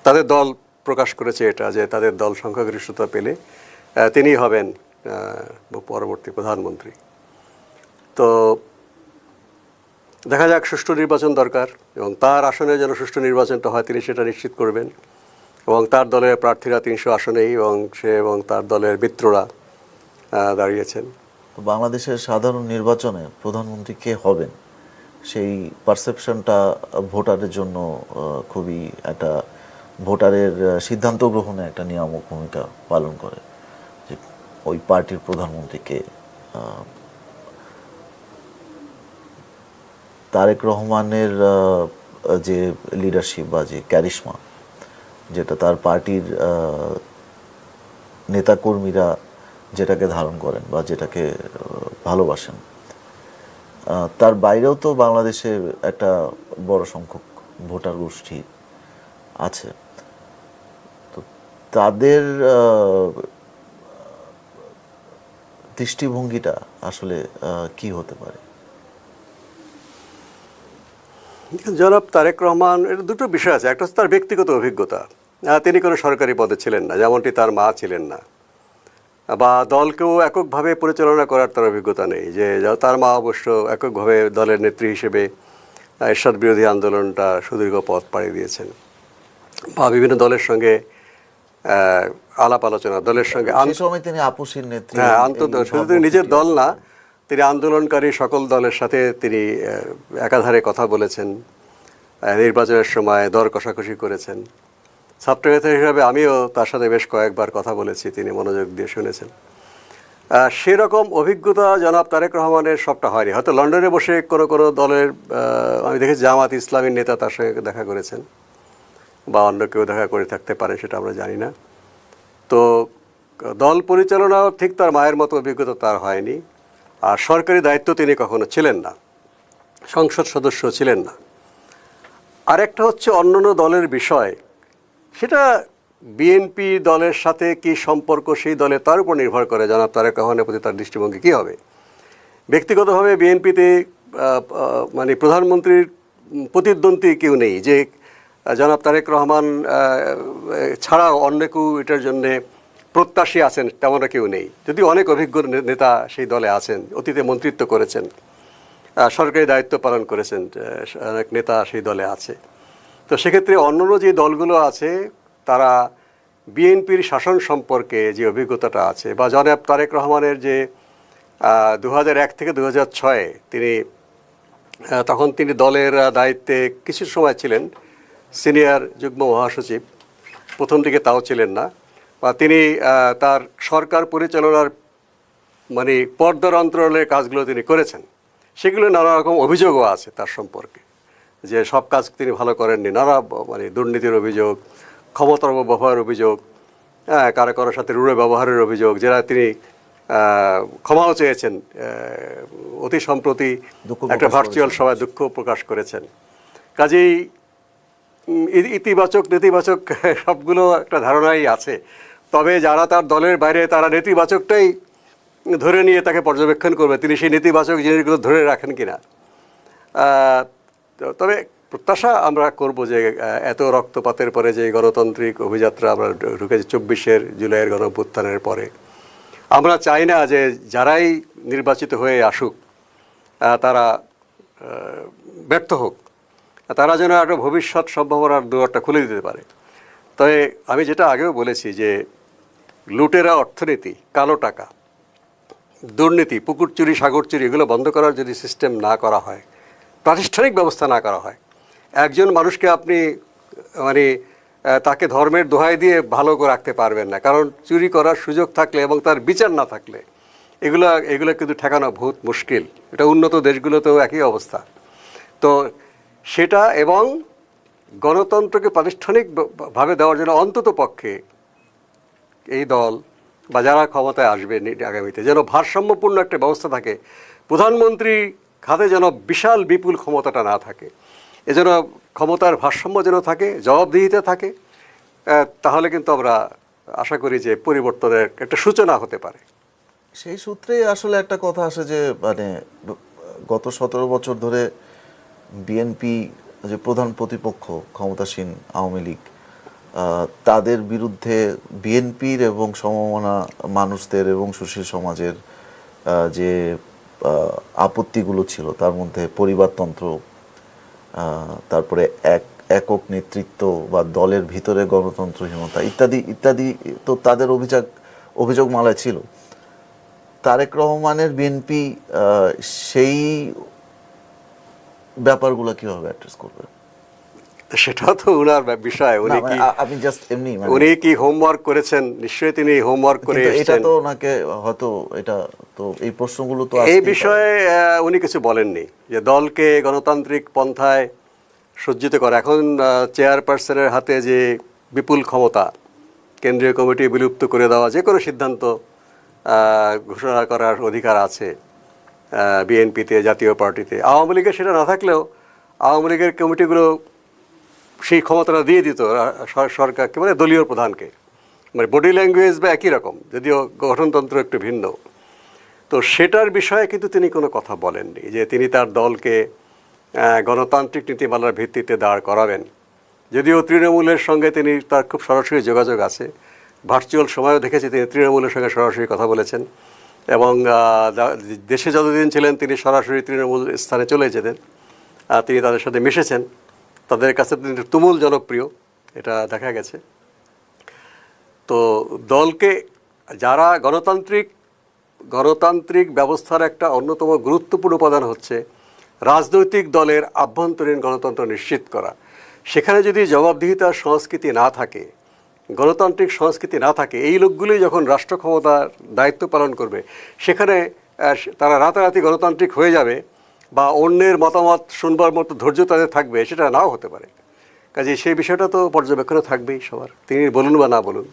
[SPEAKER 3] তাদের দল প্রকাশ করেছে এটা, যে তাদের দল সংখ্যাগরিষ্ঠতা পেলে তিনিই হবেন পরবর্তী প্রধানমন্ত্রী। তো দেখা যাক, সুষ্ঠু নির্বাচন দরকার এবং তার আসনে যেন সুষ্ঠু নির্বাচনটা হয় তিনি সেটা নিশ্চিত করবেন। এবং তার দলের প্রার্থীরা 300 আসনেই এবং তার দলের মিত্ররা দাঁড়িয়েছেন।
[SPEAKER 1] বাংলাদেশের সাধারণ নির্বাচনে প্রধানমন্ত্রী কে হবেন সেই পারসেপশনটা ভোটারের জন্য খুবই একটা ভোটারের সিদ্ধান্ত গ্রহণে একটা নিয়ামক ভূমিকা পালন করে, যে ওই পার্টির প্রধানমন্ত্রীকে। তারেক রহমানের যে লিডারশিপ বা যে ক্যারিশমা, যেটা তার পার্টির নেতাকর্মীরা যেটাকে ধারণ করেন বা যেটাকে ভালোবাসেন, তার বাইরেও তো বাংলাদেশের একটা বড় সংখ্যক ভোটার গোষ্ঠী আছে। তো তাদের দৃষ্টিভঙ্গিটা আসলে কি হতে পারে?
[SPEAKER 3] জনাব তারেক রহমান, এর দুটো বিষয় আছে। একটা হচ্ছে তার ব্যক্তিগত অভিজ্ঞতা। তিনি কোনো সরকারি পদে ছিলেন না, যেমনটি তার মা ছিলেন না, বা দলকেও এককভাবে পরিচালনা করার তার অভিজ্ঞতা নেই। যে তার মা অবশ্য এককভাবে দলের নেত্রী হিসেবে এরশাদ বিরোধী আন্দোলনটা সুদীর্ঘ পথ পাড়ি দিয়েছেন, বা বিভিন্ন দলের সঙ্গে আলাপ আলোচনা, দলের সঙ্গে
[SPEAKER 1] তিনি আপুসির নেত্রী,
[SPEAKER 3] শুধু নিজের দল না, তিনি আন্দোলনকারী সকল দলের সাথে তিনি একাধারে কথা বলেছেন, নির্বাচনের সময় দর কষাকষি করেছেন। ছাত্র নেতা হিসাবে আমিও তার সাথে বেশ কয়েকবার কথা বলেছি, তিনি মনোযোগ দিয়ে শুনেছেন। সেরকম অভিজ্ঞতা জনাব তারেক রহমানের সবটা হয়নি। হয়তো লন্ডনে বসে কোনো কোনো দলের আমি দেখেছি জামাত ইসলামীর নেতা তার সঙ্গে দেখা করেছেন, বা অন্য কেউ দেখা করে থাকতে পারে, সেটা আমরা জানি না। তো দল পরিচালনাও ঠিক তার মায়ের মতো অভিজ্ঞতা তার হয়নি। আর সরকারি দায়িত্ব তিনি কখনো ছিলেন না, সংসদ সদস্য ছিলেন না। আরেকটা হচ্ছে অন্যান্য দলের বিষয়, সেটা বিএনপি দলের সাথে কি সম্পর্ক সেই দলে তার উপর নির্ভর করে জনাব তারেক রহমানের প্রতি তার দৃষ্টিভঙ্গি কী হবে। ব্যক্তিগতভাবে বিএনপিতে মানে প্রধানমন্ত্রীর প্রতিদ্বন্দ্বী কেউ নেই, যে জনাব তারেক রহমান ছাড়াও অন্য কেউ এটার জন্যে প্রত্যাশী আছেন তেমন কেউ নেই। যদিও অনেক অভিজ্ঞ নেতা সেই দলে আছেন, অতীতে মন্ত্রিত্ব করেছেন, সরকারি দায়িত্ব পালন করেছেন, অনেক নেতা সেই দলে আছে। তো সেক্ষেত্রে অন্যান্য যে দলগুলো আছে তারা বিএনপির শাসন সম্পর্কে যে অভিজ্ঞতাটা আছে, বা জনাব তারেক রহমানের যে 2001 থেকে 2006 তিনি তখন তিনি দলের দায়িত্বে কিছু সময় ছিলেন, সিনিয়র যুগ্ম মহাসচিব, প্রথম দিকে তাও ছিলেন না, বা তিনি তার সরকার পরিচালনার মানে পর্দার অন্তরালের কাজগুলো তিনি করেছেন। সেগুলো নানা রকম অভিযোগও আছে তার সম্পর্কে, যে সব কাজ তিনি ভালো করেননি, নানা মানে দুর্নীতির অভিযোগ, ক্ষমতার অপব্যবহারের অভিযোগ, কারো কারোর সাথে রূঢ় ব্যবহারের অভিযোগ, যারা তিনি ক্ষমাও চেয়েছেন। অতি সম্প্রতি একটা ভার্চুয়াল সভায় দুঃখ প্রকাশ করেছেন। কাজেই ইতিবাচক নেতিবাচক সবগুলো একটা ধারণাই আছে। তবে যারা তার দলের বাইরে তারা নেতিবাচকটাই ধরে নিয়ে তাকে পর্যবেক্ষণ করবে, তিনি সেই নেতিবাচক জিনিসগুলো ধরে রাখেন কিনা। তবে প্রত্যাশা আমরা করব যে এত রক্তপাতের পরে যে গণতান্ত্রিক অভিযাত্রা আমরা ঢুকেছি 24 জুলাইয়ের গণঅভ্যুত্থানের পরে, আমরা চাই না যে যারাই নির্বাচিত হয়ে আসুক তারা ব্যর্থ হোক, তারা যেন একটা ভবিষ্যৎ সম্ভাবনার দুয়ারটা খুলে দিতে পারে। তবে আমি যেটা আগেও বলেছি যে লুটেরা অর্থনীতি, কালো টাকা, দুর্নীতি, পুকুর চুরি, সাগর চুরি, এগুলো বন্ধ করার যদি সিস্টেম না করা হয়, প্রাতিষ্ঠানিক ব্যবস্থা না করা হয়, একজন মানুষকে আপনি মানে তাকে ধর্মের দোহাই দিয়ে ভালো করে রাখতে পারবেন না। কারণ চুরি করার সুযোগ থাকলে এবং তার বিচার না থাকলে এগুলো কিন্তু ঠেকানো বহুত মুশকিল। এটা উন্নত দেশগুলোতেও একই অবস্থা। তো সেটা এবং গণতন্ত্রকে প্রাতিষ্ঠানিকভাবে দেওয়ার জন্য অন্তত পক্ষে এই দল বা যারা ক্ষমতায় আসবে আগামীতে যেন ভারসাম্যপূর্ণ একটা ব্যবস্থা থাকে। প্রধানমন্ত্রী খাতে যেন বিশাল বিপুল ক্ষমতাটা না থাকে, এজন্য ক্ষমতার ভারসাম্য যেন থাকে, জবাবদিহিতা থাকে। তাহলে কিন্তু আমরা আশা করি যে পরিবর্তনের একটা সূচনা হতে পারে।
[SPEAKER 1] সেই সূত্রেই আসলে একটা কথা আসে যে মানে গত 17 বছর ধরে বিএনপি যে প্রধান প্রতিপক্ষ ক্ষমতাসীন আওয়ামী লীগ, তাদের বিরুদ্ধে বিএনপির এবং সমমনা মানুষদের এবং সুশীল সমাজের যে আপত্তিগুলো ছিল, তার মধ্যে পরিবারতন্ত্র, তারপরে একক নেতৃত্ব বা দলের ভিতরে গণতন্ত্রহীনতা ইত্যাদি ইত্যাদি, তো তাদের অভিযোগ মালায় ছিল। তারেক রহমানের বিএনপি সেই ব্যাপারগুলো কিভাবে অ্যাড্রেস করবে?
[SPEAKER 3] সেটাও তো ওনার বিষয়। উনি কি
[SPEAKER 1] আমি জাস্ট এমনি
[SPEAKER 3] উনি কি হোমওয়ার্ক করেছেন? নিশ্চয়ই তিনি হোমওয়ার্ক করে
[SPEAKER 1] এটা
[SPEAKER 3] এসেছেন।
[SPEAKER 1] তো ওনাকে হয়তো এটা তো এই প্রশ্নগুলো তো
[SPEAKER 3] এই বিষয়ে উনি কিছু বলেননি যে দলকে গণতান্ত্রিক পন্থায় সজ্জিত করা। এখন চেয়ারপারসনের হাতে যে বিপুল ক্ষমতা, কেন্দ্রীয় কমিটি বিলুপ্ত করে দেওয়া, যে কোনো সিদ্ধান্ত ঘোষণা করার অধিকার আছে বিএনপিতে, জাতীয় পার্টিতে। আওয়ামী লীগের সেটা না থাকলেও আওয়ামী লীগের কমিটিগুলো সেই ক্ষমতাটা দিয়ে দিত সরকারকে, মানে দলীয় প্রধানকে। মানে বডি ল্যাঙ্গুয়েজ বা একই রকম, যদিও গঠনতন্ত্র একটু ভিন্ন। তো সেটার বিষয়ে কিন্তু তিনি কোনো কথা বলেননি যে তিনি তার দলকে গণতান্ত্রিক নীতিমালার ভিত্তিতে দাঁড় করাবেন। যদিও তৃণমূলের সঙ্গে তিনি তার খুব সরাসরি যোগাযোগ আছে, ভার্চুয়াল সময়ও দেখেছি তিনি তৃণমূলের সঙ্গে সরাসরি কথা বলেছেন, এবং দেশে যতদিন ছিলেন তিনি সরাসরি তৃণমূল স্থানে চলে যেতেন। তিনি তাদের সাথে মিশেছেন, তাদের কাছে তিনি তুমুল জনপ্রিয়, এটা দেখা গেছে। তো দলকে যারা গণতান্ত্রিক ব্যবস্থার একটা অন্যতম গুরুত্বপূর্ণ উপাদান হচ্ছে রাজনৈতিক দলের আভ্যন্তরীণ গণতন্ত্র নিশ্চিত করা। সেখানে যদি জবাবদিহিতার সংস্কৃতি না থাকে, গণতান্ত্রিক সংস্কৃতি না থাকে, এই লোকগুলি যখন রাষ্ট্র ক্ষমতার দায়িত্ব পালন করবে, সেখানে তারা রাতারাতি গণতান্ত্রিক হয়ে যাবে বা অন্যের মতামত শুনবার মতো ধৈর্য তাদের থাকবে, সেটা নাও হতে পারে। কাজে সেই বিষয়টা তো পর্যবেক্ষণে থাকবেই সবার, তিনি বলুন বা না বলুন।